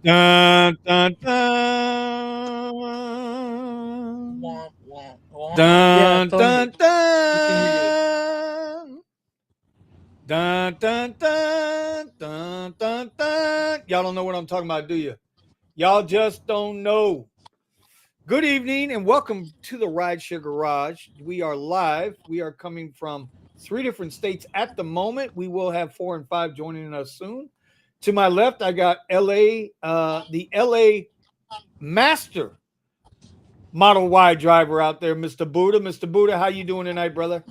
Dun, dun, dun. Womp, womp, womp. Yeah, Dun, Tony, dun, we can hear you. dun. Dun, dun, dun, dun, dun, dun. Y'all don't know what I'm talking about, do you? Y'all just don't know. Good evening and welcome to the RideShare Garage. We are live. We are coming from three different states at the moment. We will have 4 and 5 joining us soon. To my left, I got the LA Master Model Y driver out there, Mr. Buddha. Mr. Buddha, how you doing tonight, brother?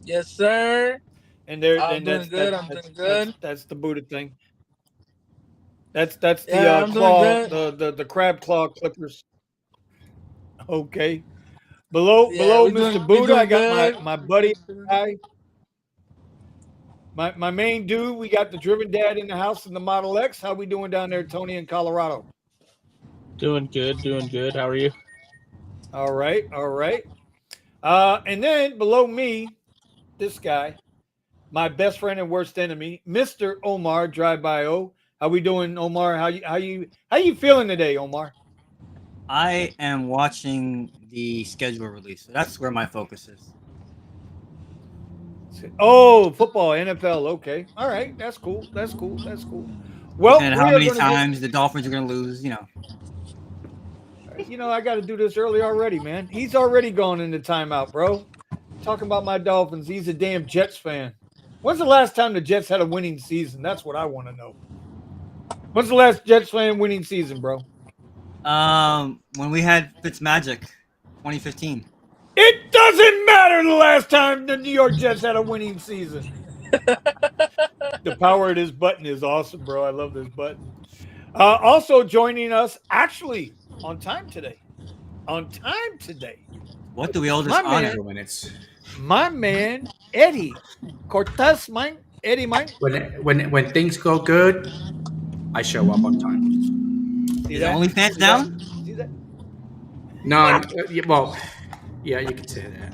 Yes, sir. And there, I'm and doing good. I'm doing good. that's the Buddha thing. That's the Yeah, I'm doing claw, good. the crab claw clippers. Okay. Below Mr. We Buddha, I doing got good. my buddy guy, my main dude. We got the driven dad in the house in the Model X. How we doing down there, Tony, in Colorado? Doing good, doing good. How are you? All right, all right. And then below me, this guy, my best friend and worst enemy, Mr. Omar Drive by O. How we doing, Omar? How you feeling today, Omar? I am watching the schedule release. So that's where my focus is. Oh, football, NFL. Okay, all right. That's cool. That's cool. That's cool. Looking Well, at how we are many going to get. times the Dolphins are going to lose. I got to do this early already, man. He's already gone into timeout, bro. Talking about my Dolphins. He's a damn Jets fan. When's the last time the Jets had a winning season? That's what I want to know. When's the last Jets fan winning season, bro? When we had Fitzmagic, 2015. It doesn't matter the last time the New York Jets had a winning season. The power of this button is awesome, bro. I love this button. Also joining us, actually, on time today. On time today. What do we owe this My honor? man, Minutes. my man, Eddie Cortez, mine. Eddie, mine. When things go good, I show up on time. See Is that? OnlyFans See down? that? See that? No, well, yeah, you could say that.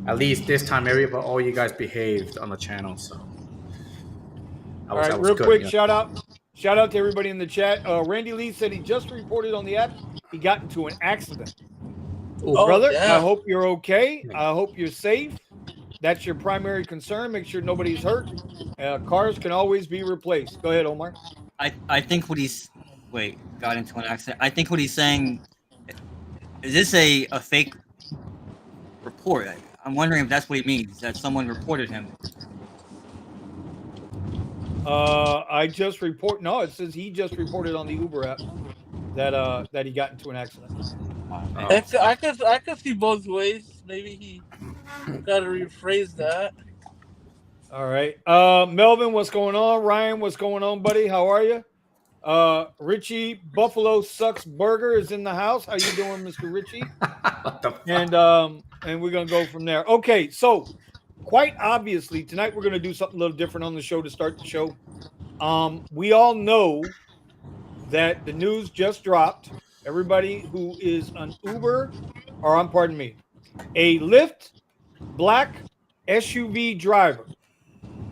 At least this time, all you guys behaved on the channel, so All right, that was real good. quick, shout out to everybody in the chat. Randy Lee said he just reported on the app he got into an accident. Ooh, Brother, yeah. I hope you're okay. I hope you're safe. That's your primary concern. Make sure nobody's hurt. Cars can always be replaced. Go ahead, Omar. I think what he's got into an accident. I think what he's saying is this a fake report. I'm wondering if that's what he means. That someone reported him. I just report. No, it says he just reported on the Uber app that he got into an accident. I could see both ways. Maybe he got to rephrase that. All right. Melvin, what's going on? Ryan, what's going on, buddy? How are you? Richie Buffalo Sucks Burger is in the house. How you doing, Mr. Richie? What the fuck? And we're gonna go from there. Okay, so quite obviously tonight we're gonna do something a little different on the show to start the show. We all know that the news just dropped. Everybody who is an Uber, or pardon me, a Lyft black SUV driver,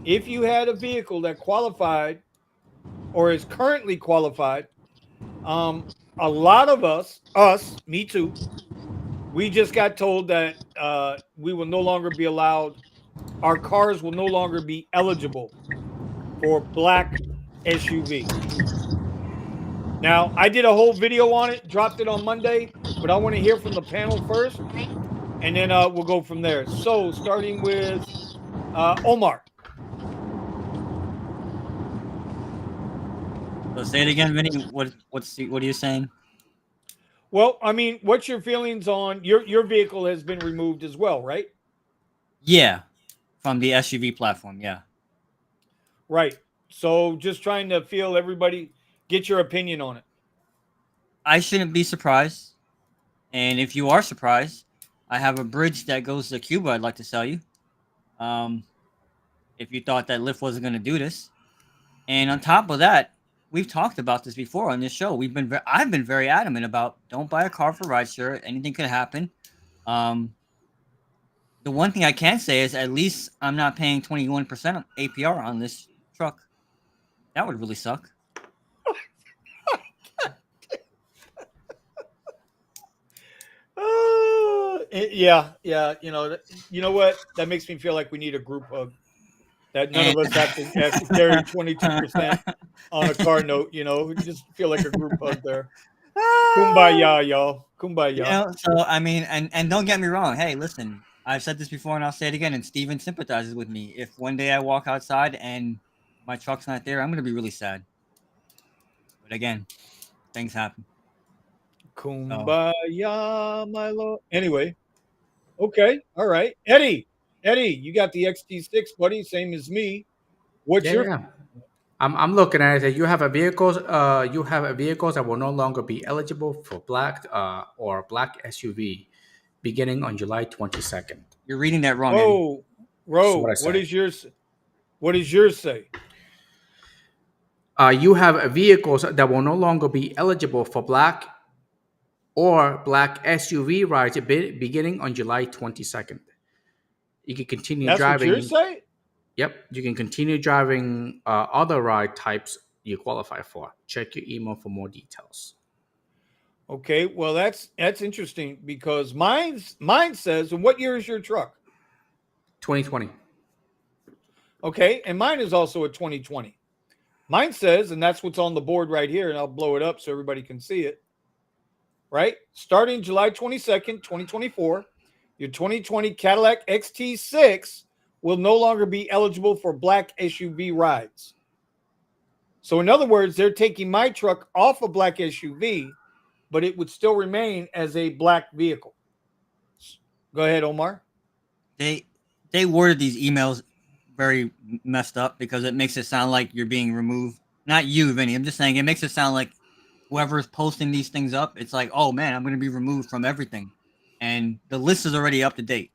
if you had a vehicle that qualified or is currently qualified, a lot of us, me too, we just got told that we will no longer be allowed, our cars will no longer be eligible for black SUV. Now, I did a whole video on it, dropped it on Monday, but I want to hear from the panel first, and then we'll go from there. So, starting with Omar. So say it again, Vinny. What are you saying? Well, I mean, what's your feelings on your vehicle has been removed as well, right? Yeah, from the SUV platform. Yeah. Right. So just trying to feel everybody get your opinion on it. I shouldn't be surprised. And if you are surprised, I have a bridge that goes to Cuba I'd like to sell you. If you thought that Lyft wasn't going to do this. And on top of that, we've talked about this before on this show. I've been very adamant about don't buy a car for rideshare. Anything could happen. The one thing I can say is at least I'm not paying 21% APR on this truck. That would really suck. Yeah. You know what? That makes me feel like we need a group hug. That none of us have to carry 22% on a car note. We just feel like a group hug there. Kumbaya, y'all. Kumbaya. So I mean, and don't get me wrong. Hey, listen, I've said this before, and I'll say it again. And Steven sympathizes with me. If one day I walk outside and my truck's not there, I'm gonna be really sad. But again, things happen. Kumbaya, my lord. Anyway, okay, all right, Eddie, you got the XT6, buddy, same as me. What's your? Yeah. I'm looking at it. You have a vehicles. You have a vehicles that will no longer be eligible for black or black SUV, beginning on July 22nd. You're reading that wrong. Eddie. Oh, Ro, what is yours? What does yours say? You have vehicles that will no longer be eligible for black or black SUV rides beginning on July 22nd. You can continue That's driving. What yours say? Yep, you can continue driving other ride types you qualify for. Check your email for more details. Okay, well that's interesting because mine says, and what year is your truck? 2020. Okay, and mine is also a 2020. Mine says, and that's what's on the board right here, and I'll blow it up so everybody can see it. Right? Starting July 22nd, 2024, your 2020 Cadillac XT6 will no longer be eligible for black SUV rides. So in other words, they're taking my truck off a black SUV, but it would still remain as a black vehicle. Go ahead, Omar. They worded these emails very messed up because it makes it sound like you're being removed. Not you, Vinny. I'm just saying it makes it sound like whoever is posting these things up, it's like, oh man, I'm going to be removed from everything. And the list is already up to date.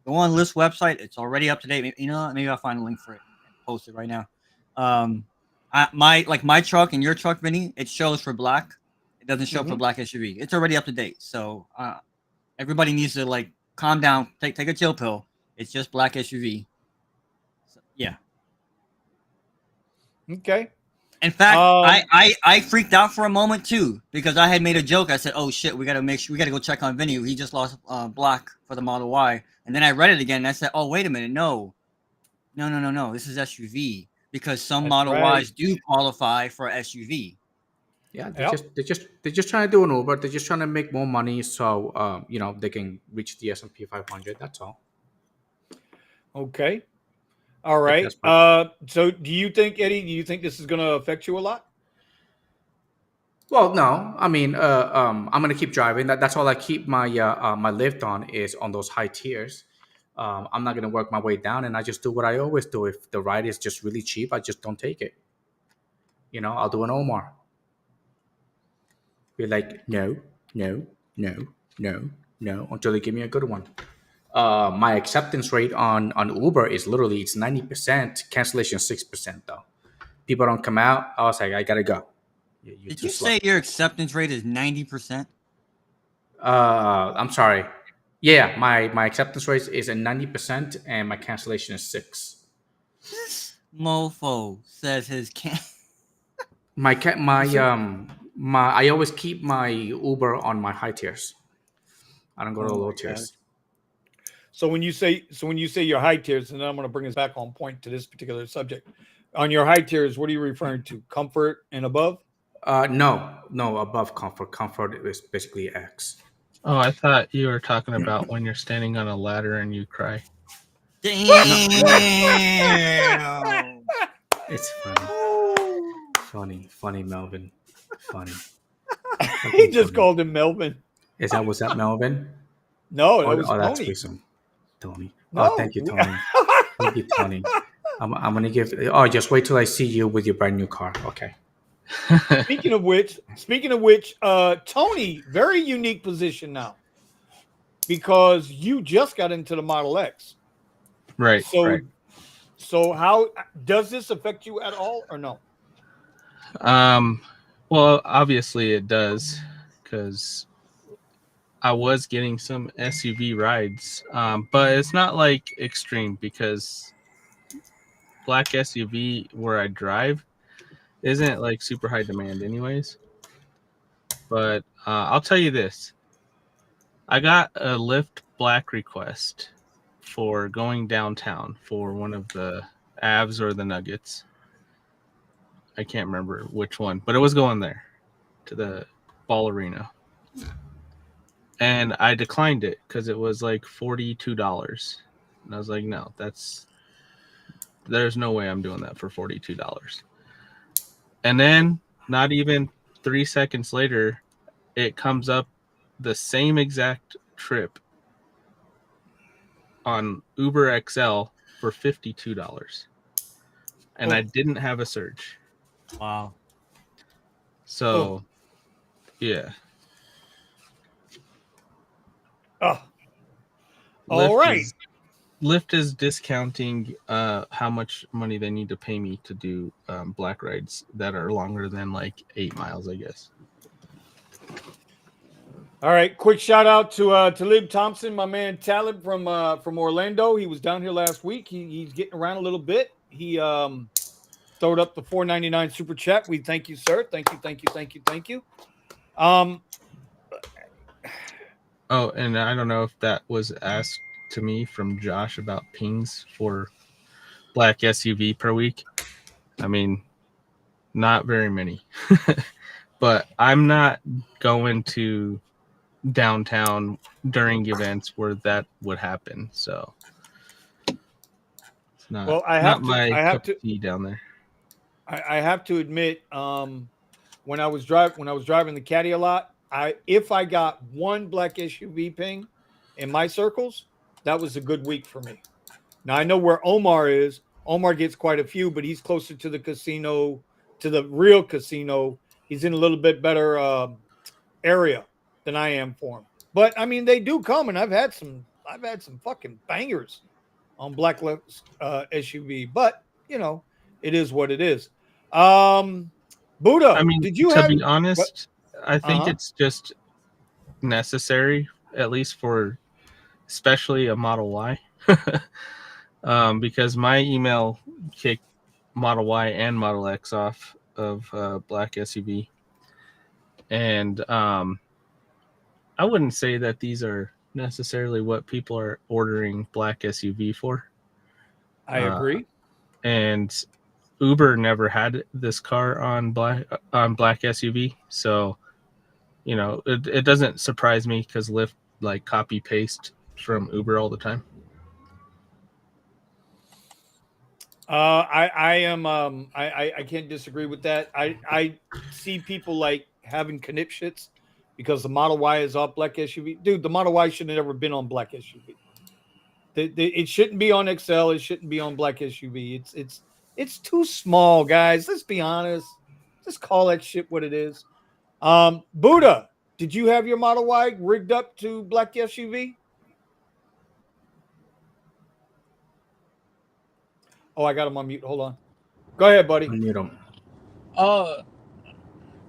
Go on Lyft's website. It's already up to date. Maybe I'll find a link for it and post it right now. My truck and your truck, Vinny, it shows for black. It doesn't show for black SUV. It's already up to date. So everybody needs to calm down, take a chill pill. It's just black SUV. So, yeah. Okay. In fact, I freaked out for a moment too because I had made a joke. I said, "Oh shit, we got to go check on Vinny. He just lost black for the Model Y." And then I read it again and I said, "Oh wait a minute, no. This is SUV because some Model Ys do qualify for SUV." Yeah, they're just trying to do an Uber. They're just trying to make more money, so they can reach the S&P 500. That's all. Okay. All right. So do you think, Eddie, this is going to affect you a lot? Well, no. I mean, I'm going to keep driving. That's all I keep my my Lyft on is on those high tiers. I'm not going to work my way down, and I just do what I always do. If the ride is just really cheap, I just don't take it. I'll do an Omar. Be like, no, until they give me a good one. My acceptance rate on Uber is literally it's 90%, cancellation 6% though. People don't come out. I was like, I gotta go. Did you say your acceptance rate is 90%? I'm sorry. Yeah, my acceptance rate is at 90% and my cancellation is 6%. This mofo says his I always keep my Uber on my high tiers. I don't go to the low tiers. So when you say your high tiers, and then I'm going to bring us back on point to this particular subject. On your high tiers, what are you referring to? Comfort and above? No, above comfort. Comfort is basically X. Oh, I thought you were talking about when you're standing on a ladder and you cry. Damn. It's funny, Melvin. Funny. He just called him Melvin. Was that Melvin? No, that was Tony. That's Tony. No. Oh, thank you, Tony. Thank you, Tony. I'm gonna give. Oh, just wait till I see you with your brand new car. Okay. Speaking of which, Tony, very unique position now because you just got into the Model X. Right. So how does this affect you at all or no? Well, obviously it does because I was getting some SUV rides, but it's not like extreme because black SUV where I drive isn't like super high demand anyways. But I'll tell you this. I got a Lyft Black request for going downtown for one of the Avs or the Nuggets. I can't remember which one, but it was going there to the ball arena. And I declined it because it was like $42. And I was like, no, there's no way I'm doing that for $42. And then not even 3 seconds later, it comes up the same exact trip on Uber XL for $52. And I didn't have a surge. Wow. So, yeah. Oh. All right. Lyft is discounting how much money they need to pay me to do black rides that are longer than like 8 miles, I guess. All right, quick shout out to Talib Thompson, my man Talib from Orlando. He was down here last week. He's getting around a little bit. He throwed up the $4.99 super chat. We thank you, sir. Thank you. Oh, and I don't know if that was asked to me from Josh about pings for black SUV per week. I mean, not very many, but I'm not going to downtown during events where that would happen. So it's not. Well, I have to down there. I have to admit, when I was driving the Caddy a lot, if I got one black SUV ping in my circles, that was a good week for me. Now I know where Omar is. Omar gets quite a few, but he's closer to the casino, to the real casino. He's in a little bit better area than I am for him. But I mean, they do come, and I've had some fucking bangers on black SUV. But you know, it is what it is. Buddha, I mean, did you be honest, I think it's just necessary, at least for especially a Model Y, because my email kicked Model Y and Model X off of black SUV, and I wouldn't say that these are necessarily what people are ordering black SUV for. I agree. And Uber never had this car on black SUV, so you know it doesn't surprise me because Lyft like copy paste from Uber all the time. I can't disagree with that. I see people like having knipshits because the Model Y is all black SUV. Dude, the Model Y shouldn't have ever been on black SUV. It shouldn't be on XL. It shouldn't be on black SUV. It's too small, guys. Let's be honest. Just call that shit what it is. Buddha, did you have your Model Y rigged up to black SUV? Oh, I got him on mute. Hold on. Go ahead, buddy. Unmute him. The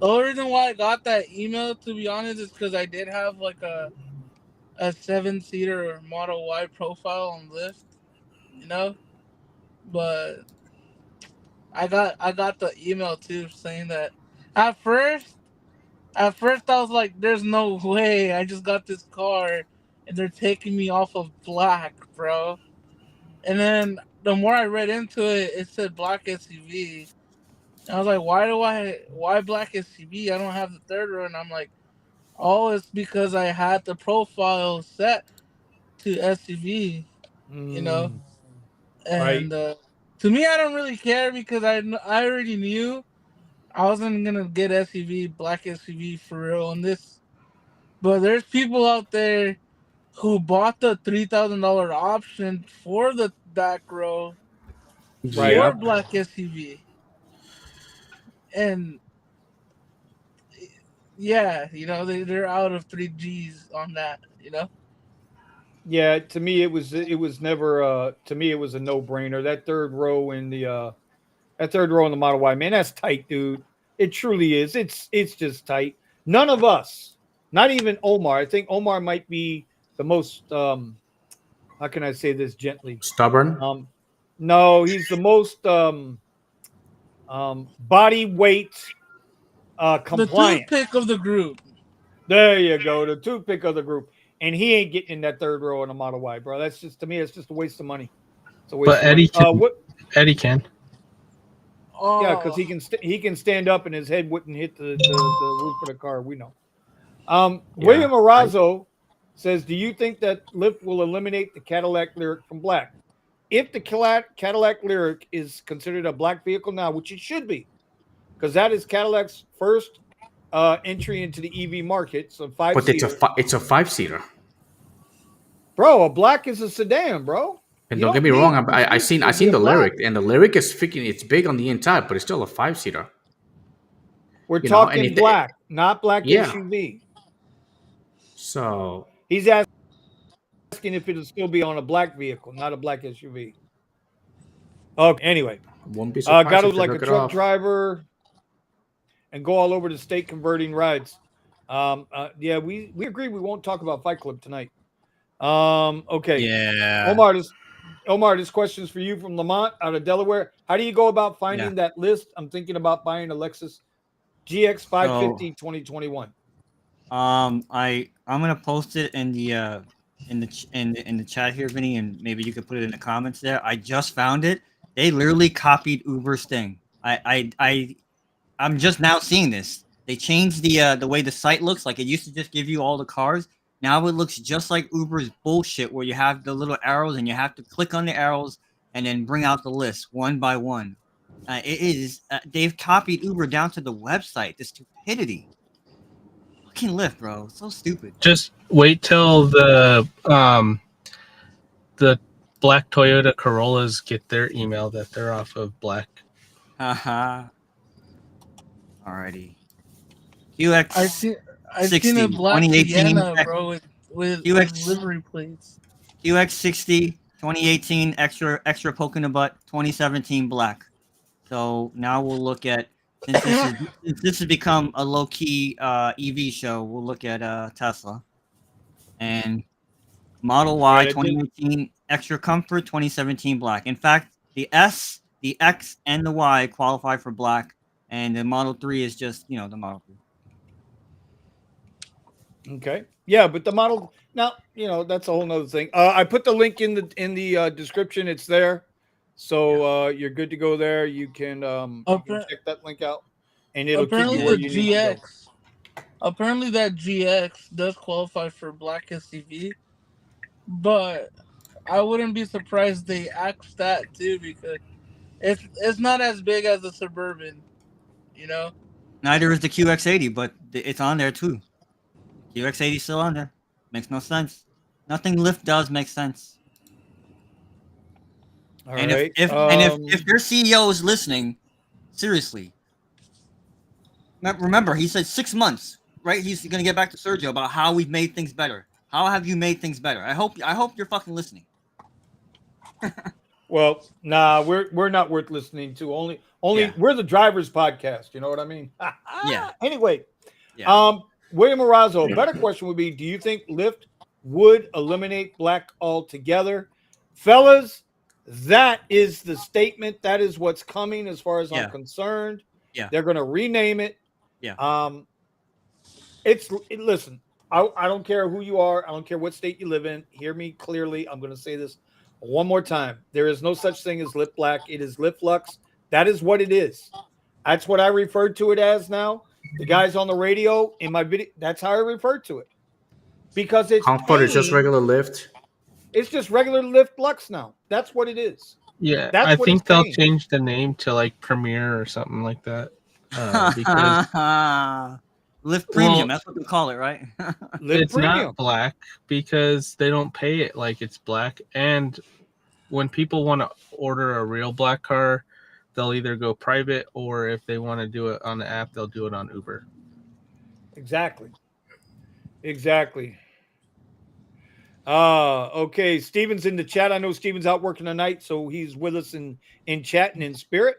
only reason why I got that email, to be honest, is because I did have like a 7-seater Model Y profile on Lyft, you know. But I got the email too saying that. At first I was like, "There's no way! I just got this car, and they're taking me off of black, bro." And then the more I read into it, it said black SUV. And I was like, why black SUV? I don't have the third row. And I'm like, oh, it's because I had the profile set to SUV, you know? And to me, I don't really care because I already knew I wasn't going to get SUV, black SUV for real on this. But there's people out there who bought the $3,000 option for the back row for black SUV. And yeah, you know, they're out of 3Gs on that, you know? Yeah, to me it was never to me it was a no-brainer. That third row in the Model Y, man, that's tight, dude. It truly is. It's just tight. None of us, not even Omar. I think Omar might be the most how can I say this gently? Stubborn? No, he's the most body weight compliant. The toothpick of the group. There you go, the toothpick of the group. and he ain't getting in that third row in a Model Y, bro. That's just, to me, it's just a waste of money. It's a waste But of money. Eddie can. Oh, Yeah, because he can stand up and his head wouldn't hit the roof of the car. We know. William Arazo says, "Do you think that Lyft will eliminate the Cadillac Lyric from black? If the Cadillac Lyric is considered a black vehicle now, which it should be, because that is Cadillac's first entry into the EV market, so But it's five-seater. it's a 5-seater. Bro, a black is a sedan, bro. And You don't get me need wrong, the I seats seen to be the a black. Lyric, and the Lyric is freaking. It's big on the inside, but it's still a 5-seater. We're You know, and talking if black, not black Yeah. SUV. So He's asking if it'll still be on a black vehicle, not a black SUV. Okay, anyway. won't be surprised Got to if they like a hook it truck off. driver and go all over the state converting rides. Yeah, we agree we won't talk about Fight Club tonight. Okay. Yeah. Omar, this question is for you from Lamont out of Delaware. How do you go about finding that list? I'm thinking about buying a Lexus GX 550 2021. I'm gonna post it in the chat here, Vinny, and maybe you could put it in the comments there. I just found it. They literally copied Uber's thing. I'm just now seeing this. They changed the way the site looks. Like, it used to just give you all the cars. Now it looks just like Uber's bullshit, where you have the little arrows and you have to click on the arrows and then bring out the list one by one. They've copied Uber down to the website. The stupidity. Fucking Lyft, bro. So stupid. Just wait till the black Toyota Corollas get their email that they're off of black. Haha. Alrighty. QX. I've 60, seen a black 2018 Sienna, bro, with UX livery plates. QX60 2018 extra poke in the butt 2017 black. So now we'll look at, since this has become a low key EV show, we'll look at Tesla and Model Y 2018 extra comfort 2017 black. In fact, the S, the X, and the Y qualify for black, and the Model 3 is just the Model 3. Okay. Yeah, but the model now, that's a whole nother thing. I put the link in the description. It's there. So you're good to go there. You can check that link out, and it'll keep you where you need to go. Apparently that GX does qualify for black SUV, but I wouldn't be surprised they axed that too, because it's not as big as the Suburban, Neither is the QX80, but it's on there too. QX80 is still on there. Makes no sense. Nothing Lyft does makes sense. All and right. if your CEO is listening, seriously, remember he said 6 months, right? He's gonna get back to Sergio about how we've made things better. How have you made things better? I hope you're fucking listening. Well, nah, we're not worth listening to. Only we're the driver's podcast. You know what I mean? Yeah. Anyway, Yeah. William Arazo, a better question would be, do you think Lyft would eliminate black altogether? Fellas, that is the statement. That is what's coming as far as I'm concerned. Yeah. They're going to rename it. Yeah. Listen, I don't care who you are. I don't care what state you live in. Hear me clearly. I'm going to say this one more time. There is no such thing as Lyft Black. It is Lyft Lux. That is what it is. That's what I refer to it as now. The guys on the radio in my video, that's how I refer to it. Because it's Comfort is just regular Lyft. It's just regular Lyft Lux now. That's what it is. Yeah, That's I what think it's they'll paying. change the name to like Premier or something like that. Because Lyft Premium, that's what they call it, right? Lyft it's Premium. not black because they don't pay it like it's black. And when people want to order a real black car, they'll either go private, or if they want to do it on the app, they'll do it on Uber. Exactly. Okay. Steven's in the chat. I know Steven's out working tonight, so he's with us in chat and in spirit.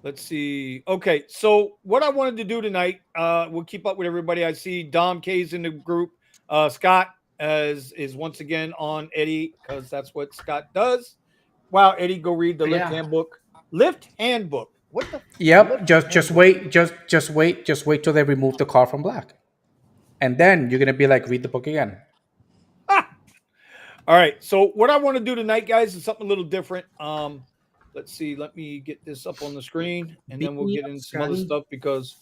Let's see. Okay, so what I wanted to do tonight, we'll keep up with everybody. I see Dom K's in the group. Scott is once again on Eddie, because that's what Scott does. Wow, Eddie, go read the Lyft handbook. Lyft handbook. What the? Yep. Just wait till they remove the car from black. And then you're gonna be like, read the book again. All right. So what I want to do tonight, guys, is something a little different. Let's see. Let me get this up on the screen, and then we'll get into some other stuff because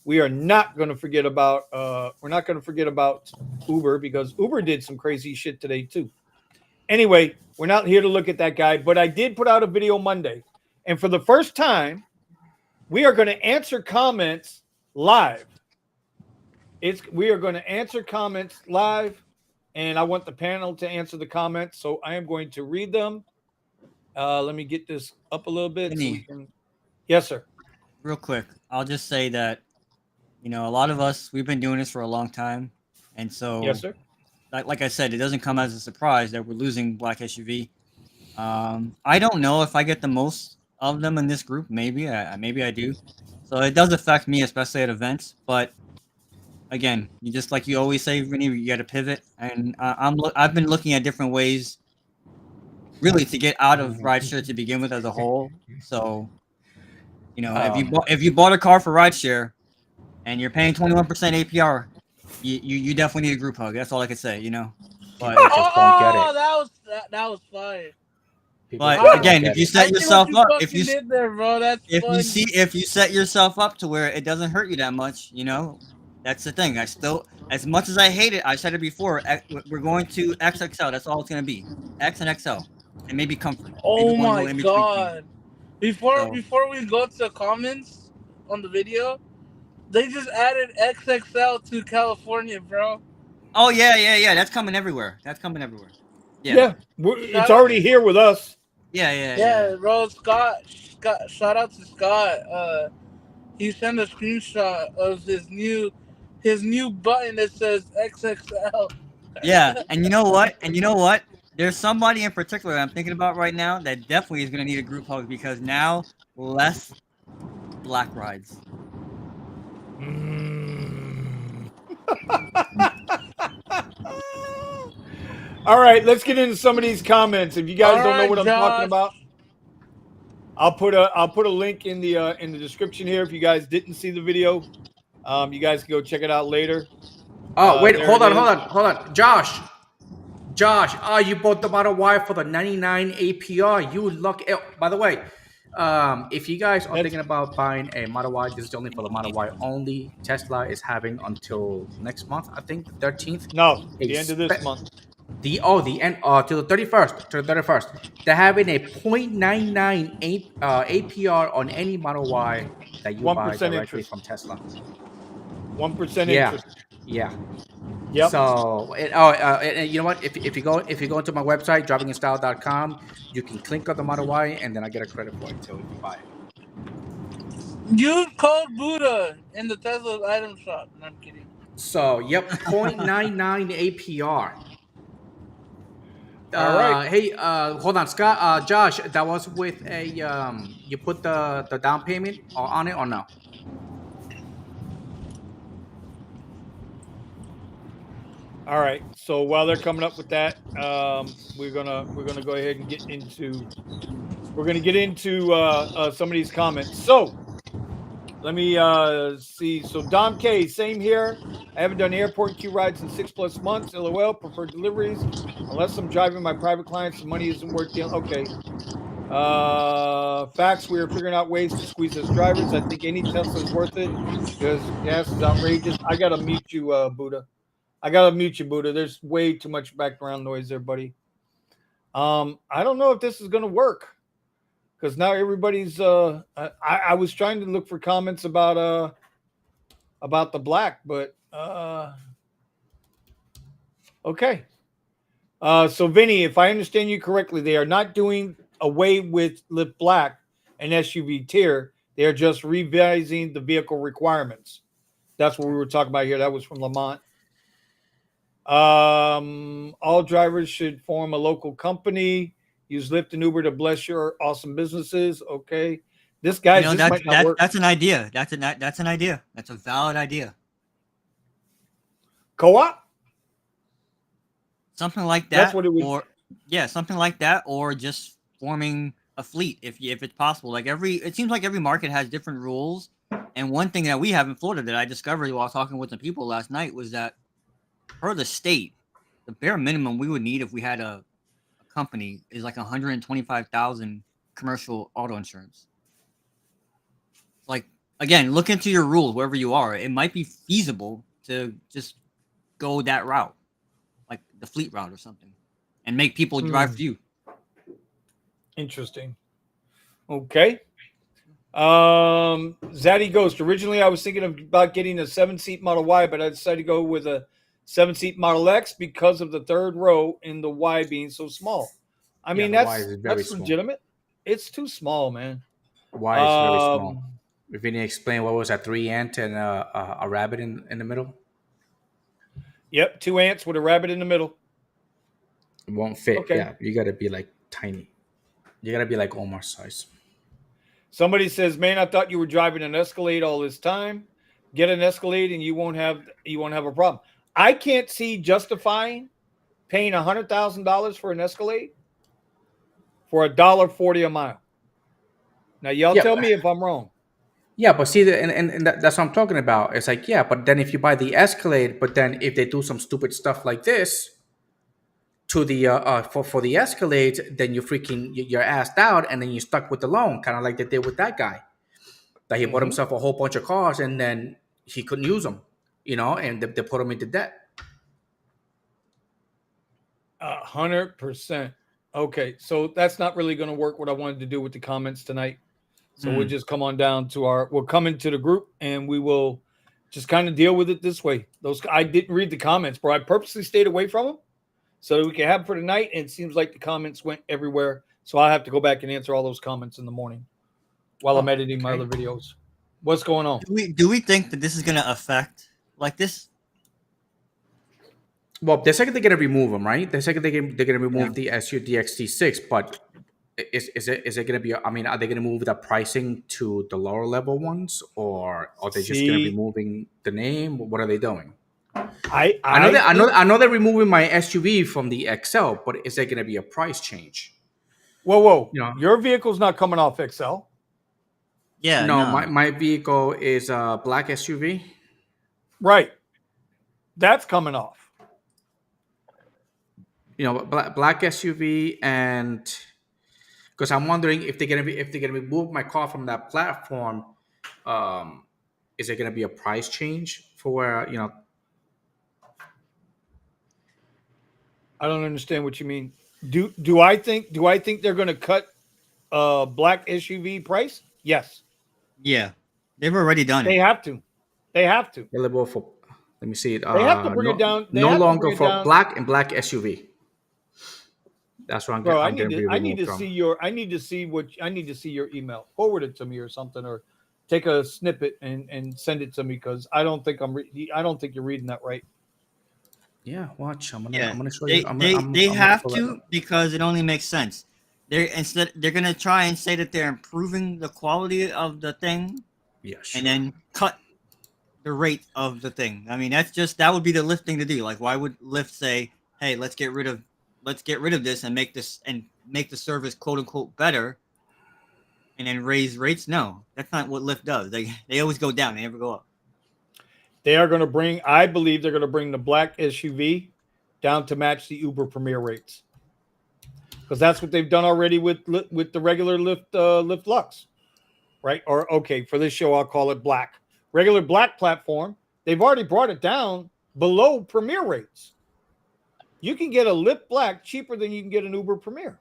we are not going to forget about. We're not going to forget about Uber because Uber did some crazy shit today too. Anyway, we're not here to look at that guy, but I did put out a video Monday, and for the first time, we are going to answer comments live. We are going to answer comments live. And I want the panel to answer the comments, so I am going to read them. Let me get this up a little bit. So we can... Yes, sir. Real quick, I'll just say that, a lot of us, we've been doing this for a long time. And so, yes, sir. Like I said, it doesn't come as a surprise that we're losing Black SUV. I don't know if I get the most of them in this group. Maybe I do. So it does affect me, especially at events. But again, you just like you always say, Vinny, you got to pivot. And I've been looking at different ways, really, to get out of rideshare to begin with as a whole. So, if you bought a car for rideshare and you're paying 21% APR, you definitely need a group hug. That's all I can say. But that was fire. But again, if you set yourself up, if you set yourself up to where it doesn't hurt you that much, that's the thing. I still, as much as I hate it, I said it before, we're going to XXL. That's all it's going to be. X and XL. And maybe comfort. Oh my God. Before we go to comments on the video, they just added XXL to California, bro. Oh, yeah. That's coming everywhere. Yeah. It's already here with us. Yeah, bro. Scott, shout out to Scott. He sent a screenshot of his new button that says XXL. Yeah, and you know what? There's somebody in particular I'm thinking about right now that definitely is going to need a group hug because now less black rides. All right, let's get into some of these comments. If you guys don't know what I'm talking about, I'll put a link in the description here. If you guys didn't see the video, you guys can go check it out later. Oh wait, hold on, Josh. You bought the Model Y for the 99 APR. You lucky. By the way, if you guys are thinking about buying a Model Y, this is only for the Model Y only. Tesla is having until next month, I think, the 13th. No, the end of this month. The end to the 31st. They're having a 0.99 APR on any Model Y that you buy directly from Tesla. 1% interest. Yeah. Yep. So, and you know what? If you go into my website, drivinginstyle.com, you can click on the Model Y, and then I get a credit for it too if you buy it. Use code Buddha in the Tesla item shop. No, I'm kidding. So, yep, 0.99 APR. All right. Hey, hold on, Scott. Josh, that was with a you put the down payment on it or no? All right. So while they're coming up with that, we're gonna go ahead and get into some of these comments. So let me see. So Dom K, same here. I haven't done airport queue rides in 6+ months. LOL, prefer deliveries unless I'm driving my private clients. The money isn't worth dealing. Okay. Facts. We are figuring out ways to squeeze as drivers. I think any Tesla is worth it because gas is outrageous. I gotta mute you, Buddha. There's way too much background noise there, buddy. I don't know if this is gonna work because now everybody's. I was trying to look for comments about the black, but okay. So Vinny, if I understand you correctly, they are not doing away with Lyft Black and SUV tier. They are just revising the vehicle requirements. That's what we were talking about here. That was from Lamont. All drivers should form a local company. Use Lyft and Uber to bless your awesome businesses. Okay, this guy. That's an idea. That's an idea. That's a valid idea. Co-op. Something like that. That's what it was. Something like that, or just forming a fleet if it's possible. It seems like every market has different rules. And one thing that we have in Florida that I discovered while talking with some people last night was that per the state, the bare minimum we would need if we had a company is like 125,000 commercial auto insurance. Like, again, look into your rules wherever you are. It might be feasible to just go that route, like the fleet route or something, and make people drive for you. Interesting. Okay. Zaddy Ghost. Originally, I was thinking about getting a 7-seat Model Y, but I decided to go with a 7-seat Model X because of the third row in the Y being so small. I mean, that's legitimate. It's too small, man. Y is very small. Vinny, explain what was that 3 ant and a rabbit in the middle? Yep, 2 ants with a rabbit in the middle. It won't fit. Okay. Yeah, you gotta be like tiny. You gotta be like Omar's size. Somebody says, "Man, I thought you were driving an Escalade all this time. Get an Escalade, and you won't have a problem." I can't see justifying paying $100,000 for an Escalade for $1.40 a mile. Now, y'all tell me if I'm wrong. Yeah, but see, and that's what I'm talking about. It's like, yeah, but then if you buy the Escalade, but then if they do some stupid stuff like this to the for the Escalade, then you're assed out, and then you're stuck with the loan, kind of like they did with that guy. That he bought himself a whole bunch of cars, and then he couldn't use them, and they put him into debt. 100%. Okay, so that's not really going to work. What I wanted to do with the comments tonight. So we'll just come on down to we'll come into the group and we will just kind of deal with it this way. I didn't read the comments, bro. I purposely stayed away from them so that we can have them for tonight. And it seems like the comments went everywhere. So I'll have to go back and answer all those comments in the morning while I'm editing my other videos. What's going on? Do we think that this is going to affect like this? Well, they're saying they're going to remove them, right? They're saying they're going to remove the SU-DXT6, but is it going to be? I mean, are they going to move the pricing to the lower level ones, or are they just going to be moving the name? What are they doing? I know they're removing my SUV from the XL, but is there going to be a price change? Whoa! Your vehicle's not coming off XL. Yeah, no. My vehicle is a black SUV. Right, that's coming off. Black SUV, and because I'm wondering if they're gonna remove my car from that platform, is there gonna be a price change for where I don't understand what you mean. Do I think they're gonna cut black SUV price? Yes. Yeah, they've already done it. They have to. Let me see it. They have to bring it down. No longer for black and black SUV. That's what I'm Bro, I need to see your email. Forward it to me or something, or take a snippet and send it to me because I don't think you're reading that right. Yeah, watch. I'm gonna show you. They have to because it only makes sense. They're gonna try and say that they're improving the quality of the thing. Yes. And then cut the rate of the thing. I mean, that would be the Lyft thing to do. Like, why would Lyft say, "Hey, let's get rid of this and make the service quote unquote better," and then raise rates? No, that's not what Lyft does. They always go down. They never go up. I believe they're going to bring the black SUV down to match the Uber Premier rates, because that's what they've done already with the regular Lyft Lux, right? Or for this show I'll call it black. Regular black platform. They've already brought it down below Premier rates. You can get a Lyft Black cheaper than you can get an Uber Premier.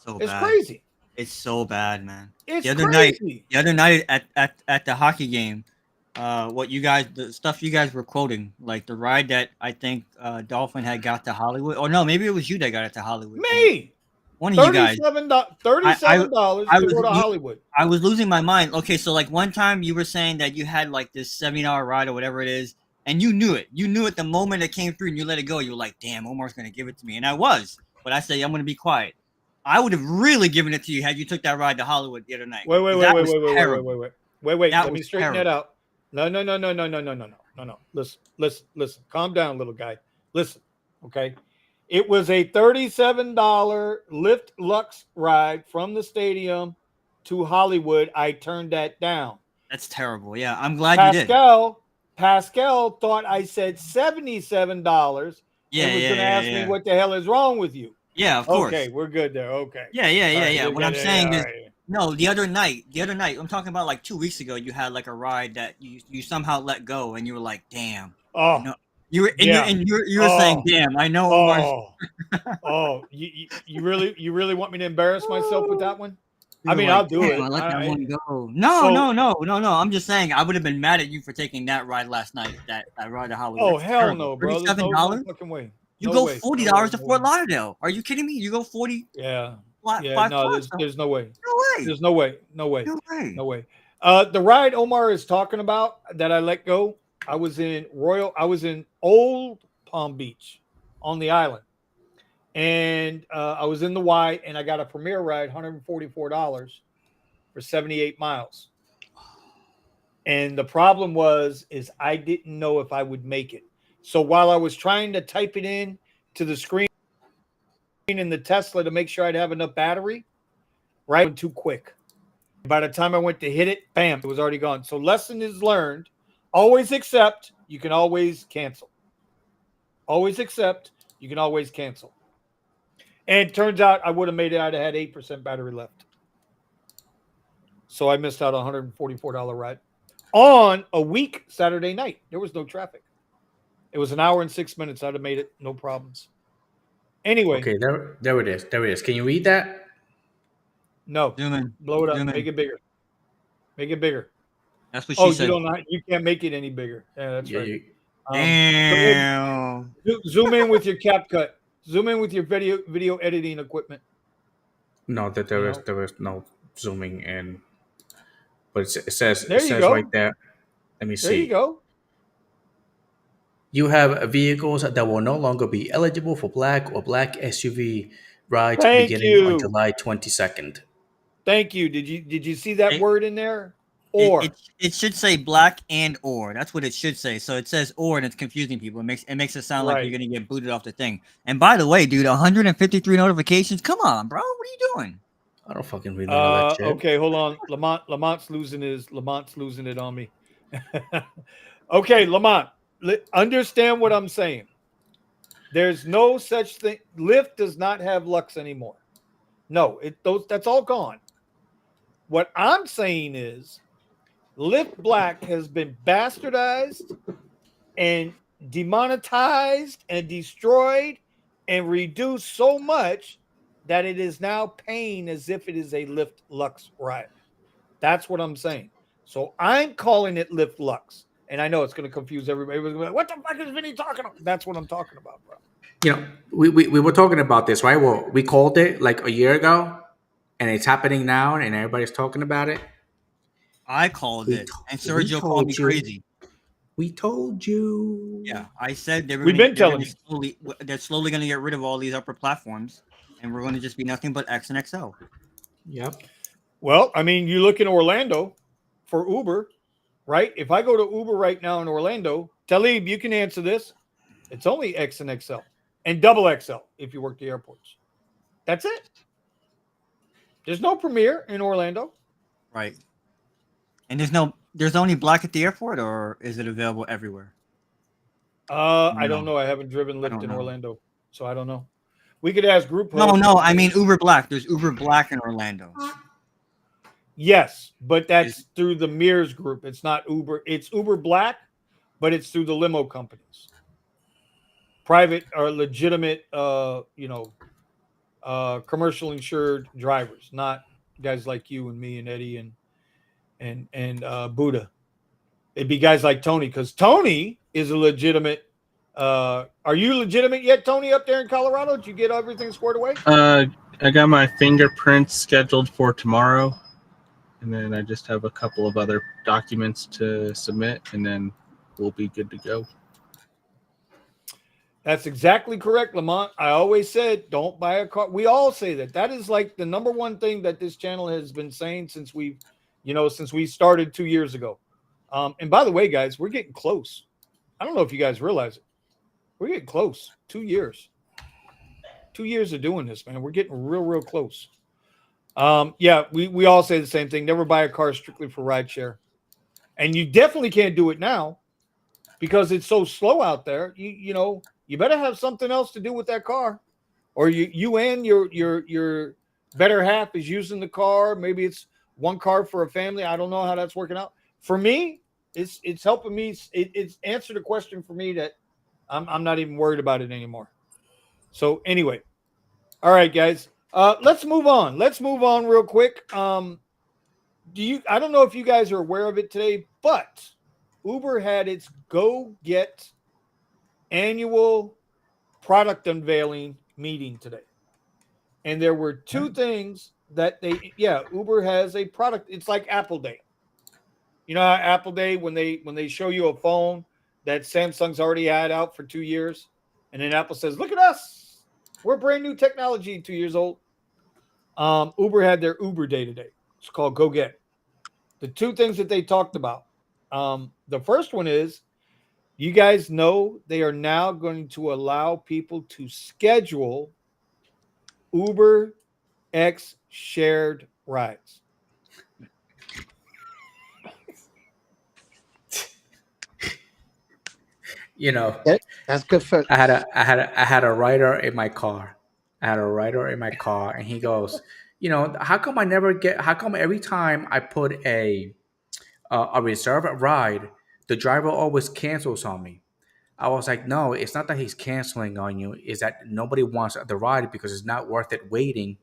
It's crazy. It's so bad, man. It's crazy. The other night at the hockey game, the stuff you guys were quoting, like the ride that I think Dolphin had got to Hollywood. Or no, maybe it was you that got it to Hollywood. Me. One of you guys. $37 to go to Hollywood. I was losing my mind. Okay, so like one time you were saying that you had like this 7-hour ride or whatever it is. And you knew it. You knew it the moment it came through and you let it go. You were like, damn, Omar's going to give it to me. And I was. But I said, I'm going to be quiet. I would have really given it to you had you took that ride to Hollywood the other night. Wait. Let me straighten that out. No. Listen. Calm down, little guy. Listen, okay? It was a $37 Lyft Lux ride from the stadium to Hollywood. I turned that down. That's terrible. Yeah, I'm glad you did. Pascal thought I said $77 Yeah, and was yeah, going to yeah, ask yeah. me what the hell is wrong with you. Yeah, of course. Okay, we're good there. Okay. Yeah, yeah, yeah, All right, yeah. you What got I'm it. saying Yeah, is, all right. no, the other night, I'm talking about like 2 weeks ago. You had like a ride that you somehow let go, and you were like, "Damn, I Oh, know." You were yeah. you were saying, Oh, "Damn, I know Omar's." you really want me to embarrass myself with that one? You I were mean, like, I'll do "Damn, it. I let that I one go." No, so no, no, no, no. I'm just saying, I would have been mad at you for taking that ride last night. That ride to Hollywood. oh That's hell terrible. no, bro. There's $37. no fucking way. You No go way. $40 No way. to No Fort way. Lauderdale. Are you kidding me? You go 40 Yeah. Yeah. five No, plus. there's no way. No way. There's no way. No way. No way. No way. The ride Omar is talking about that I let go. I was in Old Palm Beach on the island. And I was in the Y and I got a premier ride, $144 for 78 miles. And the problem is I didn't know if I would make it. So while I was trying to type it in to the screen in the Tesla to make sure I'd have enough battery, right? Went too quick. By the time I went to hit it, bam, it was already gone. So lesson is learned. Always accept. You can always cancel. Always accept. You can always cancel. And it turns out I would have made it. I'd have had 8% battery left. So I missed out on a $144 ride on a week Saturday night. There was no traffic. It was an hour and 6 minutes. I'd have made it. No problems. Anyway. Okay, there it is. There it is. Can you read that? No. Zoom in. Blow it up. Zoom in. Make it bigger. Make it bigger. That's what she said. You can't make it any bigger. Yeah, that's right. Damn. Zoom in with your CapCut. Zoom in with your video editing equipment. No, that there is no zooming in. But it says go. right there. Let me see. There you go. You have vehicles that will no longer be eligible for black or black SUV rides Thank beginning you. on July 22nd. Thank you. Did you see that word in there? Or it should say black and or. That's what it should say. So it says or, and it's confusing people. It makes it sound like you're gonna get booted off the thing. And by the way, dude, 153 notifications. Come on, bro. What are you doing? I don't fucking read none of that shit. Okay, hold on. Lamont's losing it on me. Okay, Lamont, understand what I'm saying. There's no such thing. Lyft does not have Lux anymore. No, that's all gone. What I'm saying is Lyft Black has been bastardized and demonetized and destroyed and reduced so much that it is now paying as if it is a Lyft Lux ride. That's what I'm saying. So I'm calling it Lyft Lux. And I know it's going to confuse everybody. Like, what the fuck is Vinny talking about? That's what I'm talking about, bro. You know, we were talking about this, right? Well, we called it like a year ago, and it's happening now, and everybody's talking about it. I called it, and Sergio called me crazy. We told you. Yeah, I said they're slowly going to get rid of all these upper platforms, and we're going to just be nothing but X and XL. Yep. Well, I mean, you look in Orlando for Uber, right? If I go to Uber right now in Orlando, Talib, you can answer this. It's only X and XL and double XL if you work the airports. That's it. There's no Premier in Orlando. Right. And there's only black at the airport, or is it available everywhere? I don't know. I haven't driven Lyft in Orlando, so I don't know. We could ask group. No, I mean Uber Black. There's Uber Black in Orlando. Yes, but that's through the Mears group. It's not Uber. It's Uber Black, but it's through the limo companies. Private or legitimate, commercial insured drivers, not guys like you and me and Eddie and Buddha. It'd be guys like Tony, because Tony is a legitimate. Are you legitimate yet, Tony, up there in Colorado? Did you get everything squared away? I got my fingerprints scheduled for tomorrow, and then I just have a couple of other documents to submit, and then we'll be good to go. That's exactly correct, Lamont. I always said, don't buy a car. We all say that. That is like the number one thing that this channel has been saying since we started 2 years ago. And by the way, guys, we're getting close. I don't know if you guys realize it. We're getting close. 2 years. 2 years of doing this, man. We're getting real, real close. We all say the same thing. Never buy a car strictly for rideshare. And you definitely can't do it now because it's so slow out there. You know, you better have something else to do with that car, or you and your better half is using the car. Maybe it's one car for a family. I don't know how that's working out. For me, it's helping me. It's answered a question for me that I'm not even worried about it anymore. So anyway, all right, guys. Let's move on. Let's move on real quick. I don't know if you guys are aware of it today, but Uber had its Go Get annual product unveiling meeting today. And there were two things that Uber has a product. It's like Apple Day. You know how Apple Day, when they show you a phone that Samsung's already had out for 2 years, and then Apple says, look at us. We're brand new technology, 2 years old. Uber had their Uber Day today. It's called Go Get. The two things that they talked about. The first one is, you guys know they are now going to allow people to schedule Uber X shared rides. You know, That's good for. I had a rider in my car. And he goes, you know, how come every time I put a reserve ride, the driver always cancels on me? I was like, no, it's not that he's canceling on you. It's that nobody wants the ride because it's not worth it waiting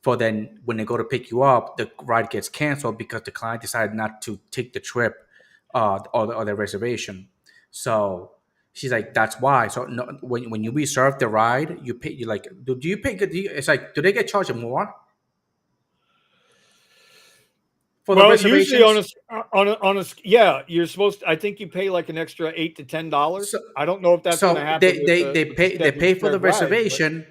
for then when they go to pick you up, the ride gets canceled because the client decided not to take the trip or the reservation. So she's like, that's why. So no, when you reserve the ride, you pay. You like, do you pay? It's like, do they get charged more for the reservations? Usually on a yeah, you're supposed to, I think you pay like an extra $8 to $10. So, I don't know if that's going to happen. They pay for the shared rides, reservation,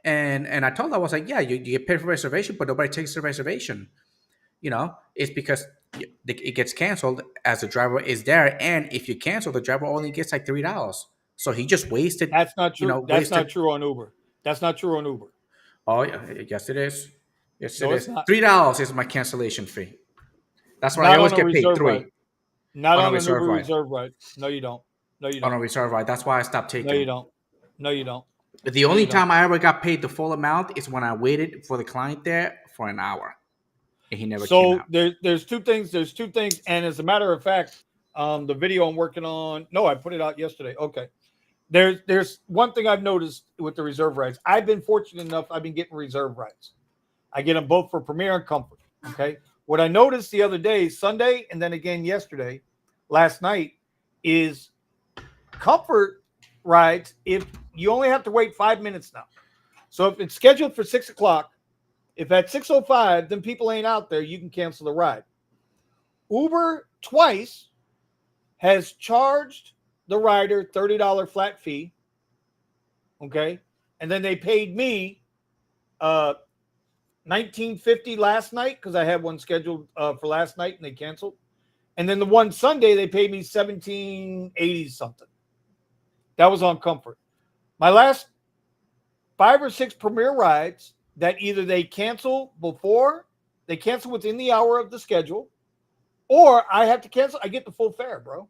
and I told her, I was like, yeah, you get paid for reservation, but nobody takes the reservation. You know, it's because it gets canceled as the driver is there, and if you cancel, the driver only gets like $3. So he just wasted. That's not true. You know, That's not true on Uber. That's not true on Uber. Oh yeah, yes it is. Yes No, it it's is. not. $3 is my cancellation fee. That's why Not I always on a get paid reserve $3 ride. Not on a on an reserve Uber ride. reserve ride. No, you don't. No, you On a don't. reserve ride. That's why I stopped taking. No, you don't. No, you don't. The only time I ever got paid the full amount is when I waited for the client there for an hour, and he never came out. There's two things. There's two things, and as a matter of fact, the video I'm working on. No, I put it out yesterday. Okay. There's one thing I've noticed with the reserve rides. I've been fortunate enough. I've been getting reserve rides. I get them both for Premier and Comfort. Okay. What I noticed the other day, Sunday, and then again yesterday, last night, is Comfort rides. If you only have to wait 5 minutes now, so if it's scheduled for 6 o'clock, if at 6:05, then people ain't out there, you can cancel the ride. Uber twice has charged the rider $30 flat fee. Okay. And then they paid me $19.50 last night because I had one scheduled for last night and they canceled. And then the one Sunday they paid me $17.80 something. That was on Comfort. My last 5 or 6 Premier rides that either they cancel within the hour of the schedule, or I have to cancel. I get the full fare, bro.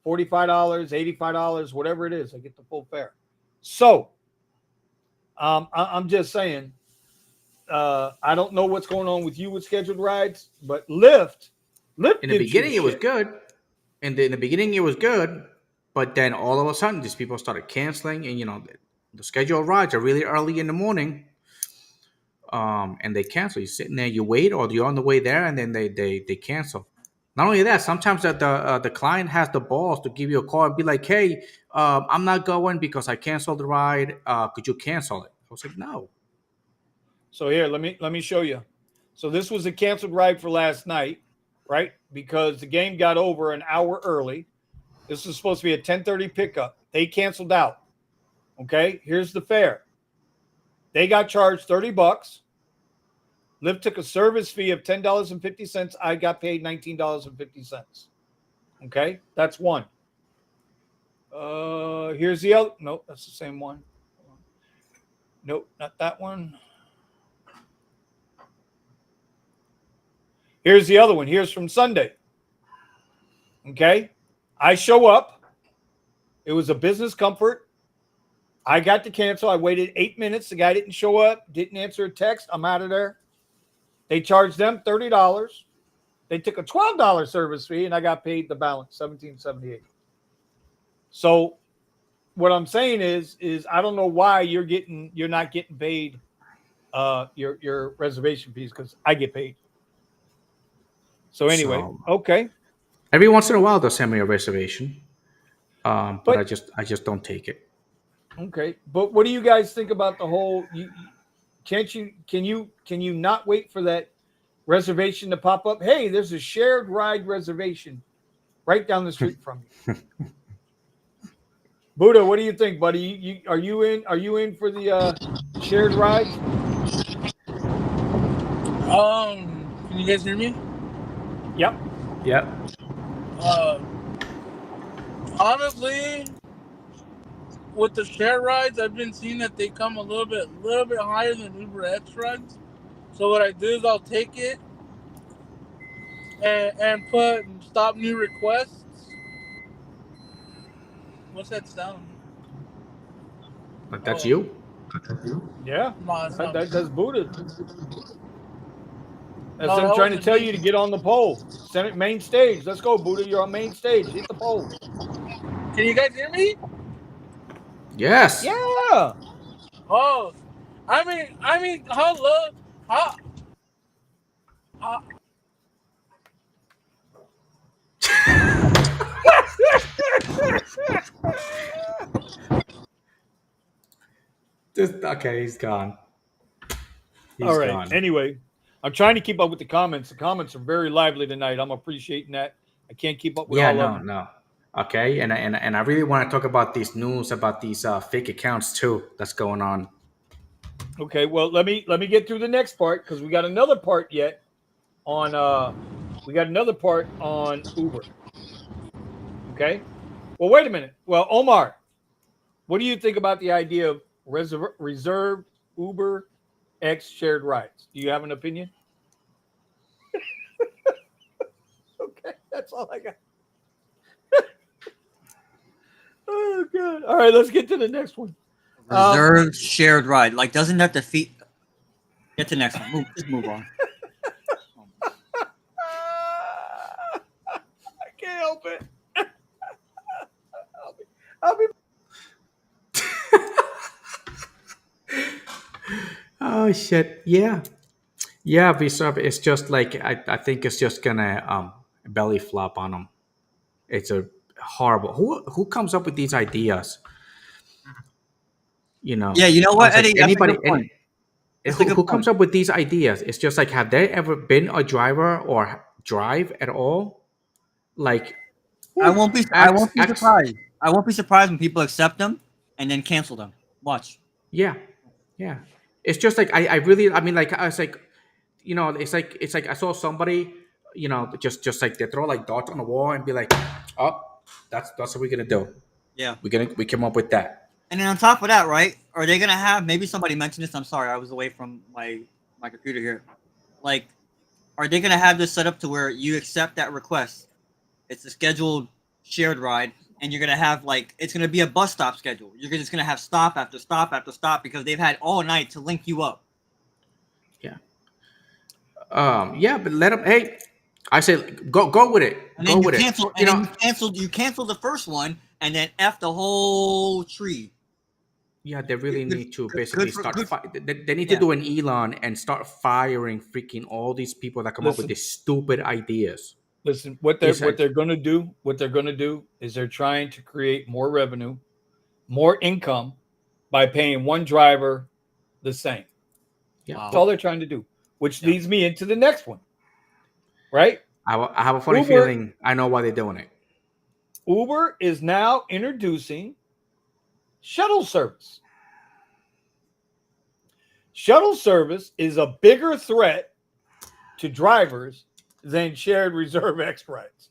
$45, $85, whatever it is, I get the full fare. So I'm just saying, I don't know what's going on with you with scheduled rides, but Lyft in the beginning it was good. In the beginning it was good, but then all of a sudden these people started canceling, and you know the scheduled rides are really early in the morning. And they cancel. You're sitting there, you wait, or you're on the way there, and then they cancel. Not only that, sometimes the client has the balls to give you a call and be like, "Hey, I'm not going because I canceled the ride. Could you cancel it?" I was like, "No." So here, let me show you. So this was a canceled ride for last night, right? Because the game got over an hour early. This was supposed to be a 10:30 pickup. They canceled out. Okay, here's the fare. They got charged $30. Lyft took a service fee of $10.50. I got paid $19.50. Okay, that's one. Here's the other. Nope, that's the same one. Nope, not that one. Here's the other one. Here's from Sunday. Okay, I show up. It was a business comfort. I got to cancel. I waited 8 minutes. The guy didn't show up, didn't answer a text. I'm out of there. They charged them $30. They took a $12 service fee, and I got paid the balance, $17.78. So what I'm saying is I don't know why you're not getting paid your reservation fees, because I get paid. So anyway, okay. Every once in a while they'll send me a reservation, but I just don't take it. Okay, but what do you guys think about the whole? Can you not wait for that reservation to pop up? Hey, there's a shared ride reservation right down the street from you. Buddha, what do you think, buddy? Are you in for the shared ride? Can you guys hear me? Yep. Honestly, with the share rides, I've been seeing that they come a little bit higher than Uber X rides. So what I do is I'll take it and put stop new requests. What's that sound? But that's you. Yeah, No, it's not. that's Buddha. That's No, them that trying to wasn't tell me. you to get on the pole. Senate main stage. Let's go, Buddha. You're on main stage. Hit the pole. Can you guys hear me? Yes. Yeah. Oh, I mean, hello, how? Okay, he's gone. All right. Anyway, I'm trying to keep up with the comments. The comments are very lively tonight. I'm appreciating that. I can't keep up with all of them. No. Okay, and I really want to talk about these news about these fake accounts too that's going on. Okay, well, let me get through the next part, because we got another part yet on Uber. Okay. Well, wait a minute. Well, Omar, what do you think about the idea of reserved Uber X shared rides? Do you have an opinion? Okay, that's all I got. Oh, God. All right, let's get to the next one. Reserved shared ride. Like, doesn't that defeat? Get to the next one. Just move on. I can't help it. I'll be. Oh shit! Yeah. It's just like I think it's just gonna belly flop on them. It's a horrible. Who comes up with these ideas? You know. Yeah, you know what, I was like, Eddie? That's a good point. Who comes up with these ideas? It's just like, have they ever been a driver or drive at all? Like, I won't be surprised. I won't be surprised when people accept them and then cancel them. Watch. Yeah. It's just like I mean, like I was like, you know, it's like I saw somebody, you know, just like they throw like dots on the wall and be like, oh, that's what we're gonna do. Yeah. We came up with that. And then on top of that, right? Are they gonna have? Maybe somebody mentioned this. I'm sorry, I was away from my computer here. Like, are they gonna have this set up to where you accept that request? It's a scheduled shared ride, and you're gonna have like it's gonna be a bus stop schedule. You're just gonna have stop after stop after stop because they've had all night to link you up. Yeah. Yeah, but let them. Hey, I said go with it. And then go with cancel, it. You cancel the first one, and then F the whole tree. Yeah, they really need to basically they need to do an Elon and start firing freaking all these people that come up with these stupid ideas. Listen, what they're going to do is they're trying to create more revenue, more income by paying one driver the same. Yeah, that's all they're trying to do. Which leads me into the next one, right? I have a funny feeling I know why they're doing it. Uber is now introducing shuttle service. Shuttle service is a bigger threat to drivers than shared reserve X rides.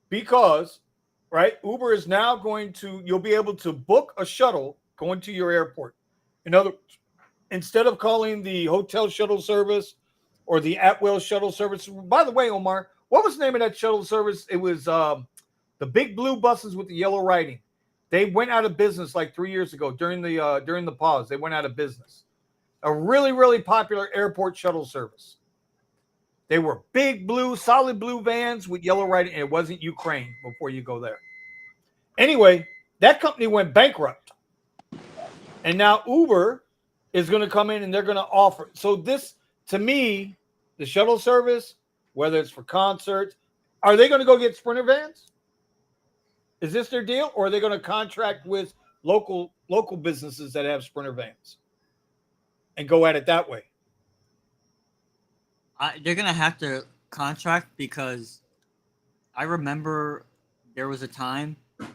Because, right, Uber is now you'll be able to book a shuttle going to your airport. In other words, instead of calling the hotel shuttle service or the Atwell shuttle service. By the way, Omar, what was the name of that shuttle service? It was the The big blue buses with the yellow writing, they went out of business like 3 years ago during the pause. They went out of business. A really, really popular airport shuttle service. They were big blue, solid blue vans with yellow writing, and it wasn't Ukraine before you go there. Anyway, that company went bankrupt. And now Uber is going to come in and they're going to offer. So this, to me, the shuttle service, whether it's for concerts, are they going to go get Sprinter vans? Is this their deal? Or are they going to contract with local businesses that have Sprinter vans and go at it that way? They're going to have to contract, because I remember there was a time, and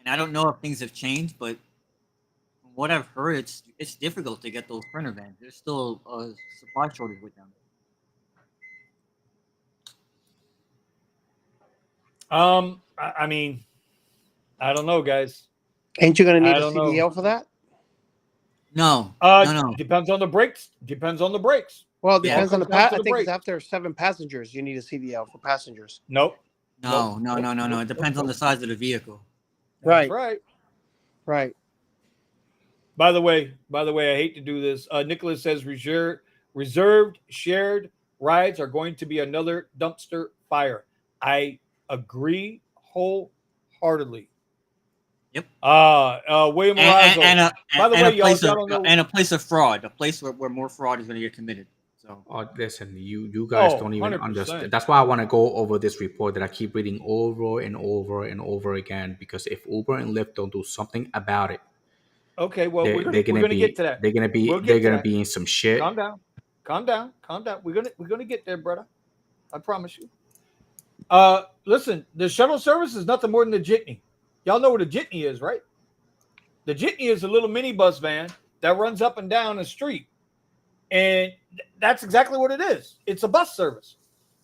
I don't know if things have changed, but from what I've heard, it's difficult to get those Sprinter vans. There's still a supply shortage with them. I mean, I don't know, guys. Ain't you going to need I a don't know. CDL for that? No. Depends on the brakes. Depends on the brakes. Well, it depends on the Comes down to I the think brakes. it's after 7 passengers, you need a CDL for passengers. Nope. No. It depends on the size of the vehicle. That's Right. right. By the way, I hate to do this. Nicholas says reserved shared rides are going to be another dumpster fire. I agree wholeheartedly. Yep. William Marazzo. By the way, y'all don't know. And a place of fraud, a place where more fraud is going to get committed. So, listen, you guys don't even 100%. understand. That's why I want to go over this report that I keep reading over and over and over again. Because if Uber and Lyft don't do something about it, Okay, well, we're gonna get to that. They're gonna be We'll get to that. be in some shit. Calm down. We're gonna get there, brother. I promise you. Listen, the shuttle service is nothing more than the jitney. Y'all know what a jitney is, right? The jitney is a little minibus van that runs up and down a street. And that's exactly what it is. It's a bus service.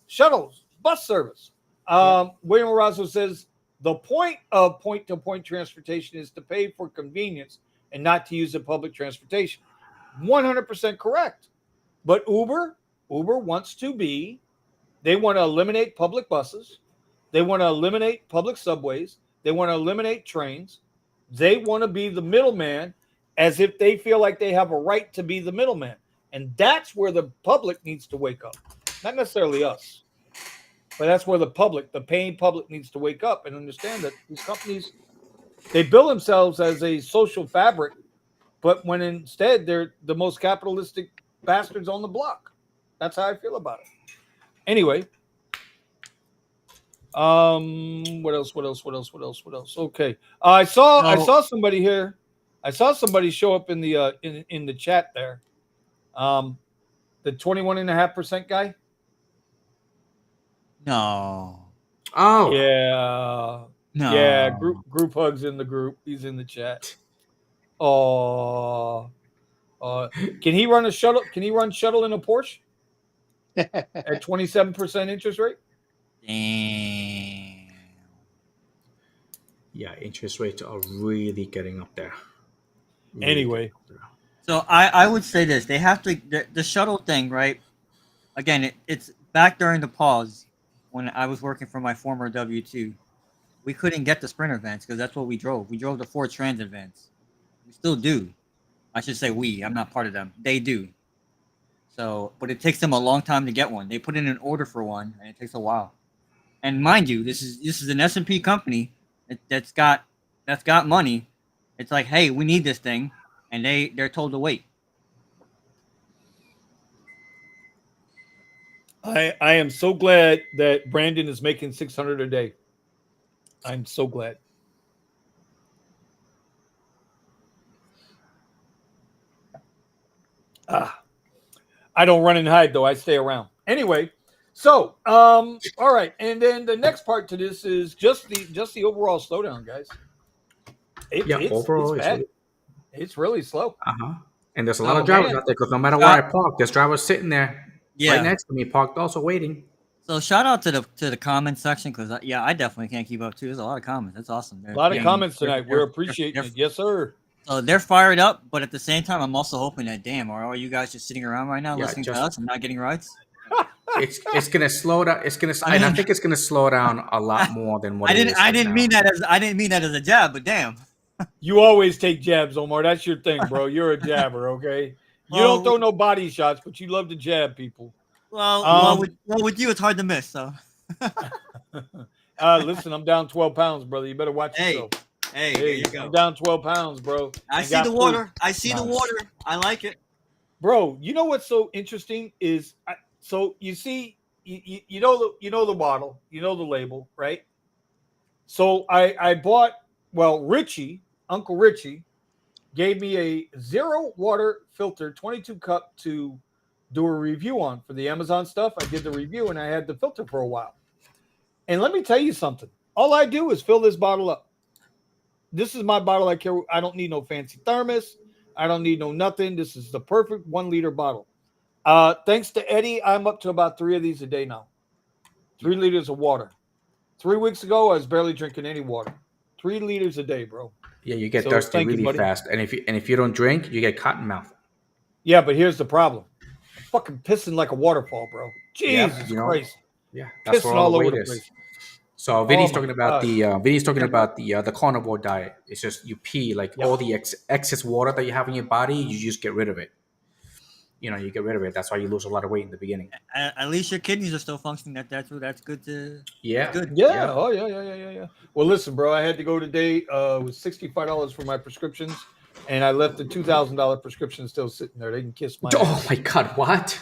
Shuttles, bus service. William Marazzo says the point of point-to-point transportation is to pay for convenience and not to use the public transportation. 100% correct. But Uber wants to be, they want to eliminate public buses. They want to eliminate public subways. They want to eliminate trains. They want to be the middleman, as if they feel like they have a right to be the middleman. And that's where the public needs to wake up. Not necessarily us, but that's where the paying public needs to wake up and understand that these companies, they bill themselves as a social fabric, but when instead they're the most capitalistic bastards on the block. That's how I feel about it. Anyway, what else? Okay. I saw somebody here. I saw somebody show up in the chat there. The 21.5% guy. no. Oh, Yeah. No. Yeah. Group hugs in the group. He's in the chat. Oh. Can he run a shuttle? Can he run shuttle in a Porsche at 27% interest rate? Damn. yeah. Interest rates are really getting up there. Anyway. So I would say this: they have to the shuttle thing, right? Again, it's back during the pause when I was working for my former W-2. We couldn't get the Sprinter vans because that's what we drove. We drove the Ford Transit vans. We still do. I should say we. I'm not part of them. They do. So, but it takes them a long time to get one. They put in an order for one, and it takes a while. And mind you, this is an S&P company that's got money. It's like, hey, we need this thing. And they're told to wait. I am so glad that Brandon is making $600 a day. I'm so glad. I don't run and hide though. I stay around. Anyway, so all right, and then the next part to this is just the overall slowdown, guys. Overall, it's bad. It's really slow. And there's a lot of drivers out there because no matter where I park, there's drivers sitting there Yeah. right next to me, parked also waiting. So shout out to the comment section because I definitely can't keep up too. There's a lot of comments. That's awesome. A lot of comments tonight. We're appreciating it. Yes, sir. So they're fired up, but at the same time, I'm also hoping that, damn, are all you guys just sitting around right now listening to us and not getting rides? It's gonna slow down. It's gonna, I and I mean, think it's gonna slow down a lot more than what I it didn't is I right didn't now. mean that as I didn't mean that as a jab, but damn. You always take jabs, Omar. That's your thing, bro. You're a jabber, okay? You don't Well, throw no body shots, but you love to jab people. with you, it's hard to miss. So, Listen, I'm down 12 pounds, brother. You better watch hey, yourself. hey, there Hey, you I'm go. down 12 pounds, bro. I and see the got proof. water. I see the Nice. water. I like it. Bro, you know what's so interesting is so you see you know the bottle, you know the label, right? So I bought, well, Uncle Richie gave me a zero water filter 22 cup to do a review on for the Amazon stuff. I did the review and I had the filter for a while. And let me tell you something. All I do is fill this bottle up. This is my bottle I carry. I don't need no fancy thermos. I don't need no nothing. This is the perfect 1 liter bottle. Thanks to Eddie, I'm up to about 3 of these a day now. 3 liters of water. 3 weeks ago, I was barely drinking any water. 3 liters a day, bro. Yeah, you get So, thirsty thank you, really buddy. fast, and if you don't drink, you get cotton mouth. Yeah, but here's the problem. I'm fucking pissing like a waterfall, bro. Jesus you know, Christ. Yeah, that's Pissing where all the all over weight the is. place. So Vinny's my talking about God. the carnivore diet. It's just you pee like Yeah. all the excess water that you have in your body, you just get rid of it. You know, you get rid of it. That's why you lose a lot of weight in the beginning. At least your kidneys are still functioning at that too. That's good to. Yeah. Good. Yeah. Oh, yeah. Well, listen, bro, I had to go today. It was $65 for my prescriptions, and I left the $2,000 prescription still sitting there. They can kiss my ass. Oh my God, what?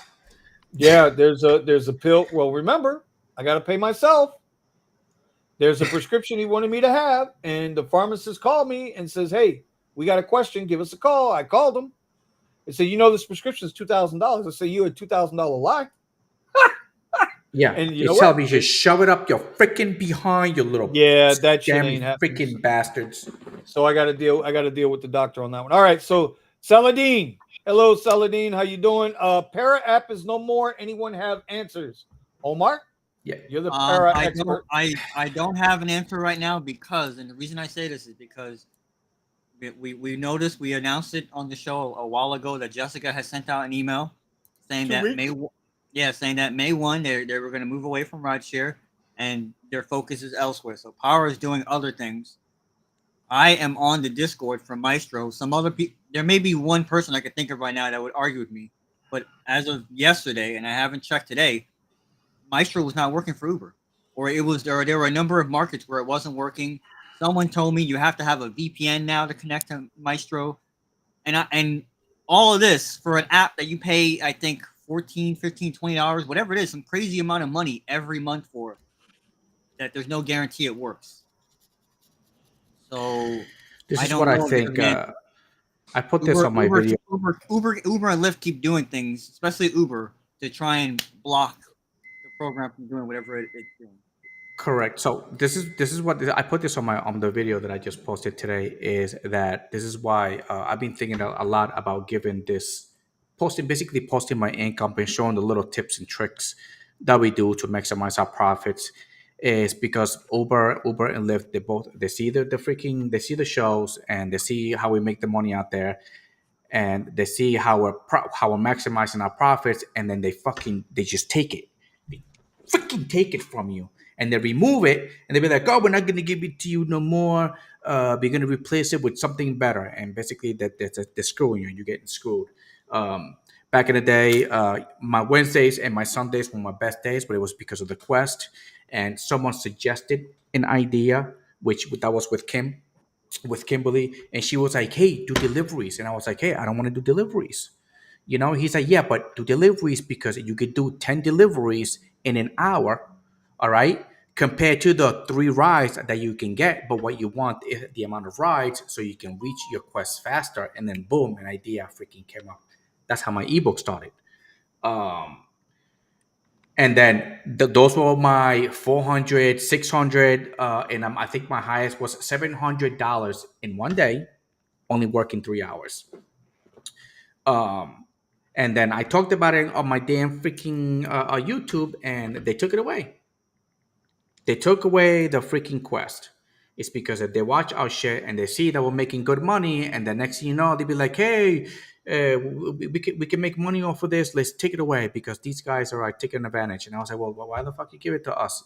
Yeah, there's a pill. Well, remember, I got to pay myself. There's a prescription he wanted me to have, and the pharmacist called me and says, "Hey, we got a question. Give us a call." I called him. They said, "You know, this prescription is $2,000." I said, "You a $2,000 lie?" Yeah, And you you know tell what? me, just shove it up your freaking behind, you little Yeah, that shit scammy ain't happening. freaking bastards. So I got to deal with the doctor on that one. All right, so Saladin, hello Saladin, how you doing? Para app is no more. Anyone have answers? Omar, Yeah, you're the para I expert. I don't have an answer right now because, and the reason I say this is because we noticed, we announced it on the show a while ago that Jessica has sent out an email saying 2 that weeks? saying that May 1 they were going to move away from rideshare and their focus is elsewhere. So Power is doing other things. I am on the Discord from Maestro. Some other people, there may be one person I could think of right now that would argue with me, but as of yesterday, and I haven't checked today, Maestro was not working for Uber, or there were a number of markets where it wasn't working. Someone told me you have to have a VPN now to connect to Maestro, and all of this for an app that you pay, I think, $14, $15, $20, whatever it is, some crazy amount of money every month for, that there's no guarantee it works. So this I is don't what I know if think. there's I put this on my video. Uber and Lyft keep doing things, especially Uber, to try and block the program from doing whatever it's doing. Correct. So this is what I put this on the video that I just posted today. Is that this is why I've been thinking a lot about giving this basically posting my income and showing the little tips and tricks that we do to maximize our profits. Is because Uber and Lyft, they see they see the shows and they see how we make the money out there, and they see how we're maximizing our profits, and then they just take it. They freaking take it from you, and they remove it, and they be like, "Oh, we're not going to give it to you no more. We're going to replace it with something better." And basically, they're screwing you. You're getting screwed. Back in the day, my Wednesdays and my Sundays were my best days, but it was because of the Quest. And someone suggested an idea, which that was with Kimberly, and she was like, "Hey, do deliveries," and I was like, "Hey, I don't want to do deliveries." You know, he's like, "Yeah, but do deliveries because you could do 10 deliveries in an hour, all right, compared to the 3 rides that you can get. But what you want is the amount of rides so you can reach your quest faster." And then boom, an idea freaking came up. That's how my ebook started. And then those were my 400, 600, and I think my highest was $700 in one day, only working 3 hours. And then I talked about it on my damn freaking YouTube, and they took it away. They took away the freaking Quest. It's because if they watch our shit and they see that we're making good money, and the next thing you know, they'll be like, "Hey, we can make money off of this. Let's take it away because these guys are like taking advantage." And I was like, "Well, why the fuck you give it to us?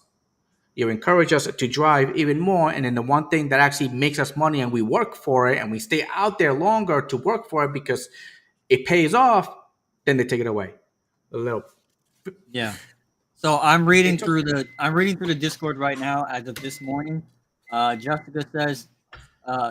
You encourage us to drive even more, and then the one thing that actually makes us money, and we work for it, and we stay out there longer to work for it because it pays off. Then they take it away." A little. Yeah. So I'm reading It's through the Discord right now as of this morning. Jessica says,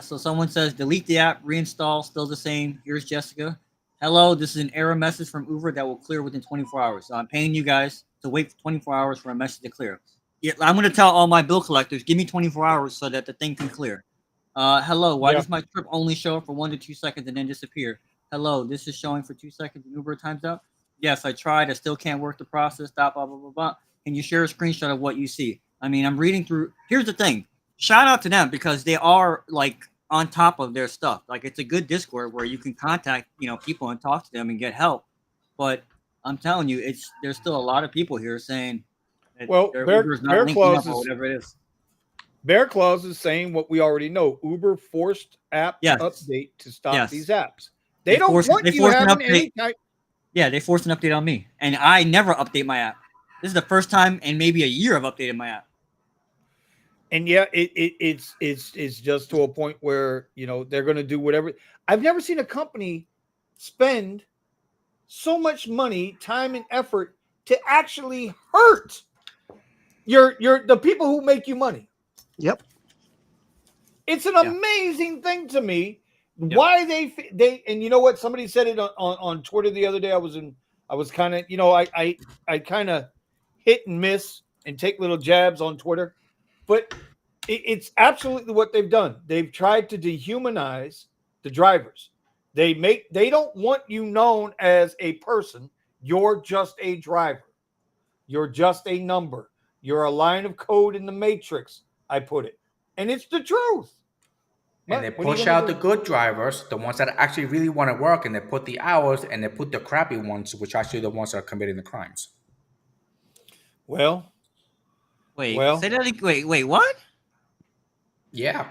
so someone says delete the app, reinstall, still the same. Here's Jessica. Hello, this is an error message from Uber that will clear within 24 hours. So I'm paying you guys to wait for 24 hours for a message to clear. Yeah, I'm going to tell all my bill collectors, give me 24 hours so that the thing can clear. Hello, why does my trip only show up for 1 to 2 seconds and then disappear? Hello, this is showing for 2 seconds and Uber time's up. Yes, I tried. I still can't work the process. Blah, blah, blah, blah, blah. Can you share a screenshot of what you see? I mean, I'm reading through. Here's the thing. Shout out to them because they are like on top of their stuff. Like it's a good Discord where you can contact, people and talk to them and get help. But I'm telling you, there's still a lot of people here saying that Uber's not linking up or whatever it is. Bear Claus is saying what we already know. Uber forced app update to stop these apps. They don't want you having any type. Yeah, they forced an update on me, and I never update my app. This is the first time in maybe a year I've updated my app. And yeah, it's just to a point where they're going to do whatever. I've never seen a company spend so much money, time, and effort to actually hurt the people who make you money. Yep, it's an amazing thing to me. Why they and you know what? Somebody said it on Twitter the other day. I was kind of I kind of hit and miss and take little jabs on Twitter, but it's absolutely what they've done. They've tried to dehumanize the drivers. They don't want you known as a person. You're just a driver. You're just a number. You're a line of code in the matrix. I put it, and it's the truth. And they push out the good drivers, the ones that actually really want to work, and they put the hours, and they put the crappy ones, which are actually the ones that are committing the crimes. Wait, say that again. Wait, what? Yeah.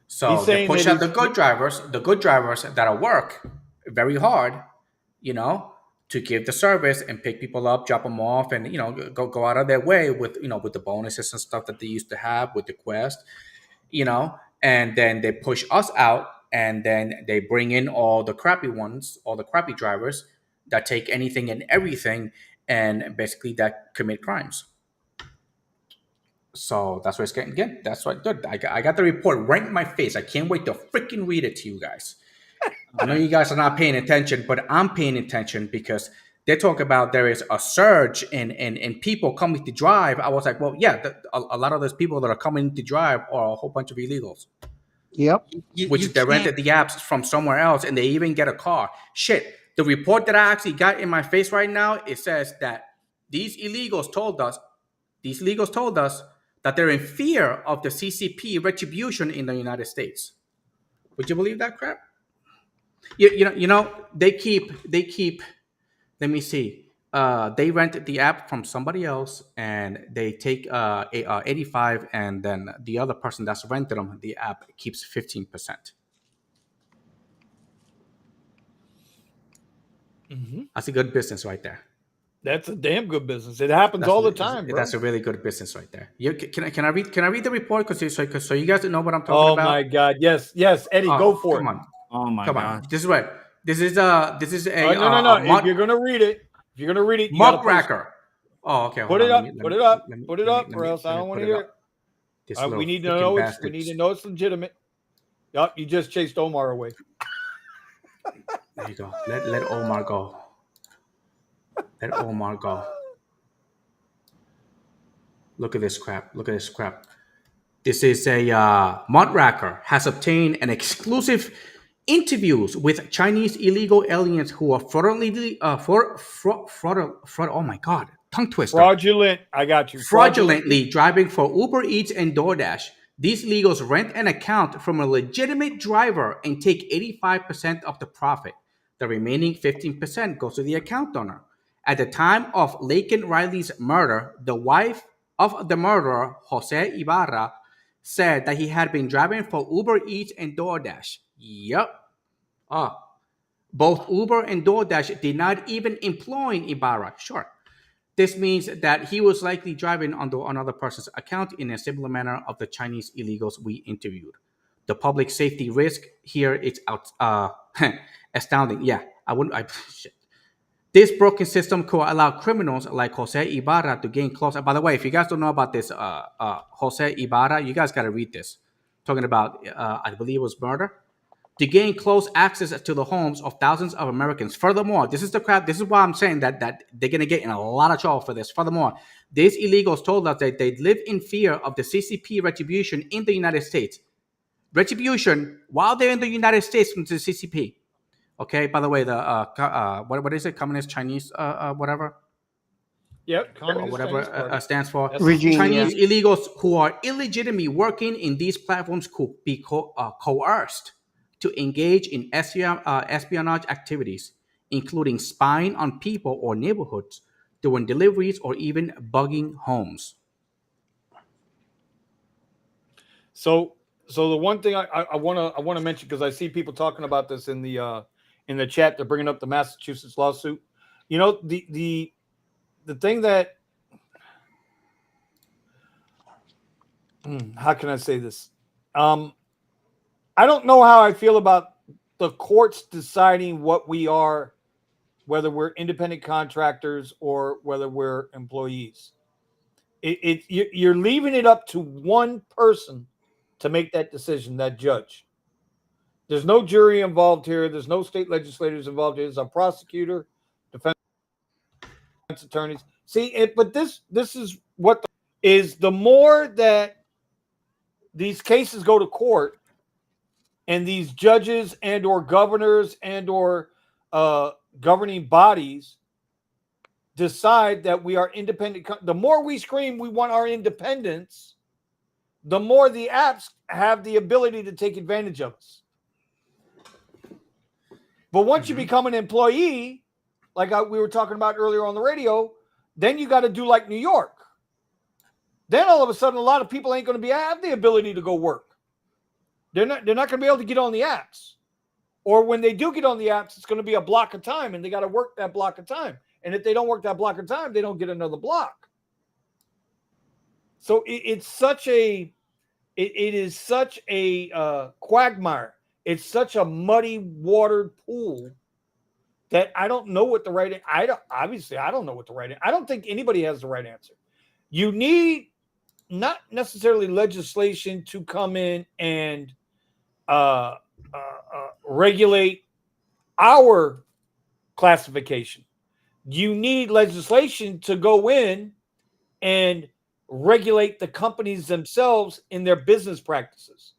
So they push out the good drivers that'll work very hard, to give the service and pick people up, drop them off, and go out of their way with with the bonuses and stuff that they used to have with the Quest, and then they push us out, and then they bring in all the crappy ones, all the crappy drivers that take anything and everything, and basically that commit crimes. So that's what it's getting. Again, that's what good. I got the report right in my face. I can't wait to freaking read it to you guys. I know you guys are not paying attention, but I'm paying attention because they talk about there is a surge in people coming to drive. I was like, well, yeah, a lot of those people that are coming to drive are a whole bunch of illegals. Yep. They rented the apps from somewhere else, and they even get a car. Shit. The report that I actually got in my face right now, it says that these illegals told us that they're in fear of the CCP retribution in the United States. Would you believe that crap? They keep. Let me see. They rent the app from somebody else, and they take 85, and then the other person that's rented them the app keeps 15%. Mm-hmm. That's a good business right there. That's a damn good business. It happens all the time, bro. That's a really good business right there. Can I read the report so you guys know what I'm talking about? Oh my God! Yes, Eddie, go for it. Come on. Oh my God! This is right. This is a no. If you're gonna read it, Muck Racker. Oh, okay. Put it up, or else I don't want to hear it. We need to know it's legitimate. Yup, you just chased Omar away. There you go. Let Omar go. Let Omar go. Look at this crap. This is a Mudracker has obtained an exclusive interviews with Chinese illegal aliens who are fraudulently oh my God, tongue twister. Fraudulent. I got you. Fraudulently driving for Uber Eats and DoorDash. These illegals rent an account from a legitimate driver and take 85% of the profit. The remaining 15% goes to the account owner. At the time of Laken Riley's murder, the wife of the murderer, Jose Ibarra, said that he had been driving for Uber Eats and DoorDash. Yep. Both Uber and DoorDash did not even employ Ibarra. Sure. This means that he was likely driving under another person's account in a similar manner of the Chinese illegals we interviewed. The public safety risk here is astounding. Yeah, shit. This broken system could allow criminals like Jose Ibarra to gain close. By the way, if you guys don't know about this, Jose Ibarra, you guys got to read this. Talking about, I believe it was murder. To gain close access to the homes of thousands of Americans. Furthermore, this is the crap. This is why I'm saying that they're going to get in a lot of trouble for this. Furthermore, these illegals told us that they live in fear of the CCP retribution in the United States. Retribution while they're in the United States from the CCP. Okay. By the way, the what is it? Communist Chinese whatever. Yep. Communist whatever stands for. Regime, Chinese illegals who are illegitimately working in these platforms could be coerced to engage in espionage activities, including spying on people or neighborhoods, doing deliveries, or even bugging homes. So the one thing I want to mention, because I see people talking about this in the chat, they're bringing up the Massachusetts lawsuit. You know, the thing that how can I say this? I don't know how I feel about the courts deciding what we are, whether we're independent contractors or whether we're employees. You're leaving it up to one person to make that decision, that judge. There's no jury involved here. There's no state legislators involved here. There's a prosecutor, defense attorneys. But this is what is the more that these cases go to court, and these judges and or governors and or governing bodies decide that we are independent. The more we scream we want our independence, the more the apps have the ability to take advantage of us. But once you become an employee, like we were talking about earlier on the radio, then you got to do like New York. Then all of a sudden, a lot of people ain't going to have the ability to go work. They're not going to be able to get on the apps. Or when they do get on the apps, it's going to be a block of time, and they got to work that block of time. And if they don't work that block of time, they don't get another block. So it is such a quagmire. It's such a muddy watered pool that I don't know what the right. I don't know what the right. I don't think anybody has the right answer. You need not necessarily legislation to come in and regulate our classification. You need legislation to go in and regulate the companies themselves in their business practices.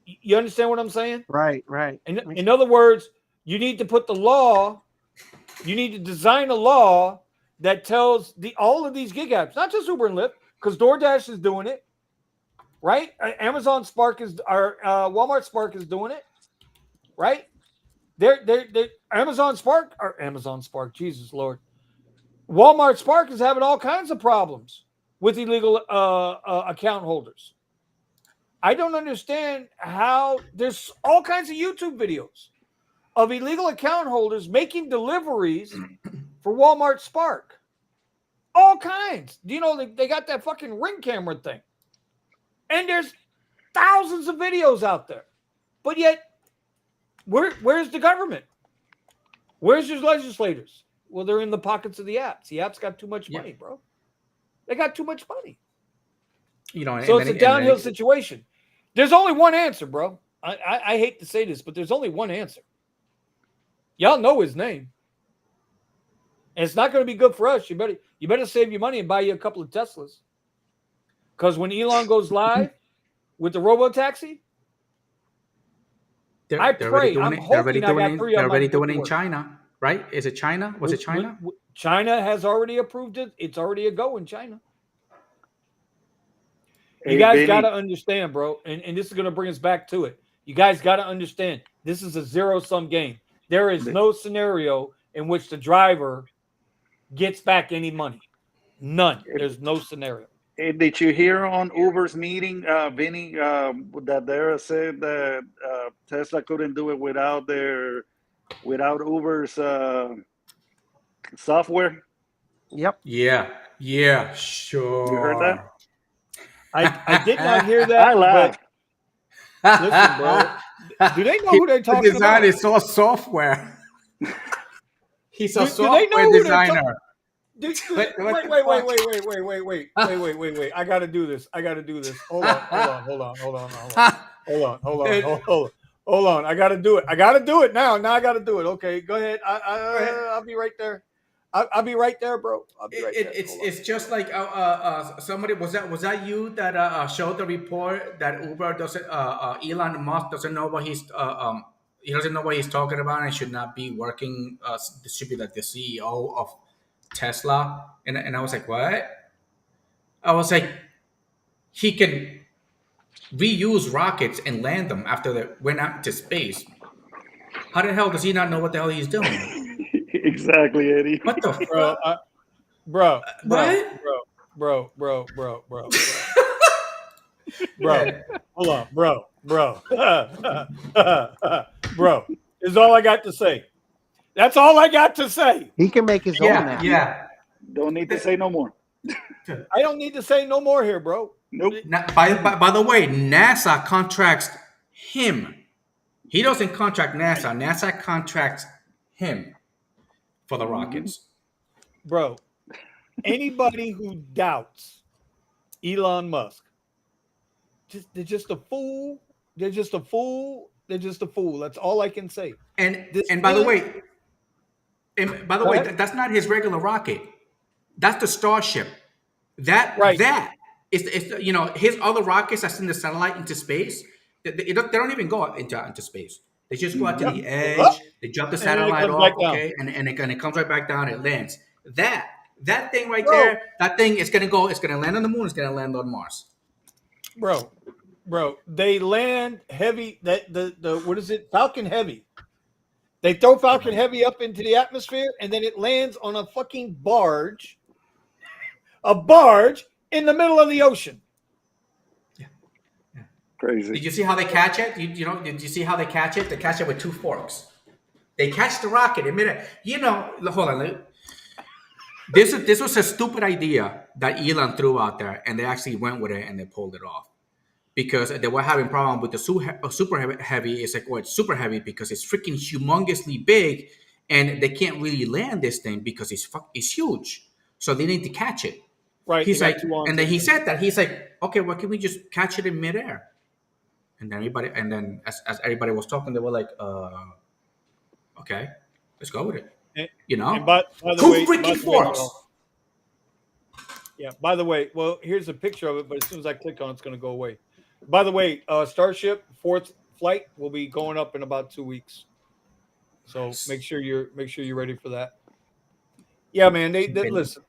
You understand what I'm saying? Right. In other words, you need to put the law, you need to design a law that tells all of these gig apps, not just Uber and Lyft, because DoorDash is doing it, right? Amazon Spark Walmart Spark is doing it, right? They're Amazon Spark, Jesus Lord. Walmart Spark is having all kinds of problems with illegal account holders. I don't understand how there's all kinds of YouTube videos of illegal account holders making deliveries for Walmart Spark. All kinds. Do you know they got that fucking Ring camera thing? And there's thousands of videos out there. But yet, where's the government? Where's your legislators? Well, they're in the pockets of the apps. The apps got too much money, bro. They got too much money. So it's a downhill situation. There's only one answer, bro. I hate to say this, but there's only one answer. Y'all know his name. And it's not going to be good for us. You better save your money and buy you a couple of Teslas. Because when Elon goes live with the robo-taxi, they're already doing it in China, right? Is it China? Was it China? China has already approved it. It's already a go in China. You guys got to understand, bro. And this is going to bring us back to it. You guys got to understand. This is a zero-sum game. There is no scenario in which the driver gets back any money. None. There's no scenario. Did you hear on Uber's meeting, Vinny, that they said that Tesla couldn't do it without Uber's software? Yep. Yeah, sure. You heard that? I did not hear that. I laughed. But listen, bro. Do they know who they're talking The design about? is all software. He's a Do they know software who they're designer. Wait. I gotta do this. Hold on. I gotta do it now. Now I gotta do it. Okay, go ahead. I'll be right there. I'll be right there, bro. I'll be right there. It's just like somebody was that you that showed the report that Uber doesn't Elon Musk doesn't know what he doesn't know what he's talking about and should not be working should be like the CEO of Tesla, and I was like, what? I was like, he can reuse rockets and land them after they went out to space. How the hell does he not know what the hell he's doing? Exactly, Eddie. What the fuck? Bro. Hold on, bro. Bro, is all I got to say. That's all I got to say. He can make his own now. Yeah. Don't need to say no more. I don't need to say no more here, bro. Nope. By the way, NASA contracts him. He doesn't contract NASA. NASA contracts him for the rockets. Bro, anybody who doubts Elon Musk, they're just a fool. They're just a fool. That's all I can say. And by the way, that's not his regular rocket. That's the Starship. That is his other rockets that send the satellite into space. They don't even go into space. They just go out to the edge. They drop the satellite off, okay, and it comes right back down. It lands. That thing right there. That thing is gonna go. It's gonna land on the moon. It's gonna land on Mars. Bro, they land heavy. The what is it? Falcon Heavy. They throw Falcon Heavy up into the atmosphere, and then it lands on a fucking barge. A barge in the middle of the ocean. Yeah. Crazy. Did you see how they catch it? Did you see how they catch it? They catch it with two forks. They catch the rocket in midair. Hold on. This was a stupid idea that Elon threw out there, and they actually went with it and they pulled it off. Because they were having problem with the super heavy. It's like, it's super heavy because it's freaking humongously big, and they can't really land this thing because it's huge. So they need to catch it. Right. He's like, and then he said that he's like, okay, well, can we just catch it in midair? And then as everybody was talking, they were like, okay, let's go with it. And by the two way, freaking forks. Yeah. By the way, well, here's a picture of it, but as soon as I click on it, it's going to go away. By the way, Starship 4th flight will be going up in about 2 weeks. So make sure you're ready for that. Yeah, man. They listen.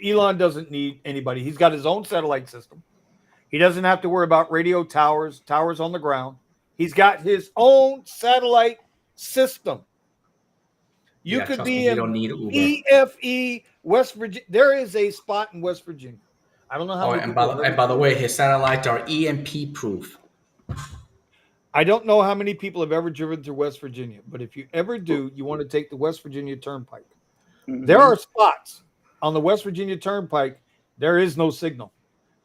Elon doesn't need anybody. He's got his own satellite system. He doesn't have to worry about radio towers on the ground. He's got his own satellite system. You could be in EFE, West Virginia. There is a spot in West Virginia. I don't know how. And by the way, his satellites are EMP proof. I don't know how many people have ever driven through West Virginia, but if you ever do, you want to take the West Virginia Turnpike. Mm-hmm. There are spots on the West Virginia Turnpike. There is no signal.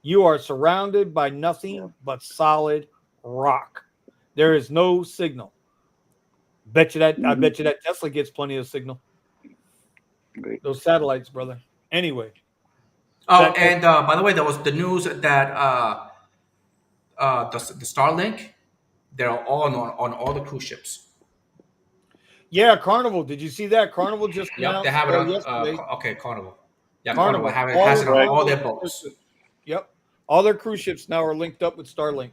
You are surrounded by nothing but solid rock. There is no signal. I bet you that Tesla gets plenty of signal. Great. Those satellites, brother. Anyway. And by the way, there was the news that the Starlink, they're all on all the cruise ships. Yeah, Carnival. Did you see that? Carnival just they have it on. yesterday. Okay, Carnival. Yeah, Carnival has it on all their boats. Yep, all their cruise ships now are linked up with Starlink.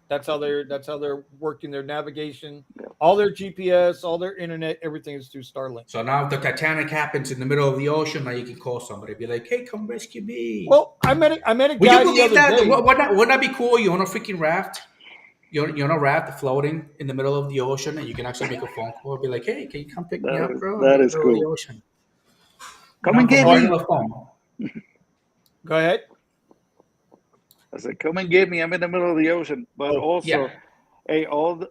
That's how they're working their navigation, all their GPS, all their internet, everything is through Starlink. So now if the Titanic happens in the middle of the ocean, now you can call somebody, be like, "Hey, come rescue me." Well, I met a guy Would you believe the other that? day. Wouldn't that be cool? You're on a freaking raft. You're on a raft floating in the middle of the ocean, and you can actually make a phone call and be like, "Hey, can you come pick me up, bro?" That is cool. The ocean. Come and get me. The phone. Go ahead. I said, come and get me. I'm in the middle of the ocean. But Oh, also, Yeah. hey, all the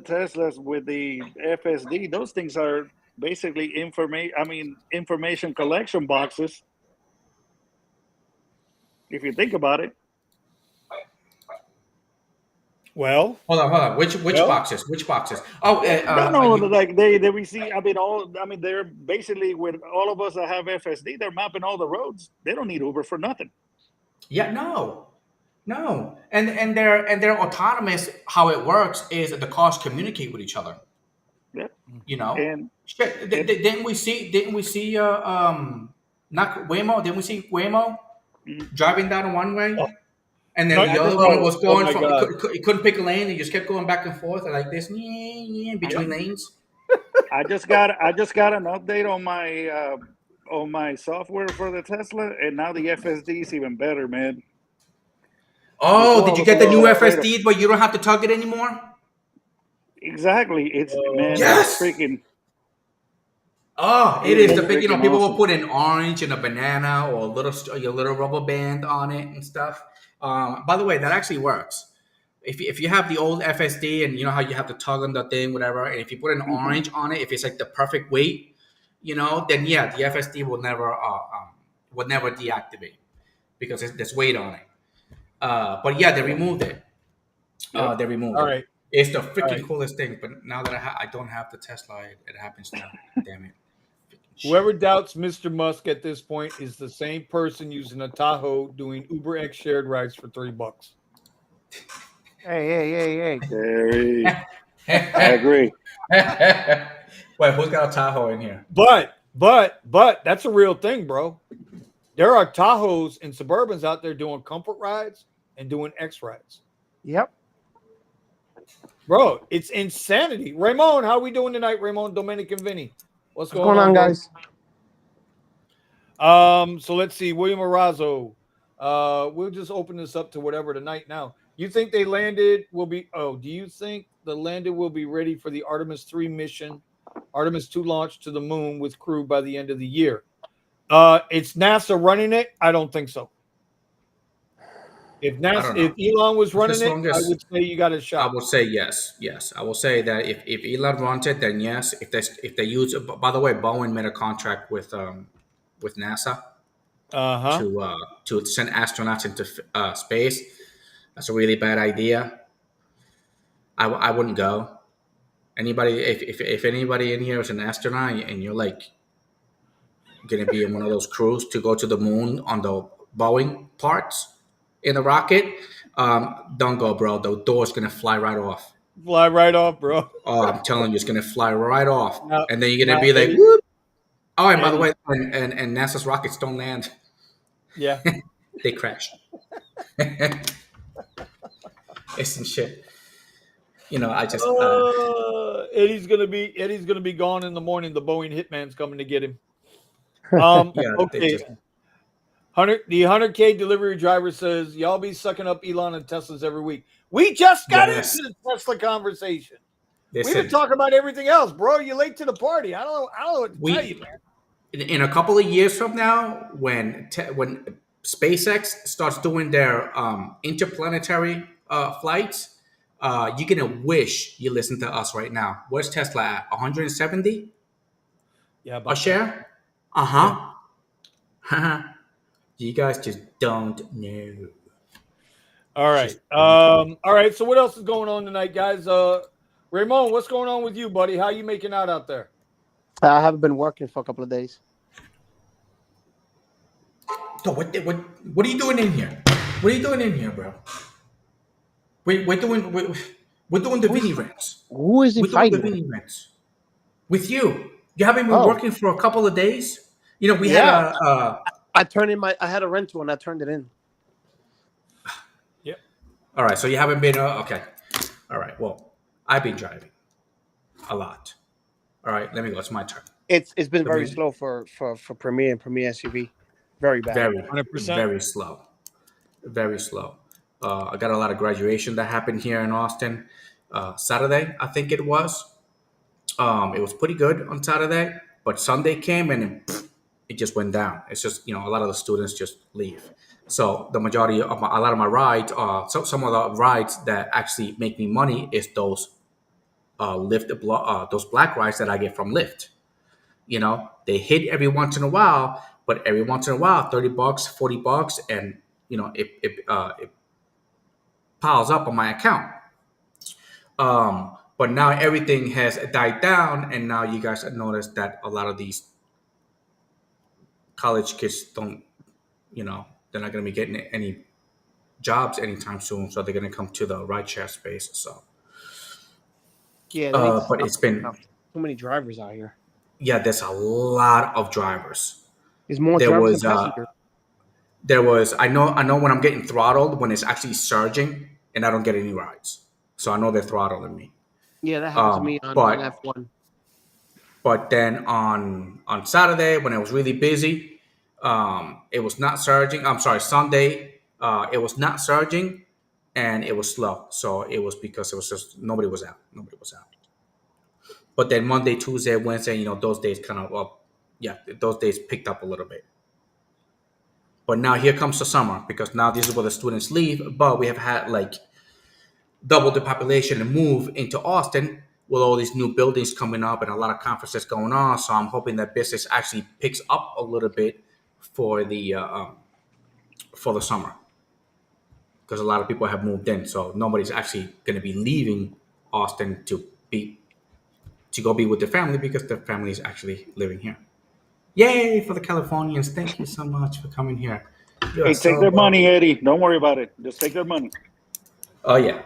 Teslas with the FSD, those things are basically information collection boxes. If you think about it. well, Hold on. Which well, boxes? Which boxes? Oh, No, like they receive. They're basically with all of us that have FSD. They're mapping all the roads. They don't need Uber for nothing. yeah, no, and they're autonomous. How it works is the cars communicate with each other. Yeah, You know, and shit. it, Didn't we see not Waymo? Didn't we see Waymo mm, driving down one way, oh, and then no, the I other just one got was oh going my from God. it couldn't pick a lane and just kept going back and forth like this between lanes. I just got an update on my software for the Tesla, and now the FSD is even better, man. Oh, Before I did you was a get the little new afraid of. FSD, but you don't have to tug it anymore? Exactly, it's Yes. freaking Oh, it it is is the big. freaking People will awesome. put an orange and a banana or your little rubber band on it and stuff. By the way, that actually works. If you have the old FSD and you know how you have to tug on the thing, whatever, and if you put an Hmm. orange on it, if it's like the perfect weight, then yeah, the FSD will never deactivate because there's weight on it. But yeah, they Yep, removed it. yep. They removed All it. right, It's the all freaking right. coolest thing. But now that I don't have the Tesla, it happens now. Damn it. Freaking Whoever shit. doubts Mr. Musk at this point is the same person using a Tahoe doing Uber X shared rides for $3. Hey. Very, I agree. Wait, who's got a Tahoe in here? But that's a real thing, bro. There are Tahoes and Suburbans out there doing comfort rides and doing X rides. Yep. Bro, it's insanity. Ramon, how we doing tonight, Ramon, Dominic, and Vinny? What's What's going going on, on, bro? guys? So let's see. William Arazo. We'll just open this up to whatever tonight now. You think they landed will be do you think the landed will be ready for the Artemis 3 mission, Artemis 2 launch to the moon with crew by the end of the year? It's NASA running it. I don't think so. If I don't if know. Elon was running As it, long I as would say you got a I shot. would say yes, yes. I will say that if Elon runs it, then yes. If they use, by the way, Boeing made a contract with NASA Uh-huh. to send astronauts into space. That's a really bad idea. I wouldn't go. Anybody, if anybody in here is an astronaut and you're like going to be in one of those crews to go to the moon on the Boeing parts in the rocket, don't go, bro. The door's going to fly right off. Fly right off, bro. Oh, I'm telling you, it's going to fly right off. Now, And then you're going now to be like, Eddie, whoop. Oh, and by the Eddie, way, and NASA's rockets don't land. yeah. They crash. It's some shit. I just Eddie's gonna be gone in the morning. The Boeing hitman's coming to get him. yeah, they Okay. just 100K delivery driver says y'all be sucking up Elon and Teslas every week. We just got yes. into the Tesla conversation. We've been Listen, talking about everything else, bro. You're late to the party. I don't know what to tell you, man. in a couple of years from now, when SpaceX starts doing their interplanetary flights, you're gonna wish you listened to us right now. Where's Tesla at? 170 Yeah, a about that. share? Uh-huh. You guys just don't know. All right. Just All right. So what else is going on tonight, guys? Ramon, what's going on with you, buddy? How you making out there? I haven't been working for a couple of days. So what are you doing in here? What are you doing in here, bro? We're doing the Vinny rants. Who is he We're doing the fighting with? Vinny rants with you. You haven't been Oh, working for a couple of days. We had yeah. a. I turned in I had a rental and I turned it in. Yep. All right, so you haven't been okay. All right, well, I've been driving a lot. All right, let me go. It's my turn. It's been The very music- slow for Premiere and Premiere SUV. Very bad. Very, 100%. very slow. Very slow. I got a lot of graduation that happened here in Austin. Saturday, I think it was. It was pretty good on Saturday, but Sunday came and it just went down. It's just, a lot of the students just leave. So the majority of a lot of my rides, some of the rides that actually make me money is those those black rides that I get from Lyft. They hit every once in a while, but every once in a while, $30, $40, and it piles up on my account. But now everything has died down, and now you guys have noticed that a lot of these college kids don't, they're not going to be getting any jobs anytime soon, so they're going to come to the rideshare space. So, Yeah, but it's been, too many drivers out here. yeah, there's a lot of drivers. There's more There drivers was, than passengers. I know when I'm getting throttled, when it's actually surging, and I don't get any rides. So I know they're throttling me. Yeah, that happened to me on F1. But then on Saturday, when it was really busy, it was not surging. I'm sorry, Sunday, it was not surging, and it was slow. So it was because it was just nobody was out. But then Monday, Tuesday, Wednesday, those days those days picked up a little bit. But now here comes the summer, because now this is where the students leave. But we have had double the population and move into Austin with all these new buildings coming up and a lot of conferences going on. So I'm hoping that business actually picks up a little bit for the summer, because a lot of people have moved in. So nobody's actually going to be leaving Austin to go be with their family, because their family is actually living here. Yay for the Californians. Thank you so much for coming here. Hey, take their money, Eddie. Don't worry about it. Just take their money. Oh yeah.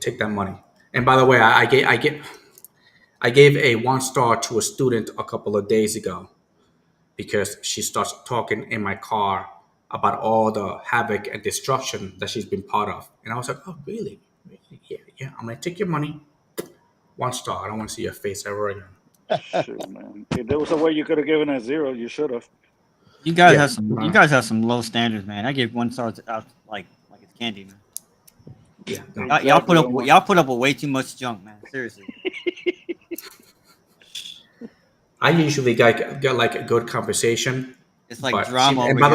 Take that money. And by the way, I gave a 1-star to a student a couple of days ago, because she starts talking in my car about all the havoc and destruction that she's been part of. And I was like, oh, really? Yeah. I'm going to take your money. 1 star. I don't want to see your face ever again. Shoot, man. If there was a way you could have given a 0, you should have. You guys have some low standards, man. I give 1 star out like it's candy, man. Yeah. Y'all put up with way too much junk, man. Seriously. I usually get like a good conversation. It's like drama. And by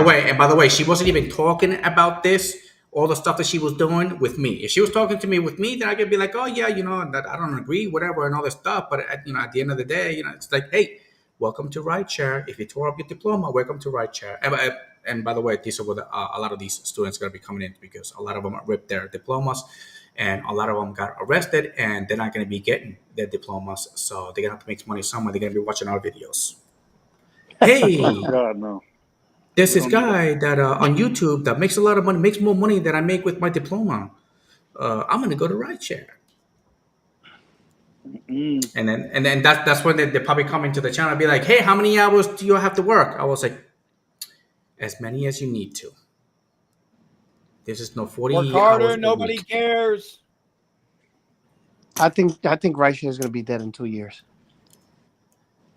the way, she wasn't even talking about this, all the stuff that she was doing with me. If she was talking to me with me, then I could be like, oh yeah, that I don't agree, whatever, and all this stuff. But at the end of the day, it's like, hey, welcome to RideShare. If you tore up your diploma, welcome to RideShare. And by the way, these are where a lot of these students are going to be coming in, because a lot of them ripped their diplomas, and a lot of them got arrested, and they're not going to be getting their diplomas. So they're going to have to make money somewhere. They're going to be watching our videos. Hey, God, no. there's this guy that on YouTube that makes a lot of money, makes more money than I make with my diploma. I'm going to go to RideShare. And then that's when they probably come into the channel and be like, hey, how many hours do you have to work? I was like, as many as you need to. This is no 40 Work harder, nobody cares. I think RideShare is going to be dead in 2 years.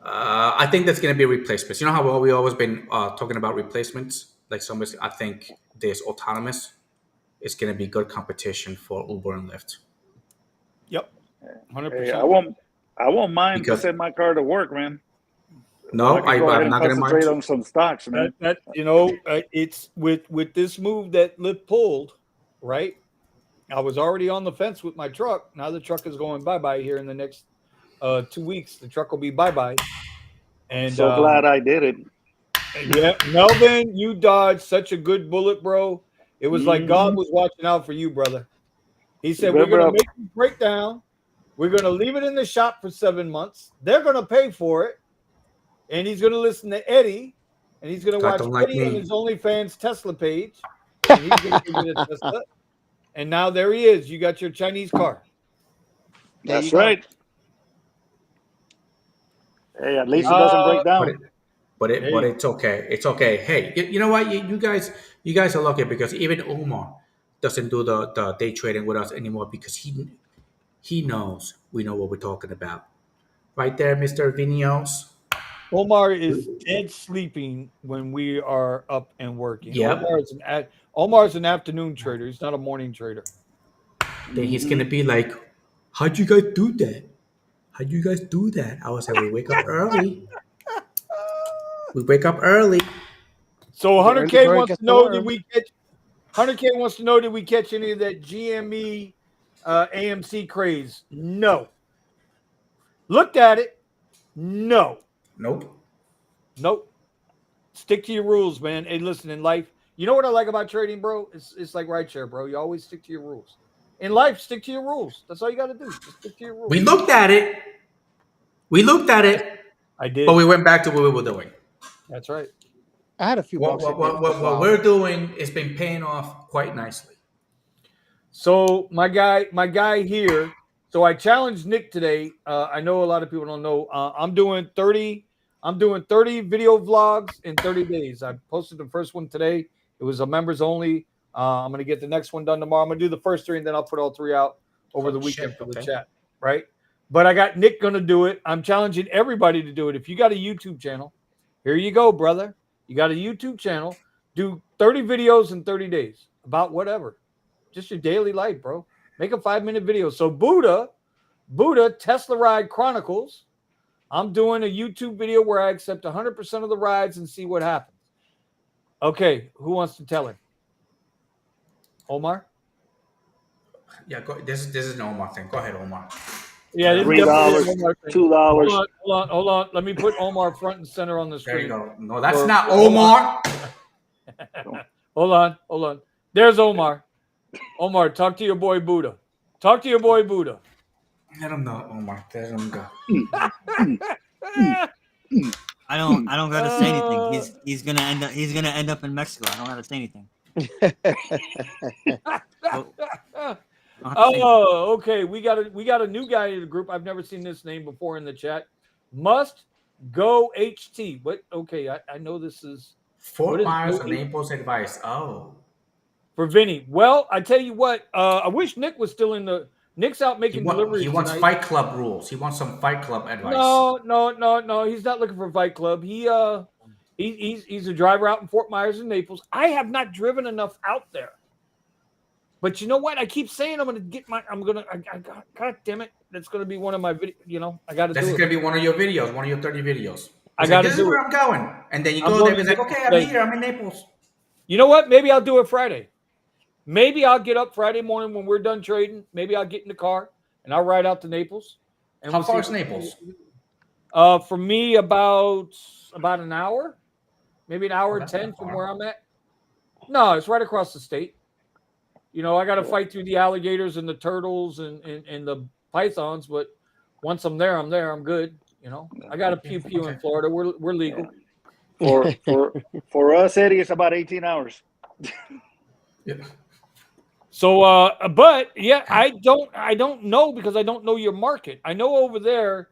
I think that's going to be replacements. You know how we always been talking about replacements? Like I think there's autonomous. It's going to be good competition for Uber and Lyft. Yep, 100%. Hey, I won't mind to send my car to work, man. No, I'm not going to concentrate on some stocks, man. It's with this move that Lyft pulled, right? I was already on the fence with my truck. Now the truck is going bye-bye here in the next 2 weeks. The truck will be bye-bye. And so glad I did it. Yeah, Melvin, you dodged such a good bullet, bro. It was like God was watching out for you, brother. He said, we're going to make you break down. We're going to leave it in the shop for 7 months. They're going to pay for it. And he's going to listen to Eddie. And he's going to watch Eddie on his OnlyFans Tesla page. And he's going to give you the Tesla. And now there he is. You got your Chinese car. That's right. Hey, at least it doesn't break down. But it's okay. It's okay. Hey, you know what? You guys are lucky, because even Omar doesn't do the day trading with us anymore, because he knows we know what we're talking about. Right there, Mr. Vinny Kuzz. Omar is dead sleeping when we are up and working. Yeah. Omar's an afternoon trader. He's not a morning trader. Then he's gonna be like, how'd you guys do that? How'd you guys do that? I was like, we wake up early. We wake up early. So The early 100K bird wants gets to the know worm. did we catch 100K wants to know did we catch any of that GME AMC craze? No. Looked at it. No. Nope. Nope. Stick to your rules, man. Hey, listen, in life, you know what I like about trading, bro? It's like RideShare, bro. You always stick to your rules. In life, stick to your rules. That's all you got to do. Just stick to your rules. We looked at it. I did. But we went back to what we were doing. That's right. I had a few bucks in there. What we're doing has been paying off quite nicely. So my guy here. So I challenged Nick today. I know a lot of people don't know. I'm doing 30 video vlogs in 30 days. I posted the first one today. It was a members only. I'm gonna get the next one done tomorrow. I'm gonna do the first 3 and then I'll put all 3 out over the weekend for the chat. Right. But I got Nick gonna do it. I'm challenging everybody to do it. If you got a YouTube channel, here you go, brother. You got a YouTube channel. Do 30 videos in 30 days about whatever. Just your daily life, bro. Make a 5-minute video. So Buddha Tesla Ride Chronicles. I'm doing a YouTube video where I accept 100% of the rides and see what happens. Okay, who wants to tell him? Omar? Yeah, this is an Omar thing. Go ahead, Omar. Yeah, this $3, $2. Hold on. Let me put Omar front and center on the screen. There you go. No, that's not Omar. Hold on. There's Omar. Omar, talk to your boy Buddha. Talk to your boy Buddha. Let him know, Omar. Let him go. I don't gotta say anything. He's gonna end up in Mexico. I don't have to say anything. Oh, okay. We got a new guy in the group. I've never seen this name before in the chat. Must go HT. What? Okay, I know this is Fort Myers and Naples advice. Oh. For Vinny. Well, I tell you what, I wish Nick was still in the. Nick's out making deliveries. He wants tonight. Fight Club rules. He wants some Fight Club advice. No. He's not looking for Fight Club. He's a driver out in Fort Myers and Naples. I have not driven enough out there. But you know what? I keep saying God damn it. That's gonna be one of my videos. I gotta do it. This is gonna be one of your videos, one of your 30 videos. I gotta this is where I'm going. And then you go there and it's like, okay, I'm here, I'm in Naples. You know what? Maybe I'll do it Friday. Maybe I'll get up Friday morning when we're done trading. Maybe I'll get in the car and I'll ride out to Naples. And How far is Naples? For me, about an hour, maybe an hour and 10 from where I'm at. No, it's right across the state. I got to fight through the alligators and the turtles and the pythons, but once I'm there, I'm good. I got a pew in Florida. We're legal. For us, Eddie, it's about 18 hours. Yeah. So, but yeah, I don't know because I don't know your market. I know over there.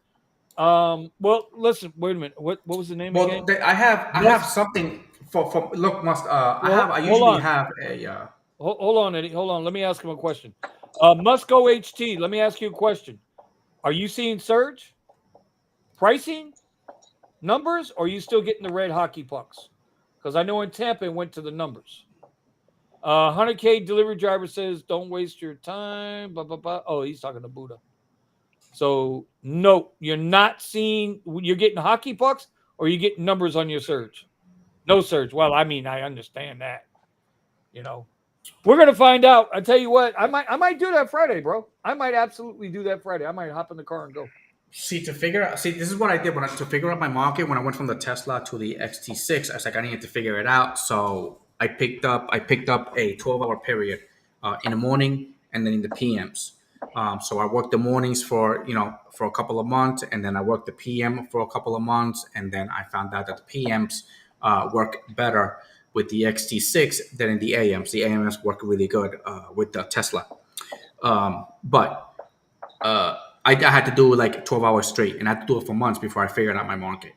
Well, listen, wait a minute. What was the name again? I have something for look. I usually have a. Hold on, Eddie. Hold on. Let me ask him a question. Must go HT. Let me ask you a question. Are you seeing surge, pricing, numbers, or are you still getting the red hockey pucks? Because I know in Tampa it went to the numbers. 100K delivery driver says, "Don't waste your time." Blah blah blah. Oh, he's talking to Buddha. So no, you're not seeing. You're getting hockey pucks, or you're getting numbers on your surge. No surge. Well, I mean, I understand that. We're gonna find out. I tell you what, I might do that Friday, bro. I might absolutely do that Friday. I might hop in the car and go. See, this is what I did to figure out my market when I went from the Tesla to the XT6. I was like, I needed to figure it out. So I picked up a 12-hour period in the morning and then in the PMs. So I worked the mornings for a couple of months, and then I worked the PM for a couple of months, and then I found out that the PMs work better with the XT6 than in the AMs. The AMs work really good with the Tesla. But I had to do like 12 hours straight, and I had to do it for months before I figured out my market.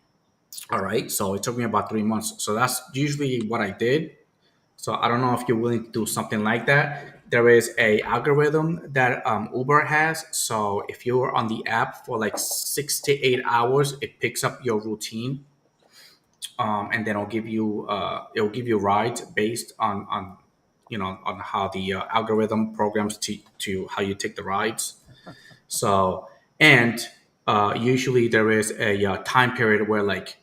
All right. So it took me about 3 months. So that's usually what I did. So I don't know if you're willing to do something like that. There is a algorithm that Uber has. So if you're on the app for like 6 to 8 hours, it picks up your routine. And then it'll give you rides based on how the algorithm programs to how you take the rides. So, and usually there is a time period where like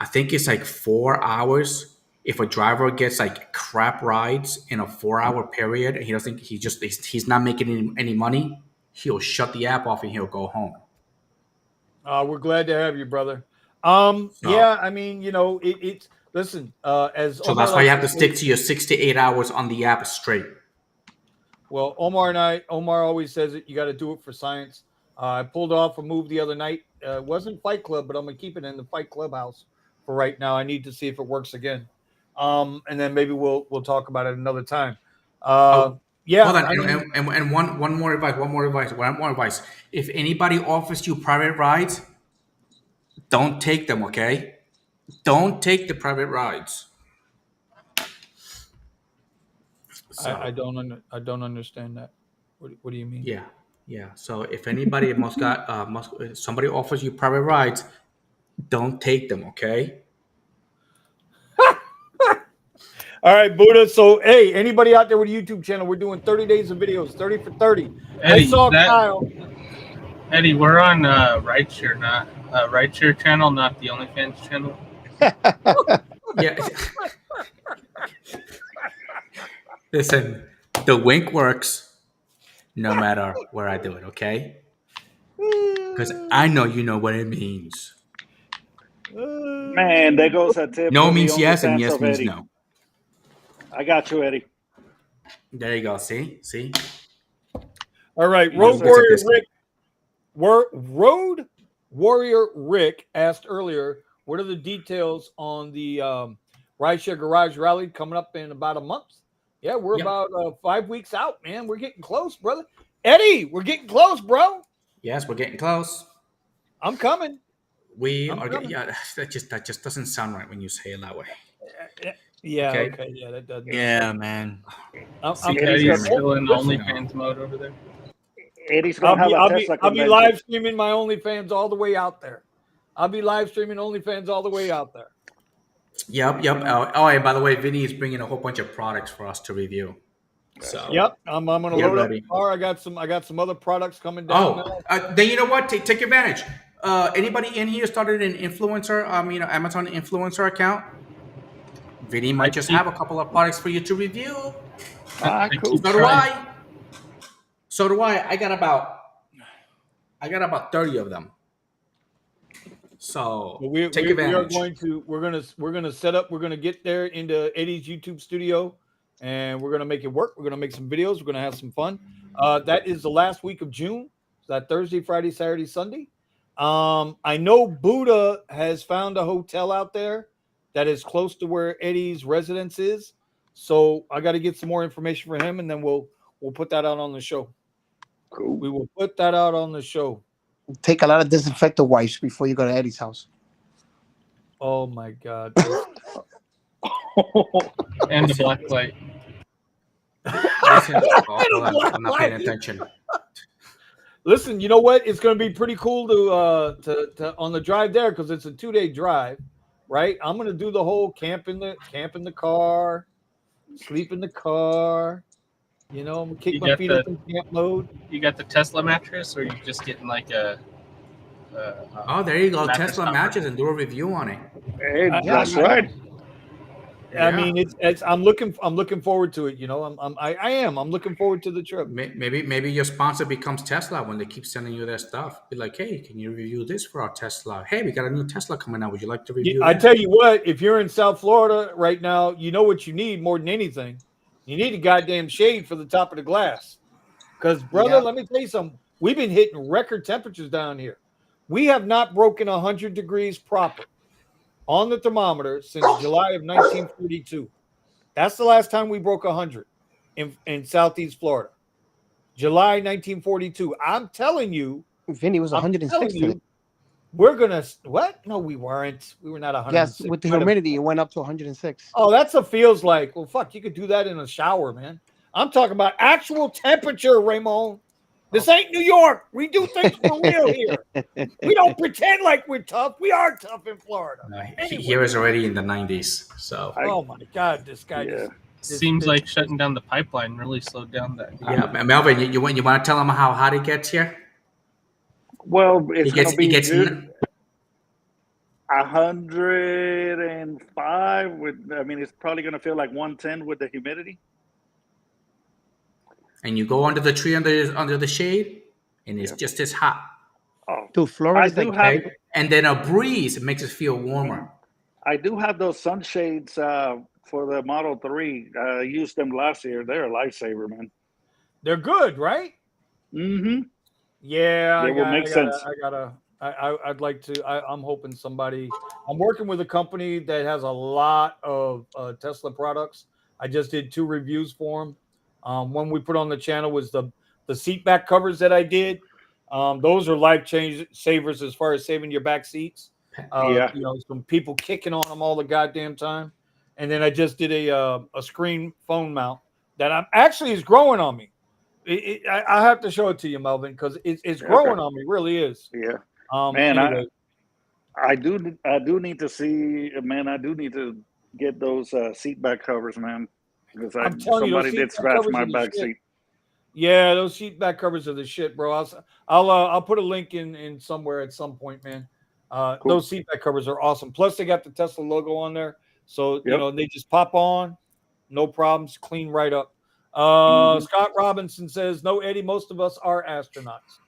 I think it's like 4 hours. If a driver gets like crap rides in a 4 hour period, and he's not making any money, he'll shut the app off and he'll go home. We're glad to have you, brother. So, Yeah, I mean, it's listen. As so Omar that's why you have to likes stick to your 6 to 8 hours on the app straight. Well, Omar always says it. You got to do it for science. I pulled off a move the other night. It wasn't Fight Club, but I'm gonna keep it in the Fight Clubhouse for right now. I need to see if it works again, and then maybe we'll talk about it another time. Yeah. Hold on, and one more advice. If anybody offers you private rides, don't take them. Okay, don't take the private rides. So, I don't understand that. What do you mean? Yeah. So if anybody somebody offers you private rides, don't take them. Okay. All right, Buddha. So, hey, anybody out there with a YouTube channel, we're doing 30 days of videos, 30 for 30. Eddie, I saw Kyle. Eddie, we're on RideShare, not RideShare channel, not the OnlyFans channel. Yeah. Listen, the wink works no matter where I do it, okay? Because I know you know what it means. Man, there goes a tip. No for the means yes, and OnlyFans yes of means Eddie. no. I got you, Eddie. There you go. See? All right, Road Warrior Rick asked earlier, what are the details on the RideShare Garage Rally coming up in about a month? Yeah, we're about 5 weeks out, man. We're getting close, brother. Eddie, we're getting close, bro. Yes, we're getting close. I'm coming. Yeah, that just doesn't sound right when you say it that way. Yeah, okay. Yeah, that doesn't. Yeah, man. Eddie's still in OnlyFans mode over there. Eddie's gonna have a Tesla I'll be convention. live streaming my OnlyFans all the way out there. I'll be live streaming OnlyFans all the way out there. Yep. And by the way, Vinny is bringing a whole bunch of products for us to review. So yep, I'm gonna load up the car. I got some other products coming down. Then you know what? Take advantage. Anybody in here started an influencer, Amazon influencer account? Vinny might just have a couple of products for you to review. Cool. So do I. I got about 30 of them. So take advantage. We're gonna set up. We're gonna get there into Eddie's YouTube studio, and we're gonna make it work. We're gonna make some videos. We're gonna have some fun. That is the last week of June. That Thursday, Friday, Saturday, Sunday. I know Buddha has found a hotel out there that is close to where Eddie's residence is. So I got to get some more information for him, and then we'll put that out on the show. Cool. We will put that out on the show. Take a lot of disinfectant wipes before you go to Eddie's house. Oh my God. And the black light. I'm not paying attention. Listen, you know what? It's going to be pretty cool to on the drive there because it's a 2-day drive, right? I'm going to do the whole camp in the car, sleep in the car. I'm going to kick my feet up in camp mode. You got the Tesla mattress, or you just getting like a there you go, Tesla mattress, and do a review on it. Hey, that's right. I mean, it's. I'm looking forward to it. I'm looking forward to the trip. Maybe your sponsor becomes Tesla when they keep sending you their stuff. Be like, hey, can you review this for our Tesla? Hey, we got a new Tesla coming out. Would you like to review? I tell you what, if you're in South Florida right now, you know what you need more than anything. You need a goddamn shade for the top of the glass. Because, brother, let me tell you something. We've been hitting record temperatures down here. We have not broken 100 degrees proper on the thermometer since July of 1942. That's the last time we broke 100 in Southeast Florida. July 1942. I'm telling you. Vinny was 106. We're going to – what? No, we weren't. We were not 106. Yes, with the humidity, it went up to 106. Oh, that's what feels like. Well, fuck, you could do that in a shower, man. I'm talking about actual temperature, Raymond. This ain't New York. We do things for real here. We don't pretend like we're tough. We are tough in Florida. No, here is already in the 90s. So. Oh, my God, this guy seems like shutting down the pipeline really slowed down that. Yeah, Melvin, you want to tell them how hot it gets here? Well, it gets 105 with. I mean, it's probably gonna feel like 110 with the humidity. And you go under the tree under the shade, and it's Yep. just as hot. Oh, Dude, I Florida's do like have. Okay, and then a breeze makes it feel warmer. I do have those sunshades for the Model 3. I used them last year. They're a lifesaver, man. They're good, right? Mm-hmm. Yeah, They will make sense. I'd like to. I'm hoping somebody. I'm working with a company that has a lot of Tesla products. I just did 2 reviews for them. One we put on the channel was the seat back covers that I did. Those are life savers as far as saving your back seats. Yeah. You know, some people kicking on them all the goddamn time. And then I just did a screen phone mount that I'm actually is growing on me. I have to show it to you, Melvin, because it's growing on me. Really is. Yeah. Man, Anyway. I do need to see, man. I do need to get those seat back covers, man, because I'm telling you, those somebody seat did back scratch covers my are the back shit. seat. Yeah, those seat back covers are the shit, bro. I'll put a link in somewhere at some point, man. Cool. Those seat back covers are awesome. Plus, they got the Tesla logo on there, so you Yep. know they just pop on, no problems, clean right up. Scott Robinson says, "No, Eddie, most of us are astronauts."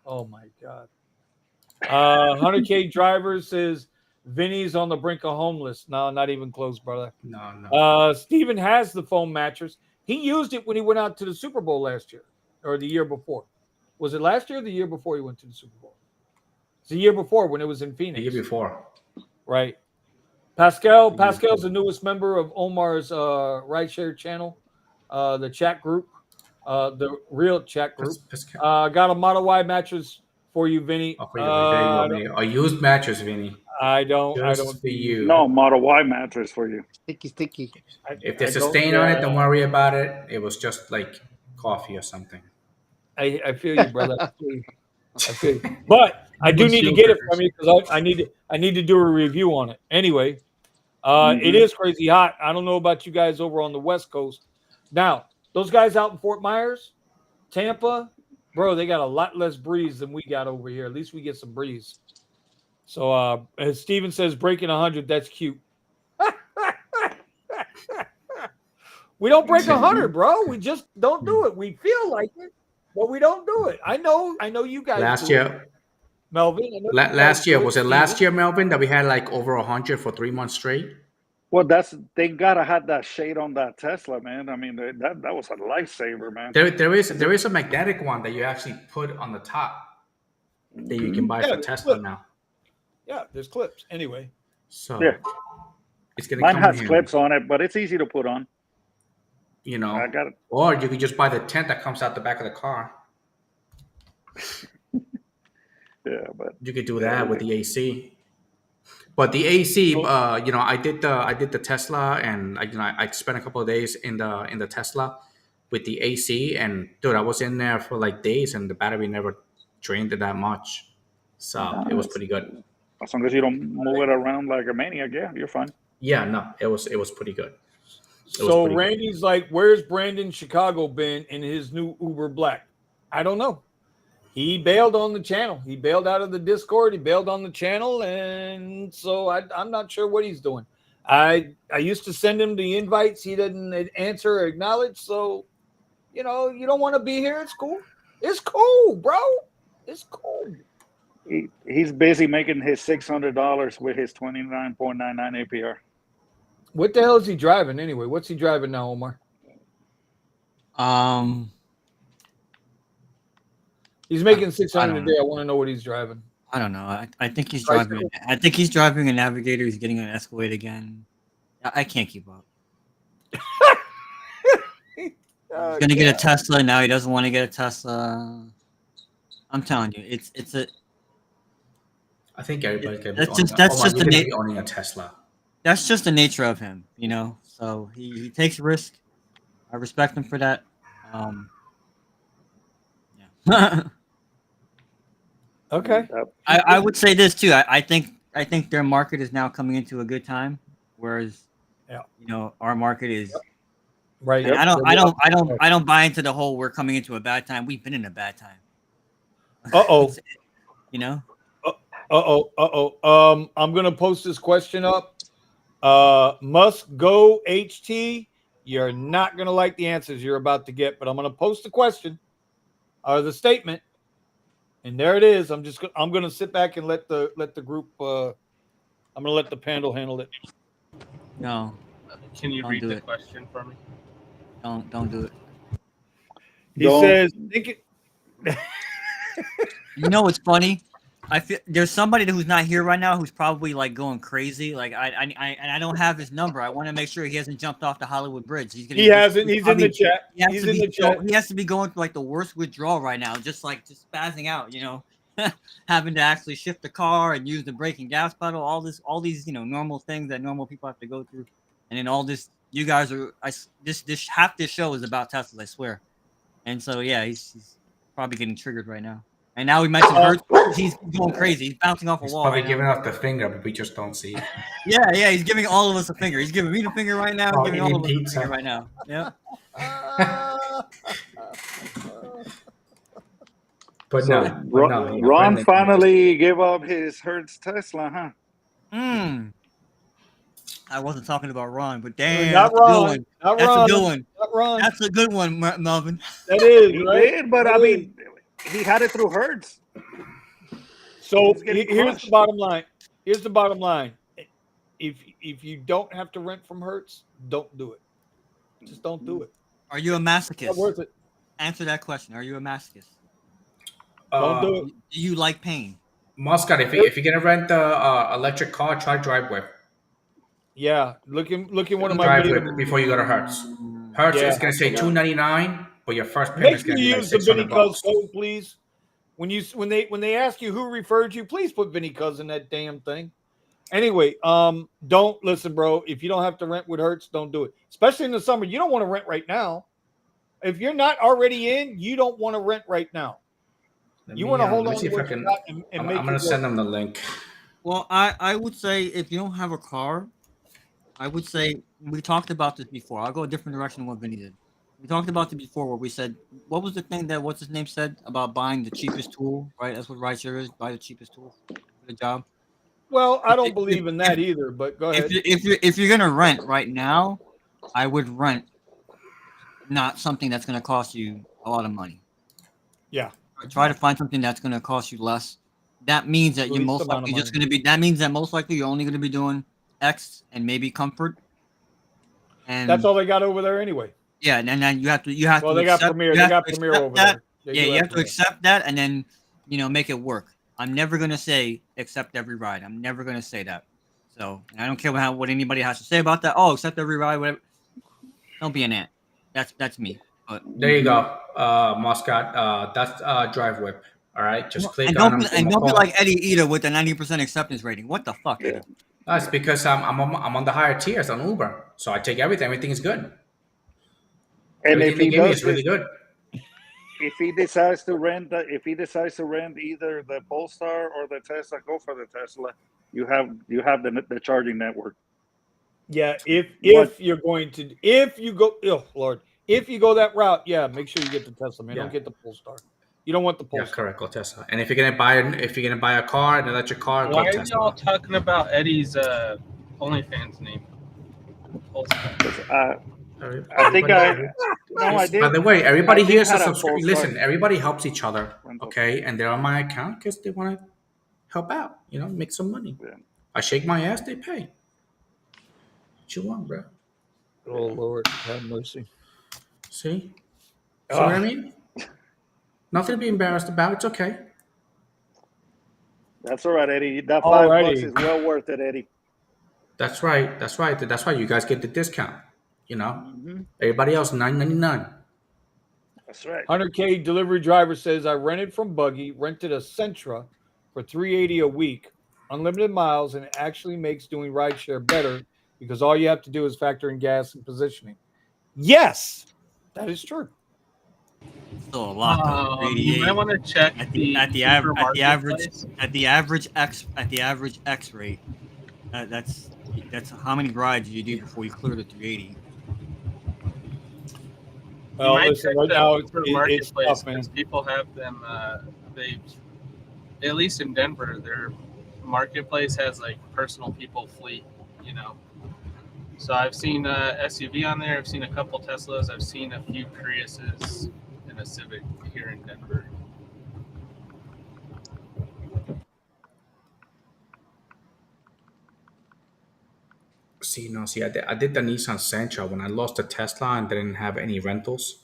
Oh my god. 100K driver says, "Vinny's on the brink of homeless." No, not even close, brother. No. Steven has the foam mattress. He used it when he went out to the Super Bowl last year or the year before. Was it last year or the year before he went to the Super Bowl? It's the year before when it was in Phoenix. The year before. Right. Pascal's the newest member of Omar's RideShare channel, the chat group, the real chat group. Got a Model Y mattress for you, Vinny. A used mattress, Vinny. I don't For you. No Model Y mattress for you. Sticky. If there's a stain on it, don't worry about it. It was just like coffee or something. I feel you, brother. I feel you. But I do need to get it from you because I need to do a review on it. Anyway, it is crazy hot. I don't know about you guys over on the West Coast. Now, those guys out in Fort Myers, Tampa, bro, they got a lot less breeze than we got over here. At least we get some breeze. So as Steven says, breaking 100, that's cute. We don't break 100, bro. We just don't do it. We feel like it, but we don't do it. I know you guys. Last year, Melvin. Last year, was it last year, Melvin, that we had like over 100 for 3 months straight? Well, they gotta have that shade on that Tesla, man. I mean, that was a lifesaver, man. There is a magnetic one that you actually put on the top that you can buy for Tesla now. Yeah, there's clips. Anyway, so yeah, it's gonna. Mine has clips on it, but it's easy to put on. You know, I got it. Or you could just buy the tent that comes out the back of the car. Yeah, but you could do that with the AC. But the AC, I did the Tesla, and I spent a couple of days in the Tesla with the AC, and dude, I was in there for like days, and the battery never drained it that much, so it was pretty good. As long as you don't move it around like a maniac, yeah, you're fine. Yeah, no, it was pretty good. So Randy's like, "Where's Brandon Chicago been in his new Uber Black?" I don't know. He bailed on the channel. He bailed out of the Discord. He bailed on the channel, and so I'm not sure what he's doing. I used to send him the invites. He didn't answer or acknowledge. So, you don't want to be here. It's cool. It's cool, bro. It's cool. He's busy making his $600 with his 29.99 APR. What the hell is he driving anyway? What's he driving now, Omar? He's making 600 a day. I want to know what he's driving. I don't know. I think he's driving. I think he's driving a Navigator. He's getting an Escalade again. I can't keep up. He's gonna get a Tesla now. He doesn't want to get a Tesla. I'm telling you, it's a. I think everybody can. That's just the nature owning a Tesla. That's just the nature of him, So he takes risk. I respect him for that. Yeah. Okay. I would say this too. I think their market is now coming into a good time, whereas our market is right. I don't buy into the whole we're coming into a bad time. We've been in a bad time. Uh-oh. I'm gonna post this question up. Must go HT. You're not gonna like the answers you're about to get, but I'm gonna post the question or the statement, and there it is. I'm gonna sit back and let the group. I'm gonna let the panel handle it. No, Can you Don't read do the it. question for me? don't do it. He Don't- says, "Think it." You know what's funny? I feel there's somebody who's not here right now who's probably like going crazy. Like I don't have his number. I want to make sure he hasn't jumped off the Hollywood Bridge. He hasn't. He's in the chat. He's in the chat. He has to be going through like the worst withdrawal right now, just spazzing out. Having to actually shift the car and use the brake and gas pedal. All these normal things that normal people have to go through, and then all this. You guys are. This half this show is about Tesla. I swear. And so yeah, he's probably getting triggered right now. And now we mentioned Hertz. He's going crazy. He's bouncing off a He's wall. probably Right giving now. us the finger, but we just don't see it. Yeah, he's giving all of us a finger. He's giving me the finger right now. Oh, He's giving eating all of us a pizza. finger right now. Yeah. But So, no, Ron Brandon- finally gave up his Hertz Tesla, huh? I wasn't talking about Ron, but damn, Not that's a good Ron. one. Not That's Ron. a good one. Not Ron. That's a good one, Melvin. That is He right. did, but That I is. mean, he had it through Hertz. So He's getting here's crushed. the bottom line. Here's the bottom line. If you don't have to rent from Hertz, don't do it. Just don't do it. Are you a masochist? Not worth it. Answer that question. Are you a masochist? Don't do it. Do you like pain? Muscat, if you're gonna rent the electric car, try drive with. Yeah, look in one of my Drive videos. with before you go to Hertz. Hertz Yeah. is gonna say $299, but your first payment Make is sure gonna you be like use the Vinny Kuzz $600. code, please. When they ask you who referred you, please put Vinny Kuzz in that damn thing. Anyway, don't listen, bro. If you don't have to rent with Hertz, don't do it. Especially in the summer, you don't want to rent right now. If you're not already in, you don't want to rent right now. You want to hold on to what you got and I'm make gonna it send work. them the link. Well, I would say if you don't have a car, I would say we talked about this before. I'll go a different direction than what Vinny did. We talked about this before where we said, what was the thing that what's his name said about buying the cheapest tool, right? That's what RideShare is, buy the cheapest tool for the job. Well, I don't believe in that either, but go ahead. If you're gonna rent right now, I would rent not something that's gonna cost you a lot of money. Yeah. Try to find something that's gonna cost you less. That means that you're Least most amount of likely just money. gonna be. That means that most likely you're only gonna be doing X and maybe comfort. And That's all they got over there anyway. yeah, and then you have to Well, they got accept- Premiere. you They have got to Premiere accept over that. there. They Yeah, do you have to Premiere. accept that and then make it work. I'm never gonna say accept every ride. I'm never gonna say that. So I don't care what anybody has to say about that. Oh, accept every ride, whatever. Don't be an ant. That's me. But There you go, Muscat. That's Drive Whip. All right, just click and on don't them. be, and don't be like Eddie Ida with the 90% acceptance rating. What the fuck? Yeah. That's because I'm on the higher tiers on Uber, so I take everything. Everything is good. And Everything if they he give me does, is really good. if he decides to rent, either the Polestar or the Tesla, go for the Tesla. You have the charging network. Yeah, if What? you're going to if you go if you go that route, yeah, make sure you get the Tesla, man. Yeah. Don't get the Polestar. You don't want the Yeah, Polestar. correct. Go Tesla. And if you're gonna buy a car, an electric car, go Why are Tesla. y'all talking about Eddie's OnlyFans name? I think I did. By the way, everybody I did here is a have a subscription. Polestar. Listen, everybody helps each other, Rental. okay? And they're on my account because they want to help out, make some money. Yeah. I shake my ass, they pay. What you want, bro? Oh Lord, have mercy. See what I mean? Nothing to be embarrassed about. It's okay. That's all right, Eddie. That Alrighty. $5 is well worth it, Eddie. That's right. That's right. That's why you guys get the discount. Mhm. Everybody else $9.99. That's right. 100K delivery driver says I rented from Buggy, rented a Sentra for $380 a week, unlimited miles, and it actually makes doing rideshare better because all you have to do is factor in gas and positioning. Yes, that is true. Still a lot though. You might want to check At the the average X rate. That's how many rides you do before you clear the 380. Well, might listen, check right the now Uber it's marketplace tough, man. because people have them. They, at least in Denver, they're marketplace has like personal people fleet, you know. So I've seen a SUV on there. I've seen a couple Teslas. I've seen a few Priuses and a Civic here in Denver. See, I did the Nissan Sentra when I lost the Tesla and didn't have any rentals.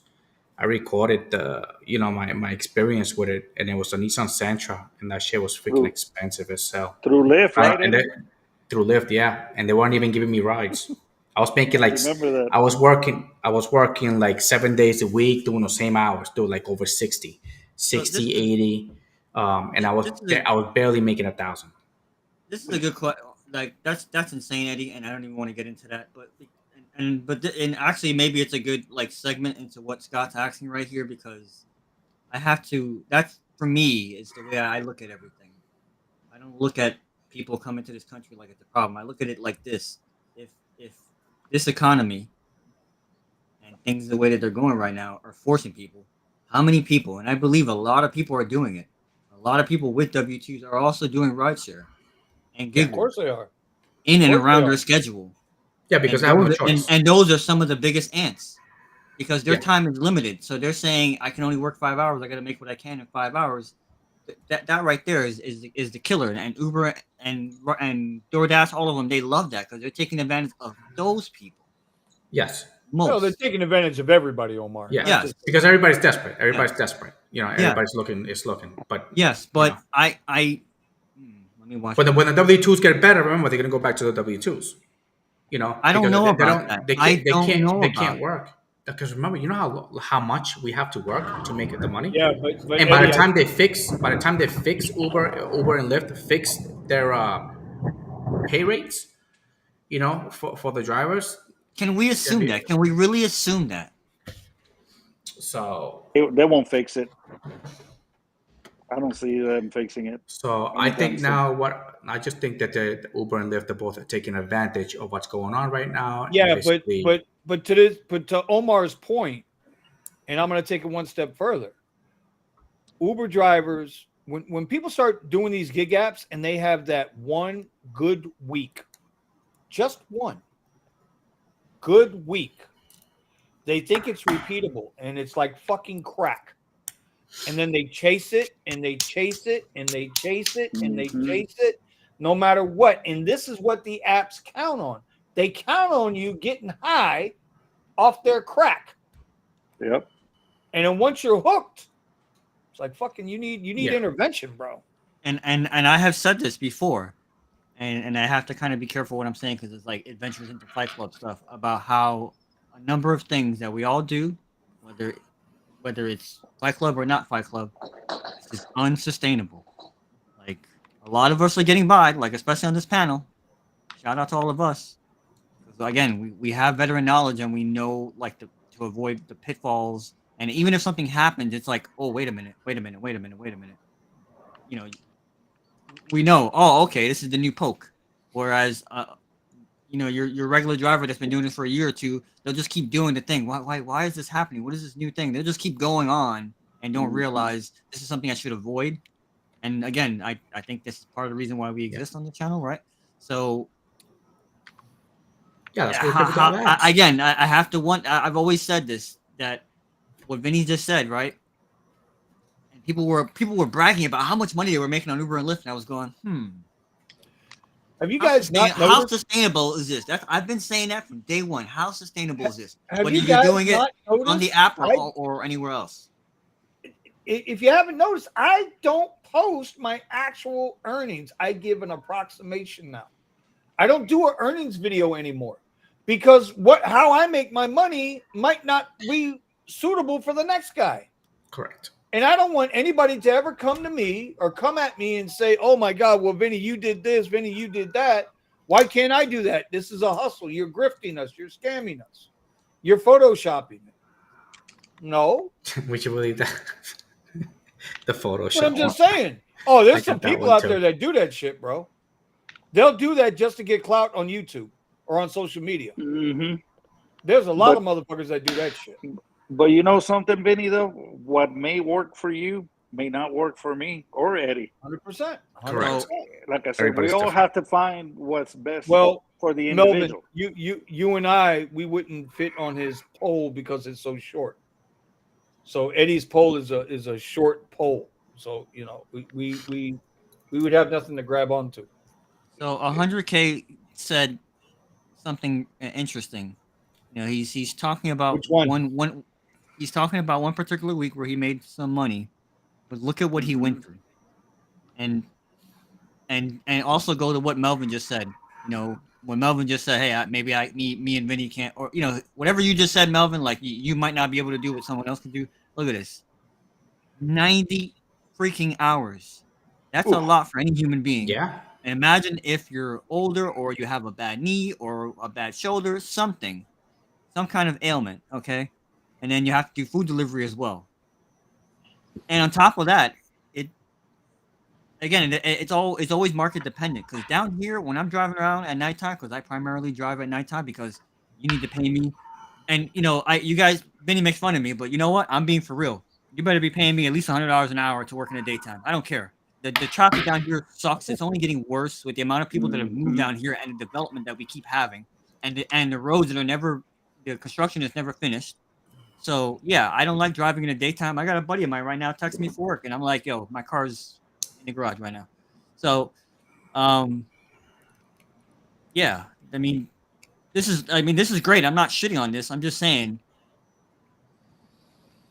I recorded my experience with it, and it was a Nissan Sentra, and that shit was freaking expensive as hell. Through Lyft, right? And through Lyft, yeah, and they weren't even giving me rides. I was making like Remember that. I was working like 7 days a week, doing the same hours, doing like over 60, 80, and I was barely making 1,000. This is a good question. Like that's insane, Eddie, and I don't even want to get into that. But actually, maybe it's a good like segment into what Scott's asking right here, because I have to. That's for me is the way I look at everything. I don't look at people coming to this country like it's a problem. I look at it like this: if this economy and things the way that they're going right now are forcing people, how many people? And I believe a lot of people are doing it. A lot of people with W-2s are also doing rideshare and gig Of course they are. in and around their schedule. Yeah, because I have no choice. And those are some of the biggest ants because their time is limited. So they're saying, I can only work 5 hours. I got to make what I can in 5 hours. That right there is the killer. And Uber and DoorDash, all of them, they love that because they're taking advantage of those people. Yes. Most. No, they're taking advantage of everybody, Omar. Yeah, yes. Because everybody's desperate. Everybody's desperate. You know, everybody's looking. But yes, but you know. let me watch. But when the W-2s get better, remember they're gonna go back to the W-2s. You know, I don't know about that. They can't work because remember, you know how much we have to work to make the money. Yeah, but and by the time they fix Uber and Lyft fix their pay rates, you know, for the drivers. Can we assume that? Can we really assume that? So they won't fix it. I don't see them fixing it. So I think I just think that the Uber and Lyft are both taking advantage of what's going on right now. Yeah, but to Omar's point, and I'm going to take it one step further. Uber drivers, when people start doing these gig apps and they have that one good week, just one good week, they think it's repeatable and it's like fucking crack. And then they chase it and they chase it and they chase it and they chase it no matter what. And this is what the apps count on. They count on you getting high off their crack. Yep. And then once you're hooked, it's like fucking you need intervention, bro. And I have said this before, and I have to kind of be careful what I'm saying because it's like Adventures into Fight Club stuff about how a number of things that we all do, whether it's Fight Club or not Fight Club, is unsustainable. Like a lot of us are getting by, like especially on this panel. Shout out to all of us. Because again, we have veteran knowledge and we know like to avoid the pitfalls. And even if something happens, it's like, oh, wait a minute. You know, we know, oh, okay, this is the new poke. Whereas, you know, your regular driver that's been doing this for a year or two, they'll just keep doing the thing. Why is this happening? What is this new thing? They'll just keep going on and don't realize this is something I should avoid. And again, I think this is part of the reason why we exist on the channel, right? So, yeah, that's I have to I've always said this, that what Vinny just said, right? And people were bragging about how much money they were making on Uber and Lyft, and I was going, Have you guys how sustainable is this? I've been saying that from day one. How sustainable is this? Whether you're doing it on the app or anywhere else. If you haven't noticed, I don't post my actual earnings. I give an approximation now. I don't do an earnings video anymore because how I make my money might not be suitable for the next guy. Correct. And I don't want anybody to ever come to me or come at me and say, oh my God, well, Vinny, you did this. Vinny, you did that. Why can't I do that? This is a hustle. You're grifting us. You're scamming us. You're photoshopping it. No. Would you believe that? The Photoshop. But I'm just saying. Oh, there's some people out there that do that shit, bro. They'll do that just to get clout on YouTube or on social media. Mm-hmm. There's a lot of motherfuckers that do that shit. But you know something, Vinny, though? What may work for you may not work for me or Eddie. 100%. Correct. Like I said, Everybody's we all different. have to find what's best Well, for the Melvin, individual. you and I, we wouldn't fit on his pole because it's so short. So Eddie's pole is a short pole. So we would have nothing to grab onto. So 100K said something interesting. You know, he's talking about Which one? one. He's talking about one particular week where he made some money, but look at what he went through, and also go to what Melvin just said. You know, when Melvin just said, "Hey, me and Vinny can't," or whatever you just said, Melvin. Like you might not be able to do what someone else can do. Look at this, 90 freaking hours. That's a lot for any human being. Yeah. And imagine if you're older or you have a bad knee or a bad shoulder, some kind of ailment, okay? And then you have to do food delivery as well. And on top of that, it's always market dependent. Because down here, when I'm driving around at nighttime, because I primarily drive at nighttime because you need to pay me. And you guys, Vinny makes fun of me, but you know what? I'm being for real. You better be paying me at least $100 an hour to work in the daytime. I don't care. The traffic down here sucks. It's only getting worse with the amount of people that have moved down here and the development that we keep having, and the roads that are the construction is never finished. So yeah, I don't like driving in the daytime. I got a buddy of mine right now texting me for work, and I'm like, yo, my car's in the garage right now. So, yeah, I mean, this is great. I'm not shitting on this. I'm just saying,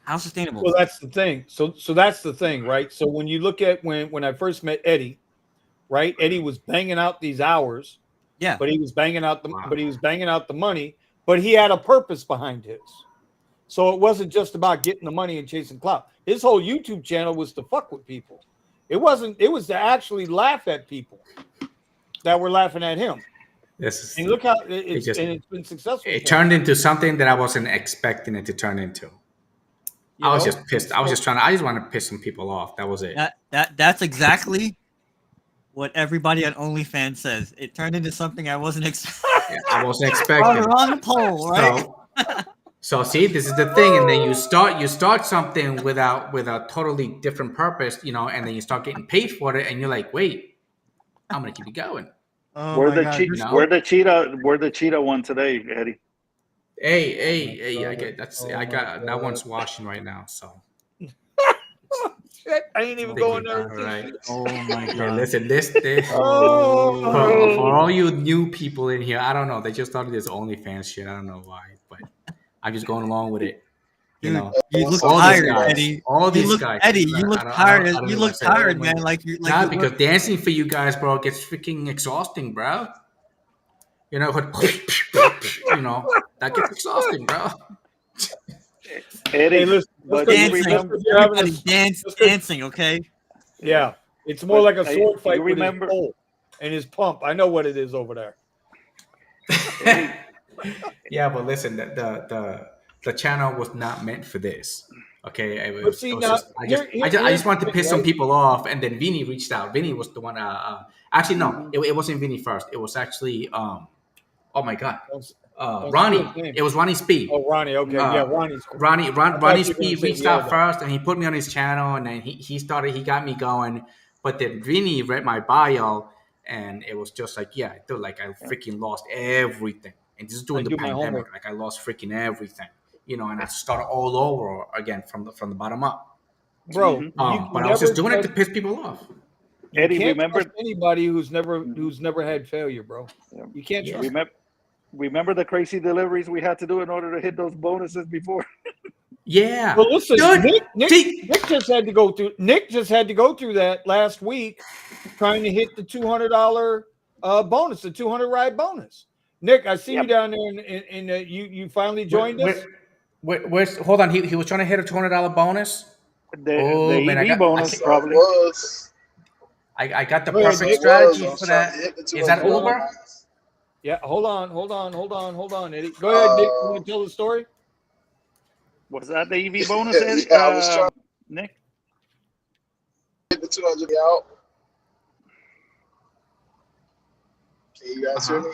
how sustainable? Well, that's the thing. So that's the thing, right? So when you look at when I first met Eddie, right? Eddie was banging out these hours. Yeah. But he was banging out the money, but he had a purpose behind his. So it wasn't just about getting the money and chasing clout. His whole YouTube channel was to fuck with people. It was to actually laugh at people that were laughing at him. And look how it's been successful. It turned into something that I wasn't expecting it to turn into. I was just pissed. I just want to piss some people off. That was it. That's exactly what everybody at OnlyFans says. It turned into something I wasn't expecting. I wasn't expecting. On the pole, right? So see, this is the thing, and then you start something with a totally different purpose, and then you start getting paid for it, and you're like, wait, I'm gonna keep it going. We're the cheetah one today, Eddie. Hey, I got that one's washing right now, so. Shit, I ain't even going there. Right. Oh my god! Yeah, listen, this for all you new people in here, I don't know. They just started this OnlyFans shit. I don't know why, but I'm just going along with it. You look tired, Eddie. All these guys, Eddie, you look tired. You look tired, man. Because dancing for you guys, bro, gets freaking exhausting, bro. That gets exhausting, bro. Eddie, listen, dancing, okay? Yeah, it's more like a sword fight with his pole and his pump. I know what it is over there. Yeah, but listen, the channel was not meant for this. Okay, I just wanted to piss some people off, and then Vinny reached out. Vinny was the one. Actually, no, it wasn't Vinny first. It was actually oh my god. Ronnie. It was Ronnie Speed. Oh, Ronnie. Okay, yeah, Ronnie's cool. Ronnie Speed reached out first, and he put me on his channel, and then he got me going. But then Vinny read my bio, and it was just like, yeah, dude, like I freaking lost everything. And this is during the pandemic. Like I lost freaking everything, and I started all over again from the bottom up. Bro, but I was just doing it to piss people off. Eddie, can't remember trust anybody who's never had failure, bro. You can't trust. Remember the crazy deliveries we had to do in order to hit those bonuses before? Yeah. Well, listen, dude, Nick just had to go through. Nick just had to go through that last week, trying to hit the $200 bonus, the 200 ride bonus. Nick, I see you down there, and you finally joined us. Hold on, he was trying to hit a $200 bonus. The EV bonus probably was. I got the perfect strategy for that. Is that Uber? Yeah, hold on, Eddie. Go ahead, Nick. You want to tell the story? Was that the EV bonus, Eddie? I was trying Nick? to get the 200 out. Can you guys hear me?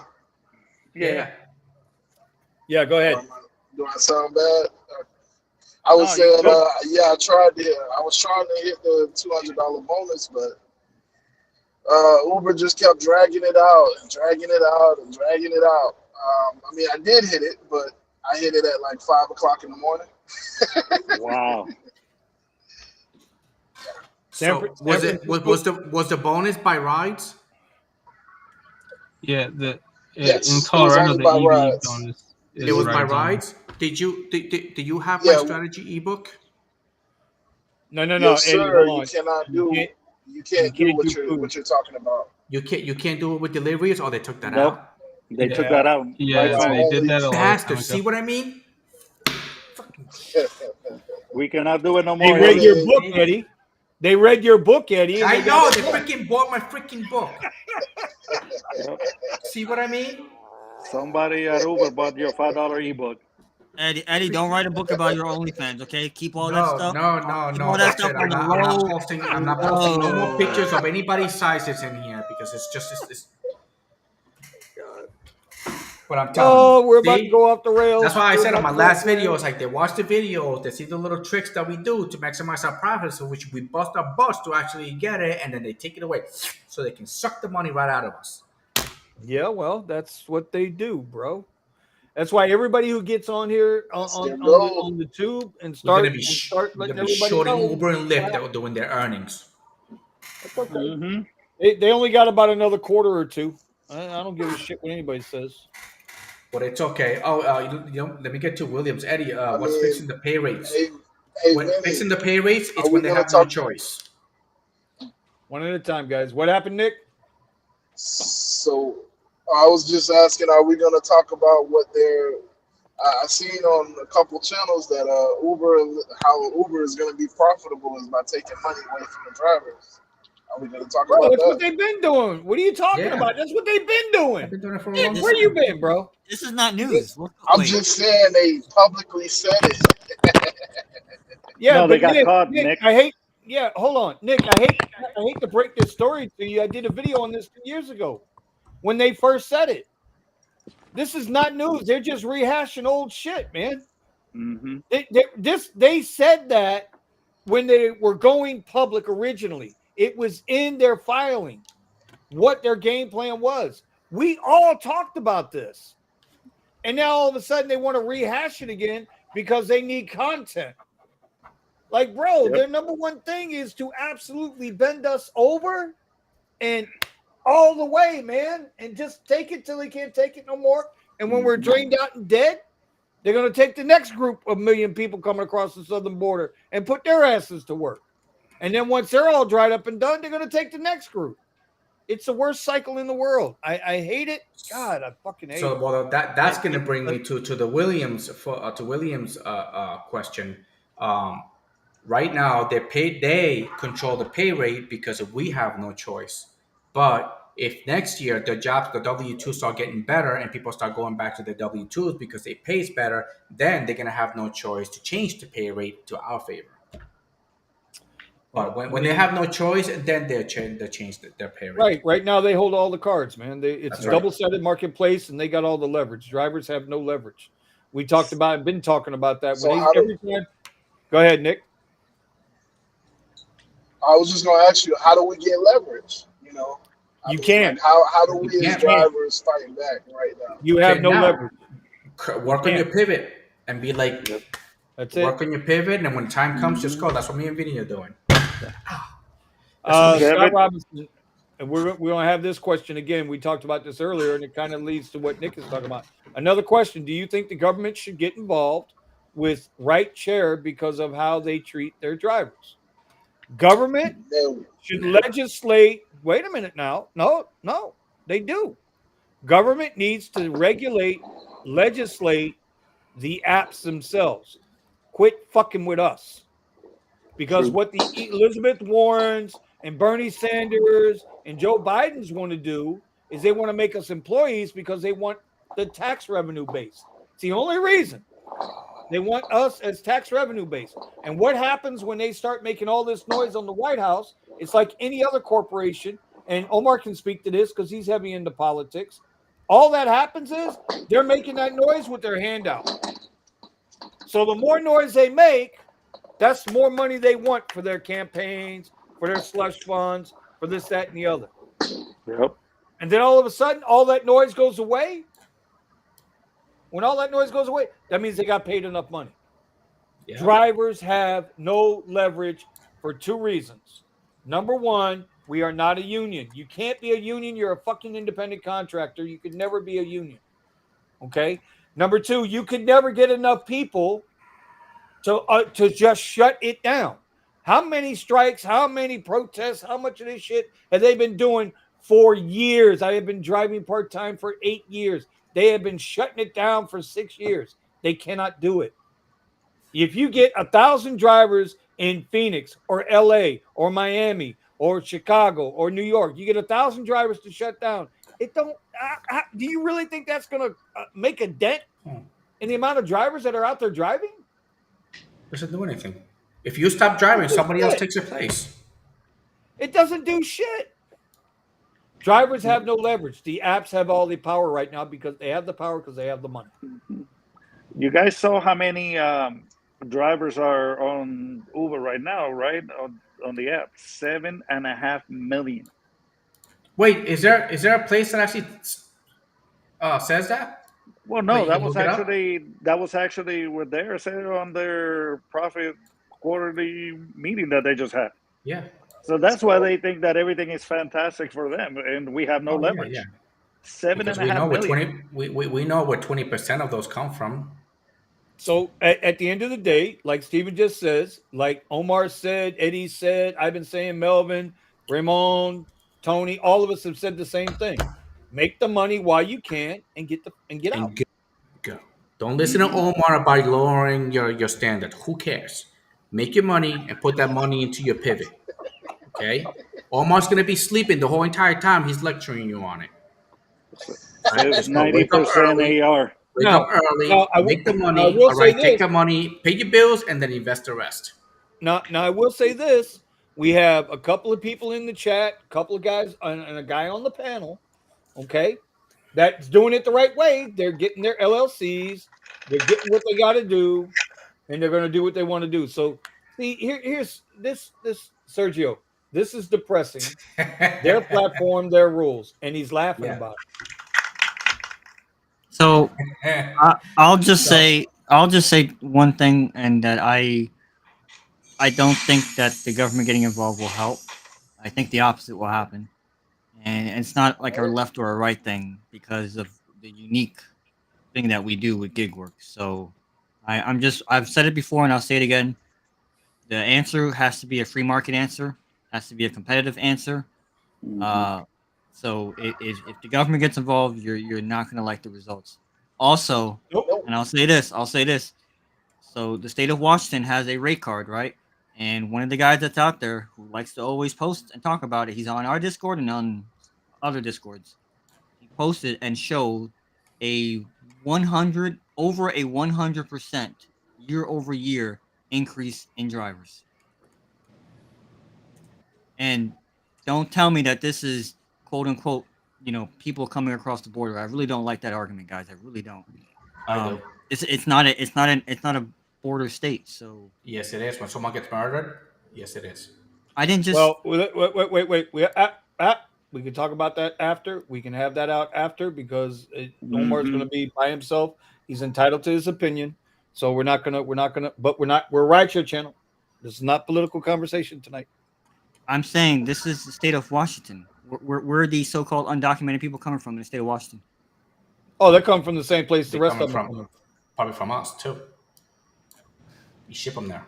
Yeah, go ahead. Do I sound bad? I was No, you saying, good. yeah, I was trying to hit the $200 bonus, but Uber just kept dragging it out and dragging it out and dragging it out. I mean, I did hit it, but I hit it at like 5 o'clock in the morning. Wow. So was the bonus by rides? Yeah, Yes, in it was Colorado only the by EV rides. bonus It is was by rides only. rides. Did you have my Yeah, strategy ebook? No, yes, Eddie, sir. hold on. You You can't do can't do food. what you're talking about. You can't do it with deliveries, or they took that Nope. out. They took Yeah. that out. Yeah, It's Right. they did only that a long time Bastards. ago. See what I mean? We cannot do it no They more. read Eddie. your book, Eddie. They read your book, Eddie. And I they got know it they wrong. freaking bought my freaking book. Yep. See what I mean? Somebody at Uber bought your $5 ebook. Eddie, don't write a book about your OnlyFans, okay? Keep all that stuff. No. Keep all that That's stuff it. on the I'm not low. posting. I'm not posting no more pictures of anybody's sizes in here because it's just. But I'm telling you. Oh, we're about See? to go off the rails. That's why I We're said on about my to go last off the rails. video, it's like they watch the videos, they see the little tricks that we do to maximize our profits, so which we bust our butts to actually get it, and then they take it away so they can suck the money right out of us. Yeah, well, that's what they do, bro. That's why everybody who gets on here on the tube and We're start letting gonna be everybody shorting know. Uber and Lyft that were doing their earnings. That's okay. Mm-hmm. They only got about another quarter or two. I don't give a shit what anybody says. But it's okay. Oh, let me get to Williams. Eddie, what's mean, fixing the pay rates? When Vinny, fixing the pay rates, it's are we when they gonna have no talk- choice. One at a time, guys. What happened, Nick? So I was just asking, are we going to talk about what they're? I seen on a couple channels that how Uber is going to be profitable is by taking money away from the drivers. Are we going to talk Bro, about that's that? what they've been doing. What are you talking Yeah. about? That's what they've been doing. I've been doing it for a Nick, long where time. you been, bro? This is not news. I'm just saying they publicly said it. Yeah, No, they but got caught, Nick, Nick. I hate. Yeah, hold on, Nick. I hate to break this story to you. I did a video on this 2 years ago when they first said it. This is not news. They're just rehashing old shit, man. Mm-hmm. They said that when they were going public originally. It was in their filing what their game plan was. We all talked about this. And now all of a sudden they want to rehash it again because they need content. Like, bro, Yep. their number one thing is to absolutely bend us over and all the way, man, and just take it till they can't take it no more. And when we're drained out and dead, they're going to take the next group of million people coming across the southern border and put their asses to work. And then once they're all dried up and done, they're going to take the next group. It's the worst cycle in the world. I hate it. God, I fucking hate it. So, well, that's going to bring me to the Williams question. Right now, they control the pay rate because we have no choice. But if next year the W-2s start getting better and people start going back to the W-2s because it pays better, then they're going to have no choice to change the pay rate to our favor. But when they have no choice, then they change their pay rate. Right now they hold all the cards, man. It's That's a double-sided marketplace, and they got all the leverage. Drivers have no leverage. We talked about and been talking about that. So Every time, go ahead, Nick. I was just going to ask you, how do we get leverage? You know, You can't. Like, how do we as can't. drivers fight back right now? You have no now, leverage. Work on your pivot and be like, That's it. work on your pivot, and when time comes, just go. That's what me and Vinny are doing. Scott Robinson, and we're going to have this question again. We talked about this earlier, and it kind of leads to what Nick is talking about. Another question: do you think the government should get involved with RideShare because of how they treat their drivers? Government should legislate. Wait a minute now. No, they do. Government needs to legislate the apps themselves. Quit fucking with us. Because what the Elizabeth Warrens and Bernie Sanders and Joe Biden's want to do is they want to make us employees because they want the tax revenue base. It's the only reason. They want us as tax revenue base. And what happens when they start making all this noise on the White House? It's like any other corporation, and Omar can speak to this because he's heavy into politics. All that happens is they're making that noise with their hand out. So the more noise they make, that's more money they want for their campaigns, for their slush funds, for this, that, and the other. Yep. And then all of a sudden, all that noise goes away. When all that noise goes away, that means they got paid enough money. Yeah. Drivers have no leverage for two reasons. Number one, we are not a union. You can't be a union. You're a fucking independent contractor. You could never be a union. Okay? Number two, you could never get enough people to just shut it down. How many strikes, how many protests, how much of this shit have they been doing for years? I have been driving part-time for 8 years. They have been shutting it down for 6 years. They cannot do it. If you get 1,000 drivers in Phoenix or LA or Miami or Chicago or New York, you get 1,000 drivers to shut down. It don't. Do you really think that's going to make a dent in the amount of drivers that are out there driving? Doesn't do anything. If you stop driving, somebody else takes your place. It doesn't do shit. Drivers have no leverage. The apps have all the power right now because they have the power because they have the money. You guys saw how many drivers are on Uber right now, right? On the app, 7.5 million. Wait, is there a place that actually says that? Well, no, Wait, that you was look it up? actually what they said on their profit quarterly meeting that they just had. Yeah. So that's why they think that everything is fantastic for them, and we have no leverage. Yeah. 7.5 We know million. we know where 20% of those come from. So at the end of the day, like Steven just says, like Omar said, Eddie said, I've been saying, Melvin, Ramon, Tony, all of us have said the same thing. Make the money while you can and get out. Go. Don't listen to Omar about lowering your standard. Who cares? Make your money and put that money into your pivot. Okay? Omar's gonna be sleeping the whole entire time he's lecturing you on it. It's 90% AR. Wake up early, make the money. I will all right, say take this. the money, pay your bills, and then invest the rest. Now I will say this. We have a couple of people in the chat, a couple of guys, and a guy on the panel, okay, that's doing it the right way. They're getting their LLCs, they're getting what they got to do, and they're going to do what they want to do. So, see, here's this Sergio. This is depressing. Their platform, their rules, and he's laughing about it. So I'll just say one thing, and that I don't think that the government getting involved will help. I think the opposite will happen, and it's not like a left or a right thing because of the unique thing that we do with gig work. So I've said it before and I'll say it again. The answer has to be a free market answer, has to be a competitive answer. So if the government gets involved, you're not going to like the results. Also, and I'll say this. So the state of Washington has a rate card, right? And one of the guys that's out there who likes to always post and talk about it, he's on our Discord and on other Discords. He posted and showed over a 100% year-over-year increase in drivers. And don't tell me that this is quote unquote, people coming across the border. I really don't like that argument, guys. I really don't. I do. It's not a border state. So Yes, it is. When someone gets murdered, yes, it is. I didn't just. Well, wait. We can talk about that after. We can have that out after because Omar's going to be by himself. He's entitled to his opinion. So we're RideShare channel. This is not political conversation tonight. I'm saying this is the state of Washington. Where are these so-called undocumented people coming from in the state of Washington? Oh, they're coming from the same place the rest of them from. Probably from us too. You ship them there.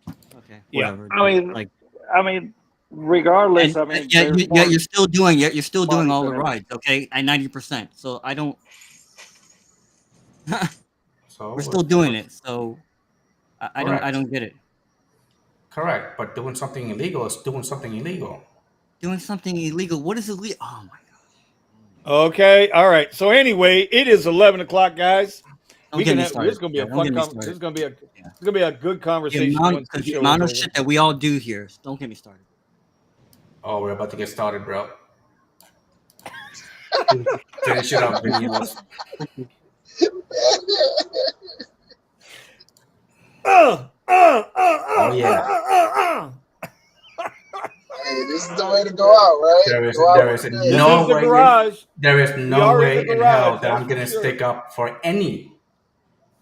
Okay. Yeah. Whatever. I mean, regardless. You're still doing all the rides. Okay, at 90%. So I don't. So we're still doing it. So I don't get it. Correct, but doing something illegal is doing something illegal. Doing something illegal? What is illegal? Oh my god. Okay, all right. So anyway, it is 11 o'clock, guys. This is going to be a fun conversation. This is going to be a good conversation. The amount of shit that we all do here. Don't get me started. Oh, we're about to get started, bro. Finish it up, Vinny. Oh yeah. Hey, this is the way to go out, right? There is Go out there is with This no is the way garage. there is We no are in way the in hell garage, that I'm that's gonna for sure. stick up for any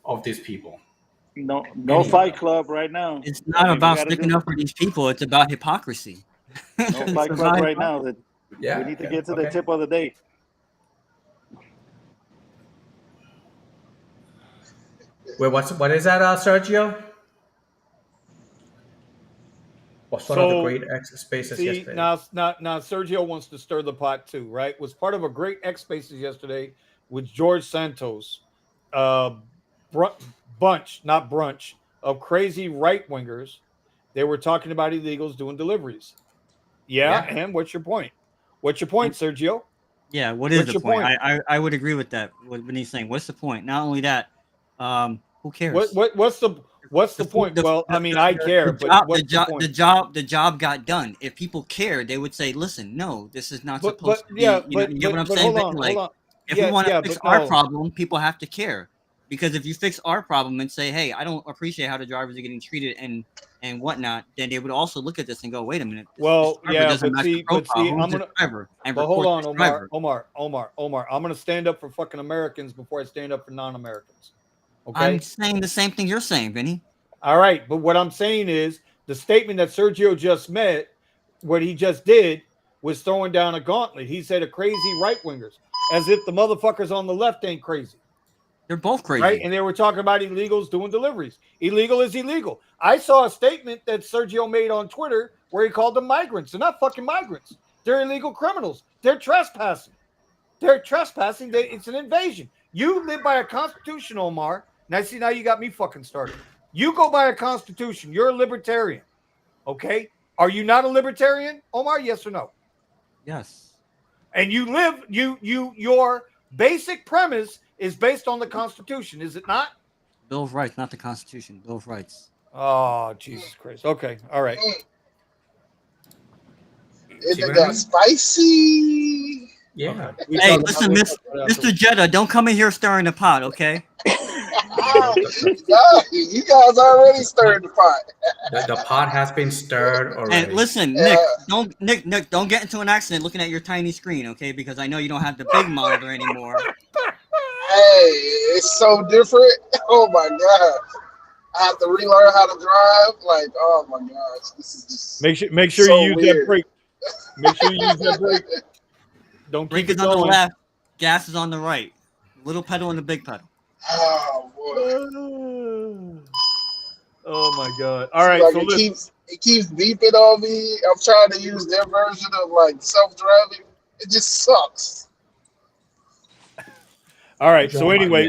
of these people. No Any of Fight them. Club right now. It's I not mean, we about gotta sticking do up for these people. It's about hypocrisy. no It's Fight about Club right hypocrisy. now. That Yeah. we need to yeah, get to the okay. tip of the day. Wait, what is that, Sergio? What's one of the So great X spaces see yesterday? now Sergio wants to stir the pot too, right? Was part of a great X Spaces yesterday with George Santos, uh, bunch, not brunch, of crazy right wingers. They were talking about illegals doing deliveries. Yeah, Yeah. and what's your point? What's your point, Sergio? Yeah, what is What's the your point? point? I would agree with that. What he's saying. What's the point? Not only that, who cares? What's the point? Well, I mean, I care, but what's the point? The job got done. If people care, they would say, "Listen, no, this is not But supposed to be." yeah, You get what I'm saying? hold on, Like, hold on. if we want to Yeah, fix but our no. problem, people have to care. Because if you fix our problem and say, "Hey, I don't appreciate how the drivers are getting treated and whatnot," then they would also look at this and go, "Wait a minute, this Well, driver yeah, doesn't match the but profile. see, Who's I'm this gonna. driver?" And But hold report on, this driver. Omar. I'm gonna stand up for fucking Americans before I stand up for non-Americans. I'm Okay. saying the same thing you're saying, Vinny. All right, but what I'm saying is the statement that Sergio just made, what he just did was throwing down a gauntlet. He said a crazy right wingers, as if the motherfuckers on the left ain't crazy. They're both crazy. Right? And they were talking about illegals doing deliveries. Illegal is illegal. I saw a statement that Sergio made on Twitter where he called them migrants. They're not fucking migrants. They're illegal criminals. They're trespassing. It's an invasion. You live by a constitution, Omar. Now, see, now you got me fucking started. You go by a constitution. You're a libertarian. Okay? Are you not a libertarian, Omar? Yes or no? Yes. And you live, your basic premise is based on the Constitution, is it not? Bill of Rights, not the Constitution. Bill of Rights. Oh, Jesus Christ. Okay. All right. It got spicy. Yeah. Hey, listen, Mr. Jetta, don't come in here stirring the pot, okay? You guys already stirred the pot. The pot has been stirred already. And listen, Nick, don't get into an accident looking at your tiny screen, okay? Because I know you don't have the big monitor anymore. Hey, it's so different. Oh my god. I have to relearn how to drive. Like, oh my gosh, this is just make sure so you use weird. that brake. Make sure you use that brake. Don't Brake keep is it on the going. left, gas is on the right. Little pedal and the big pedal. Oh boy. Oh my god. All right. Like So it keeps beeping on me. I'm trying to use their version of like self-driving. It just sucks. all right. So anyway,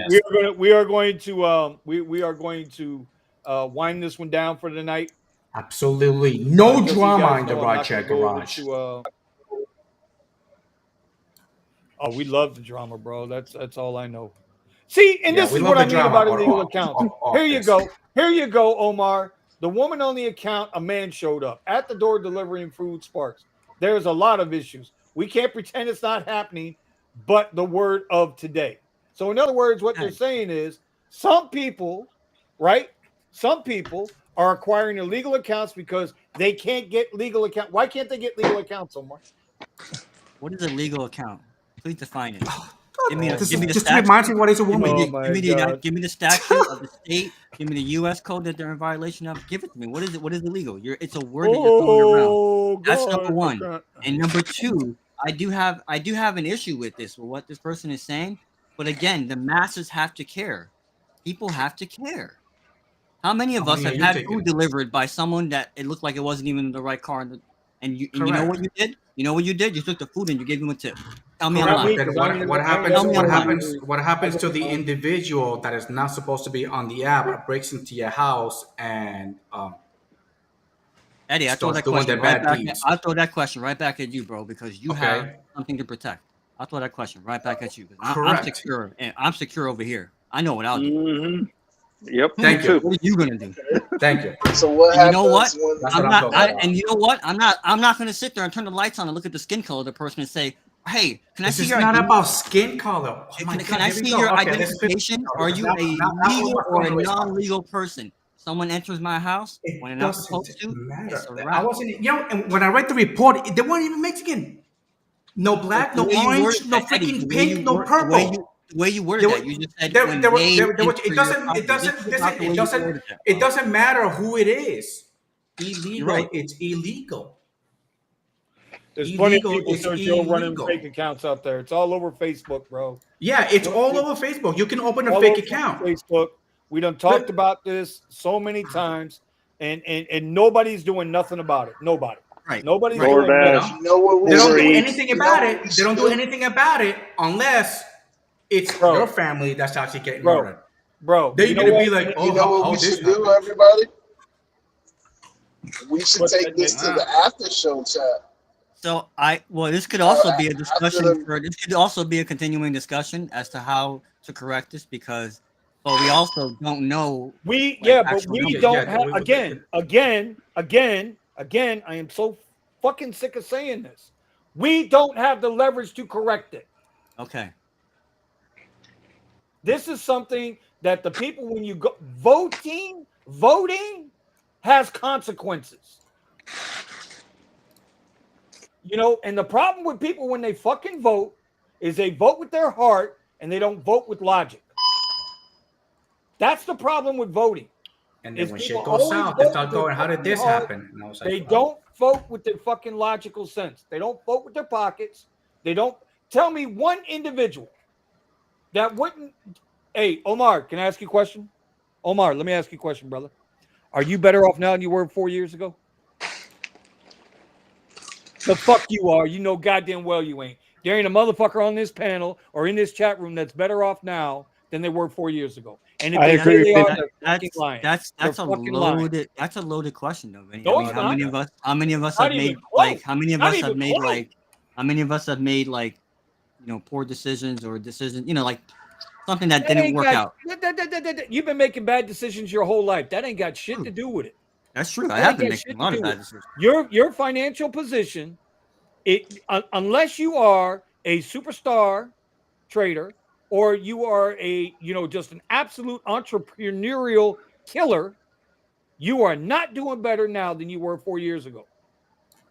we are going to wind this one down for tonight. Absolutely no Just so you drama guys in the know, I'm not RideShare gonna go over Garage. Oh, we love the drama, bro. That's all I know. See, and Yeah, this we is love what I the mean drama, about but illegal off- accounts. off Here you this. go. Here you go, Omar. The woman on the account, a man showed up at the door delivering food sparks. There's a lot of issues. We can't pretend it's not happening, but the word of today. So, in other words, what they're saying is some people, right? Some people are acquiring illegal accounts because they can't get legal account. Why can't they get legal accounts, Omar? What is a legal account? Please define it. Give me This the is just to statute. remind you what is a woman. Oh my God. Give me the statute of the state. Give me the U.S. code that they're in violation of. Give it to me. What is it? What is illegal? It's a word that you're throwing around. That's number one. And number two, I do have an issue with this, with what this person is saying. But again, the masses have to care. People have to care. How many of us have had food delivered by someone that it looked like it wasn't even in the right car? And you know what you did? You know what you did? You took the food and you gave them a tip. Tell me I'm lying. What happens to the individual that is not supposed to be on the app, breaks into your house and Eddie, I throw that question right back. I'll throw that question right back at you, bro, because you have something to protect. I'll throw that question right back at you. I'm secure, and I'm secure over here. I know what I'll do. Mm-hmm. Yep. Thank you. What are you gonna do? Thank you. So what happens? You know what? And you know what? I'm not gonna sit there and turn the lights on and look at the skin color of the person and say, "Hey, can I see your?" This is not about skin color. Can I see your identification? Are you a legal or a non-legal person? someone enters my house when It they're not doesn't supposed to, it's a matter. wrap. I wasn't, and when I read the report, they weren't even Mexican. No black, The no way you orange, worded no that, Eddie, freaking pink, no the purple. way you They worded were, that, you just said they, when they were, they they, they were, enter it your doesn't, property. it doesn't, This is not the way it you doesn't, worded that, it bro. doesn't matter who it is. You're Illegal, right. it's illegal. There's plenty of Illegal people, is Sergio, running illegal. fake accounts out there. It's all over Facebook, bro. Yeah, it's What- all over Facebook. You can open a all fake over account. Facebook. We done talked about this so many times, and nobody's doing nothing about it. Nobody. Right. Nobody's Right. doing DoorDash, nothing. You know what we They don't Uber should do Eats. anything You know about what it. we They should don't do do? anything about it unless it's Bro. your family that's actually getting Bro. murdered. Bro, Then you you're know gonna be what? like, You know what how we this should do, happened? everybody? We should What's take that, this Nick? to the after show chat. So this could also be a After discussion the- for this could also be a continuing discussion as to how to correct this because but we also don't know But actual we numbers. don't Yeah, have again. I am so fucking sick of saying this. We don't have the leverage to correct it. Okay. This is something that the people, when you go voting has consequences. You know, and the problem with people when they fucking vote is they vote with their heart and they don't vote with logic. That's the problem with voting. And then Is when people shit goes always south, they vote start with their going, how did fucking this heart. happen? And I was like, They oh. don't vote with their fucking logical sense. They don't vote with their pockets. They don't tell me one individual that wouldn't. Hey, Omar, can I ask you a question? Omar, let me ask you a question, brother. Are you better off now than you were 4 years ago? The fuck you are. You know goddamn well you ain't. There ain't a motherfucker on this panel or in this chat room that's better off now than they were 4 years ago. And if I they agree say they with are, you. they're fucking lying. That's They're a fucking lying. loaded question though. Vinny. No, I mean, it's how not. many of us Not have even made close. like how many of Not us have even made close. like how many of us have made like poor decisions or decisions like something that didn't ain't work got- out. You've been making bad decisions your whole life. That ain't got shit to do with it. That's true. I That have ain't been got making shit a lot to of do bad with decisions. your financial position. Unless you are a superstar trader or you are a just an absolute entrepreneurial killer, you are not doing better now than you were 4 years ago.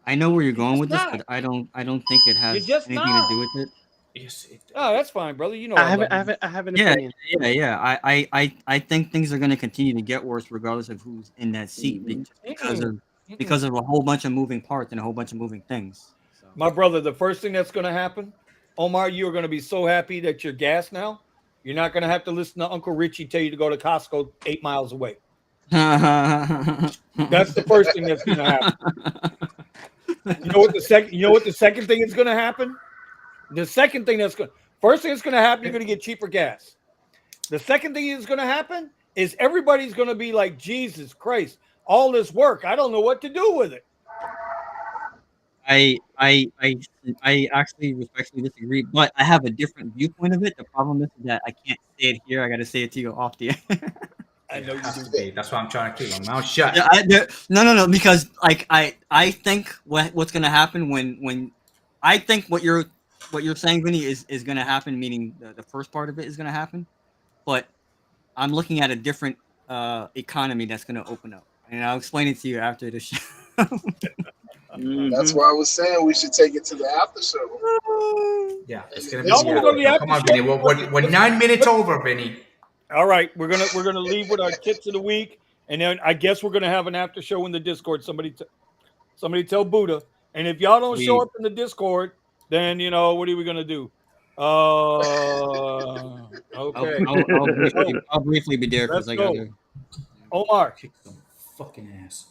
I know where you're going with this, not. but I don't think it has just anything not. to do with it. Yes, it does. Oh, that's fine, brother. You know I love you. have an Yeah, opinion. yeah. I think things are going to continue to get worse regardless of who's in that seat because of a whole bunch of moving parts and a whole bunch of moving things. So. My brother, the first thing that's going to happen, Omar, you are going to be so happy that you're gas now. You're not going to have to listen to Uncle Richie tell you to go to Costco 8 miles away. That's the first thing that's going to happen. You know what the second thing is going to happen? The second thing first thing that's going to happen, you're going to get cheaper gas. The second thing is going to happen is everybody's going to be like, Jesus Christ, all this work, I don't know what to do with it. I actually respectfully disagree, but I have a different viewpoint of it. The problem is that I can't say it here. I got to say it to you off the air. I know you Has to do. be. That's why I'm trying to keep my mouth shut. Yeah, no, because like I think what's gonna happen when I think what you're saying, Vinny, is gonna happen, meaning the first part of it is gonna happen, but I'm looking at a different economy that's gonna open up, and I'll explain it to you after the show. That's why I was saying we should take it to the after show. Yeah, it's gonna be. Y'all wanna go to the Come on, after Vinny. show? We're 9 minutes over, Vinny. All right, we're gonna leave with our tips of the week, and then I guess we're gonna have an after show in the Discord. Somebody tell Buddha, and if y'all don't show up in the Discord, then what are we gonna do? Okay. I'll briefly be there because I got to. Omar, Kick some fucking ass.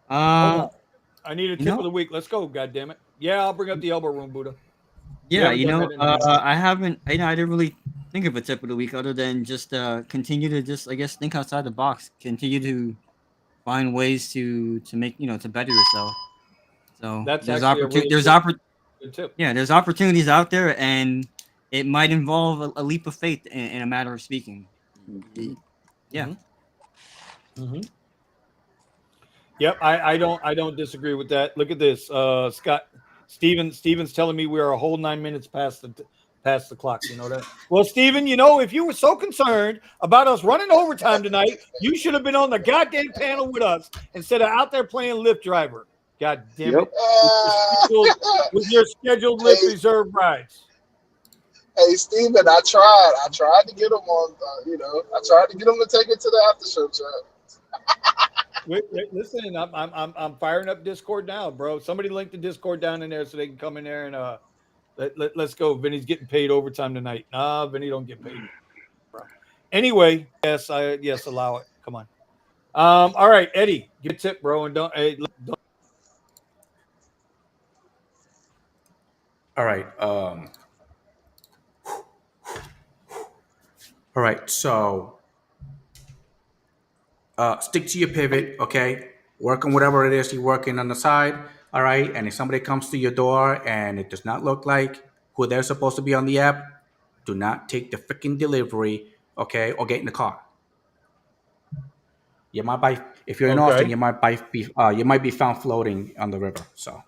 I need a tip of the week. Let's go. God damn it. Yeah, I'll bring up the elbow room, Buddha. Yeah, I didn't really think of a tip of the week other than just continue to think outside the box, continue to find ways to make to better yourself. So That's there's actually good tip. Yeah, there's opportunities out there, and it might involve a leap of faith in a matter of speaking. Yeah. Mm-hmm. Yep, I don't disagree with that. Look at this, Scott. Steven's telling me we are a whole 9 minutes past past the clock. You know that? Well, Steven, you know, if you were so concerned about us running overtime tonight, you should have been on the goddamn panel with us instead of out there playing Lyft driver. God damn Yep. it. With your scheduled Lyft reserve rides. Hey, Steven, I tried to get him on, I tried to get him to take it to the after show chat. Wait, listen, I'm firing up Discord now, bro. Somebody link the Discord down in there so they can come in there and let's go. Vinny's getting paid overtime tonight. Nah, Vinny don't get paid, bro. Anyway, yes, allow it. Come on. All right, Eddie, give a tip, bro, and don't. All right. All right. So stick to your pivot, okay? Work on whatever it is you're working on the side. All right. And if somebody comes to your door and it does not look like who they're supposed to be on the app, do not take the freaking delivery, okay? Or get in the car. You might buy if you're in Austin, you might be found floating on the river. So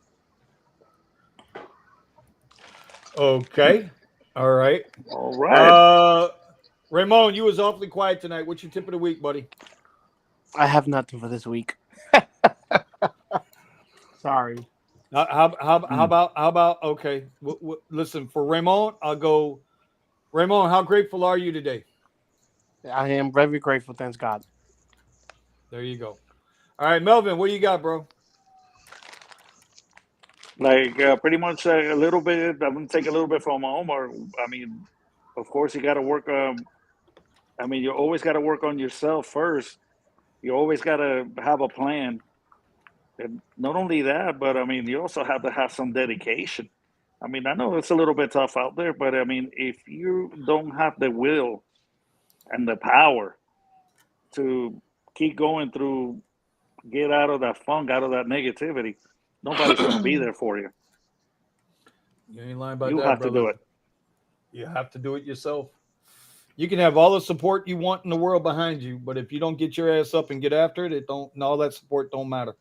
Okay. All right. All right. Ramon, you was awfully quiet tonight. What's your tip of the week, buddy? I have nothing for this week. Sorry. How about okay? Listen, for Ramon, I'll go. Ramon, how grateful are you today? I am very grateful. Thanks God. There you go. All right, Melvin, what do you got, bro? Like pretty much a little bit. I'm gonna take a little bit from Omar. I mean, of course, you got to work. You always got to work on yourself first. You always got to have a plan. And not only that, but I mean, you also have to have some dedication. I mean, I know it's a little bit tough out there, but I mean, if you don't have the will and the power to keep going through, get out of that funk, out of that negativity, nobody's going to be there for you. You ain't lying about You that, have brother. to do it. You have to do it yourself. You can have all the support you want in the world behind you, but if you don't get your ass up and get after it, all that support don't matter.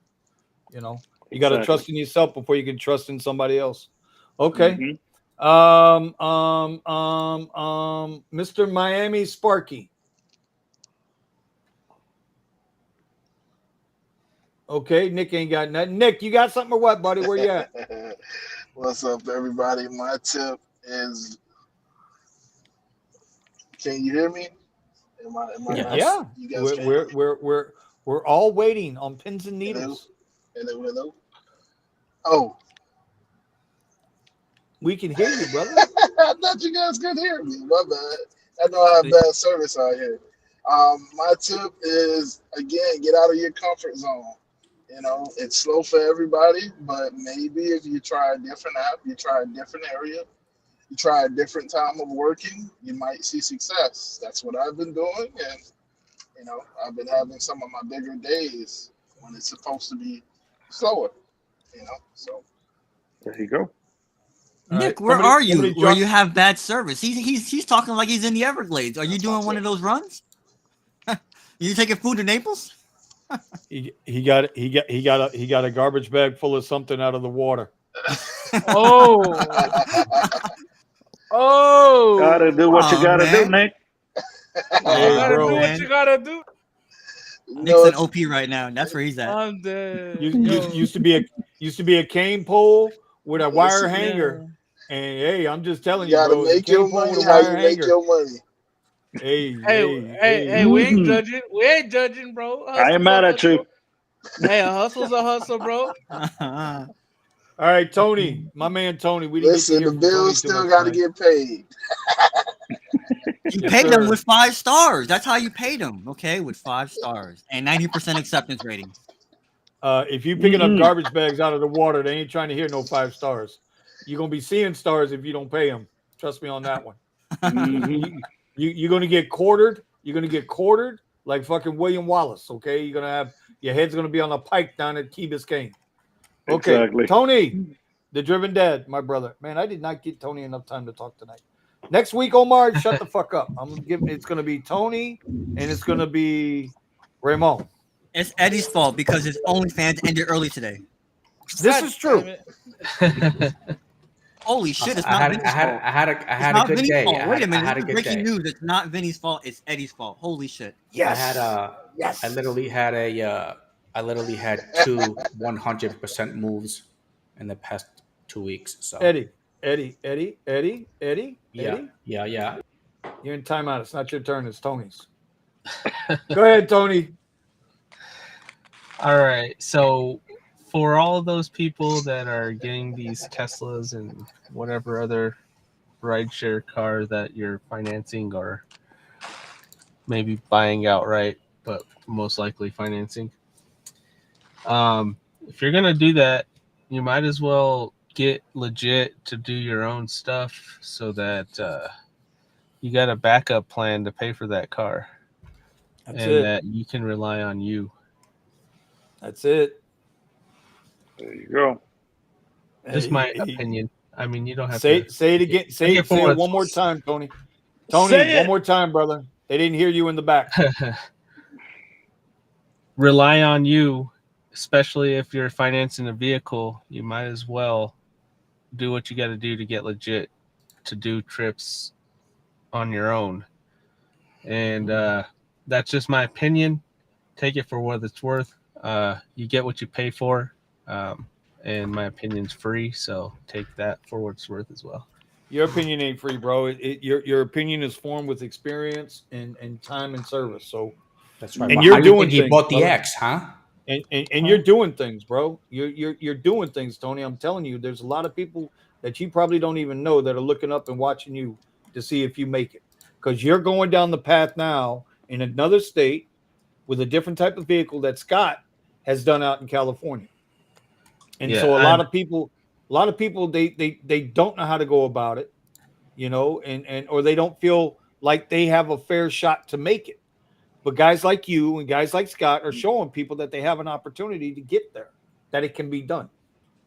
You know, you got to trust in yourself before you can trust in somebody else. Okay. Mr. Miami Sparky. Okay, Nick ain't got nothing. Nick, you got something or what, buddy? Where you at? What's up, everybody? My tip is, can you hear me? Am I Yeah. You guys We're all waiting on pins and needles. Hello. Oh. We can hear you, brother. I thought you guys could hear me. My bad. I know I have bad service out here. My tip is, again, get out of your comfort zone. You know, it's slow for everybody, but maybe if you try a different app, you try a different area, you try a different time of working, you might see success. That's what I've been doing, and you know, I've been having some of my bigger days when it's supposed to be slower. You know, so there you go. Nick, where are you? Where you have bad service? He's talking like he's in the Everglades. Are you doing one of those runs? You taking food to Naples? He got a garbage bag full of something out of the water. Gotta do what you gotta do, Nick. Bro. Do what you gotta do. Nick's an OP right now, and that's where he's at. I'm dead. Used to be a cane pole with a wire hanger. And hey, I'm just telling you, gotta bro. make your money how you make your money. Hey, we ain't judging. We ain't judging, bro. I ain't mad at you. Hey, a hustle's a hustle, bro. All right, Tony, my man Tony. We listen. The bills still got to get paid. You paid them with 5 stars. That's how you paid them. Okay, with 5 stars and 90% acceptance rating. If you picking up garbage bags out of the water, they ain't trying to hear no 5 stars. You're gonna be seeing stars if you don't pay them. Trust me on that one. You're gonna get quartered. You're gonna get quartered like fucking William Wallace. Okay, you're gonna have your head's gonna be on a pike down at Key Biscayne. Okay, exactly. Tony, the driven dad, my brother. Man, I did not get Tony enough time to talk tonight. Next week, Omar, shut the fuck up. It's gonna be Tony and it's gonna be Ramon. It's Eddie's fault because his OnlyFans ended early today. This is true. Holy shit! It's I not had Vinny's fault. I had It's a not good Vinny's day. fault. Wait a minute. I had a This is good breaking day. news. It's not Vinny's fault. It's Eddie's fault. Holy shit. Yes. I literally had I literally had 2 100% moves in the past 2 weeks. So Eddie. yeah. You're in timeout. It's not your turn. It's Tony's. Go ahead, Tony. All right. So for all of those people that are getting these Teslas and whatever other rideshare car that you're financing or maybe buying outright, but most likely financing. If you're gonna do that, you might as well get legit to do your own stuff so that you got a backup plan to pay for that car. That's and it. that you can rely on you. That's it. There you go. Just my opinion. I mean, you don't have say to say it again. Say it one more time, Tony. Tony, one more time, brother. They didn't hear you in the back. Rely on you, especially if you're financing a vehicle. You might as well do what you got to do to get legit to do trips on your own. And that's just my opinion. Take it for what it's worth. You get what you pay for. And my opinion's free, so take that for what it's worth as well. Your opinion ain't free, bro. Your opinion is formed with experience and time and service. So that's right. And Well, you're how do you doing think he things, bought the brother. X, huh? And you're doing things, bro. You're doing things, Tony. I'm telling you, there's a lot of people that you probably don't even know that are looking up and watching you to see if you make it, because you're going down the path now in another state with a different type of vehicle that Scott has done out in California. And so a lot of people they don't know how to go about it, you know, and or they don't feel like they have a fair shot to make it. But guys like you and guys like Scott are showing people that they have an opportunity to get there, that it can be done.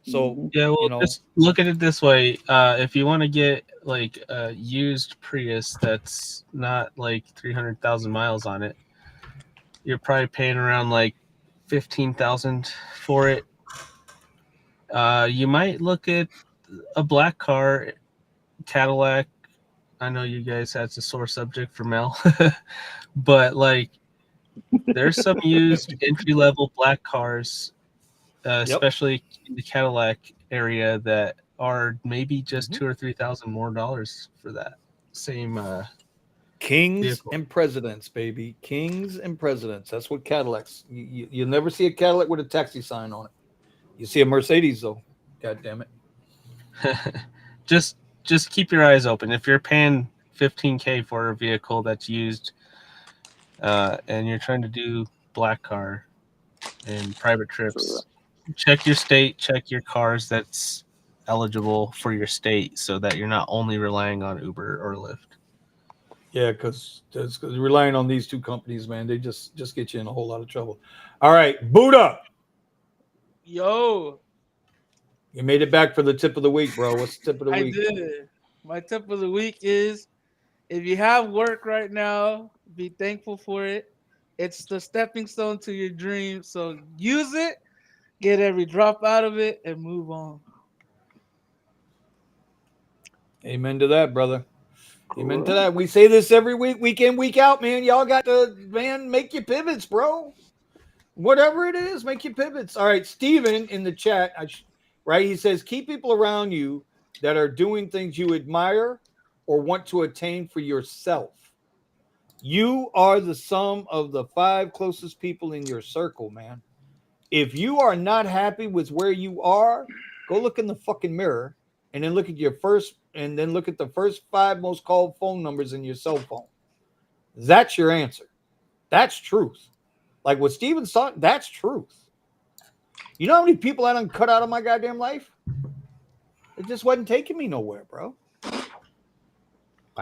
So yeah, well, you know, just look at it this way: if you want to get like a used Prius that's not like 300,000 miles on it, you're probably paying around like 15,000 for it. You might look at a black car, Cadillac. I know you guys that's a sore subject for Mel, but like there's some used entry level black cars, especially in the Cadillac area, that are maybe just $2,000 or $3,000 more for that same kings vehicle. and presidents, baby, kings and presidents. That's what Cadillacs. You'll never see a Cadillac with a taxi sign on it. You see a Mercedes though. God damn it. Just keep your eyes open. If you're paying $15,000 for a vehicle that's used, and you're trying to do black car and private trips, check your state, check your cars that's eligible for your state, so that you're not only relying on Uber or Lyft. Yeah, because relying on these two companies, man, they just get you in a whole lot of trouble. All right, Buddha. Yo. You made it back for the tip of the week, bro. What's the tip of the week? I did. My tip of the week is, if you have work right now, be thankful for it. It's the stepping stone to your dream. So use it, get every drop out of it, and move on. Amen to that, brother. Amen to that. We say this every week, week in, week out, man. Y'all got to, man, make your pivots, bro. Whatever it is, make your pivots. All right, Steven in the chat, right? He says, keep people around you that are doing things you admire or want to attain for yourself. You are the sum of the 5 closest people in your circle, man. If you are not happy with where you are, go look in the fucking mirror and then look at the first 5 most called phone numbers in your cell phone. That's your answer. That's truth. Like what Steven's thought, that's truth. You know how many people I done cut out of my goddamn life? It just wasn't taking me nowhere, bro. I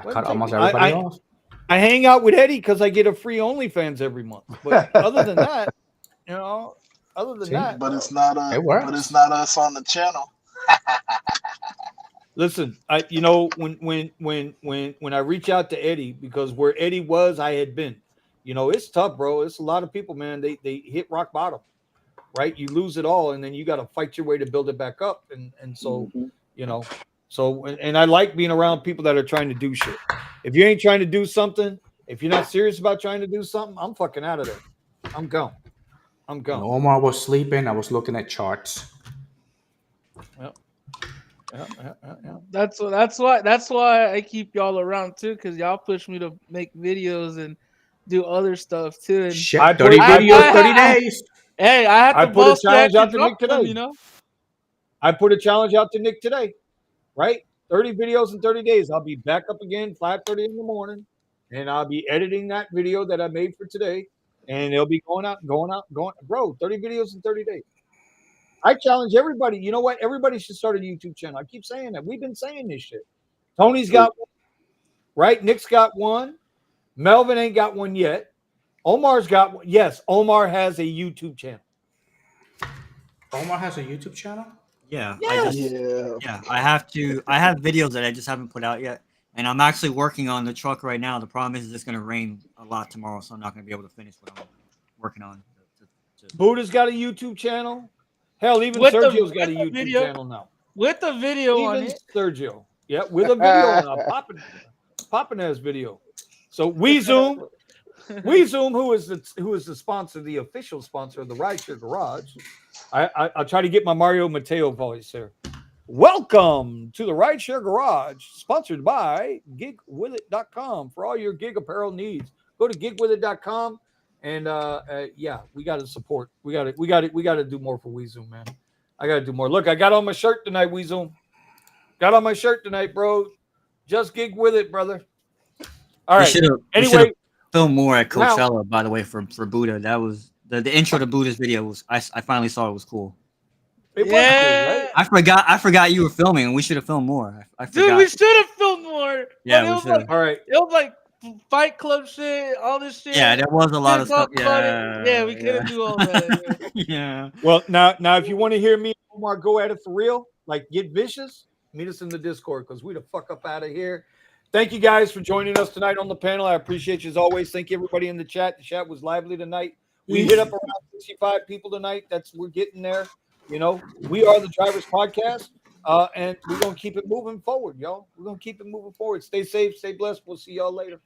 cut almost everybody off. I hang out with Eddie because I get a free OnlyFans every month. But other than that, you know, but it's not us on the channel. Listen, when I reach out to Eddie, because where Eddie was, I had been. You know, it's tough, bro. It's a lot of people, man. They hit rock bottom, right? You lose it all, and then you got to fight your way to build it back up. And so, you know, So, and I like being around people that are trying to do shit. If you ain't trying to do something, if you're not serious about trying to do something, I'm fucking out of there. I'm gone. I'm When gone. Omar was sleeping, I was looking at charts. Yep. That's why I keep y'all around too, because y'all push me to make videos and do other stuff too. And Shit, I 30 put- videos, 30 days. hey, I had I the put a balls to challenge actually out to drop Nick them, today. you know. I put a challenge out to Nick today, right? 30 videos in 30 days. I'll be back up again 5:30 in the morning, and I'll be editing that video that I made for today, and it'll be going out. Bro, 30 videos in 30 days. I challenge everybody. You know what? Everybody should start a YouTube channel. I keep saying that. We've been saying this shit. Tony's got one, right? Nick's got one. Melvin ain't got one yet. Omar's got one. Yes, Omar has a YouTube channel. Omar has a YouTube channel? Yeah, Yeah. I have videos that I just haven't put out yet. And I'm actually working on the truck right now. The problem is it's going to rain a lot tomorrow, so I'm not going to be able to finish what I'm working on. Buddha's got a YouTube channel. Hell, even With the- Sergio's got a with the YouTube video. channel now. With the video on Even it. Sergio. Yeah, with a video on a Poppin' ass video. So WeZoom, who is the sponsor, the official sponsor of the RideShare Garage. I'll try to get my Mario Mateo voice there. Welcome to the RideShare Garage, sponsored by gigwithit.com for all your gig apparel needs. Go to gigwithit.com and yeah, we got to support. We got to do more for WeZoom, man. I got to do more. Look, I got on my shirt tonight, WeZoom. Got on my shirt tonight, bro. Just gig with it, brother. All right. Anyway, film more at Coachella, by the way, for Buddha. That was the intro to Buddha's video. Was I finally saw it was cool. It was cool, right? I forgot you were filming, and we should have filmed more. I forgot. Dude, we should have filmed more. Yeah, but we should have. All right. It was like Fight Club shit, all this shit. Yeah, there was a lot of stuff. Yeah, we couldn't do all that. Yeah. Well, now, if you want to hear me and Omar go at it for real, like get vicious, meet us in the Discord because we the fuck up out of here. Thank you guys for joining us tonight on the panel. I appreciate you as always. Thank you everybody in the chat. The chat was lively tonight. We hit up around 65 people tonight. We're getting there. You know, we are the Drivers Podcast, and we're gonna keep it moving forward, y'all. We're gonna keep it moving forward. Stay safe, stay blessed. We'll see y'all later.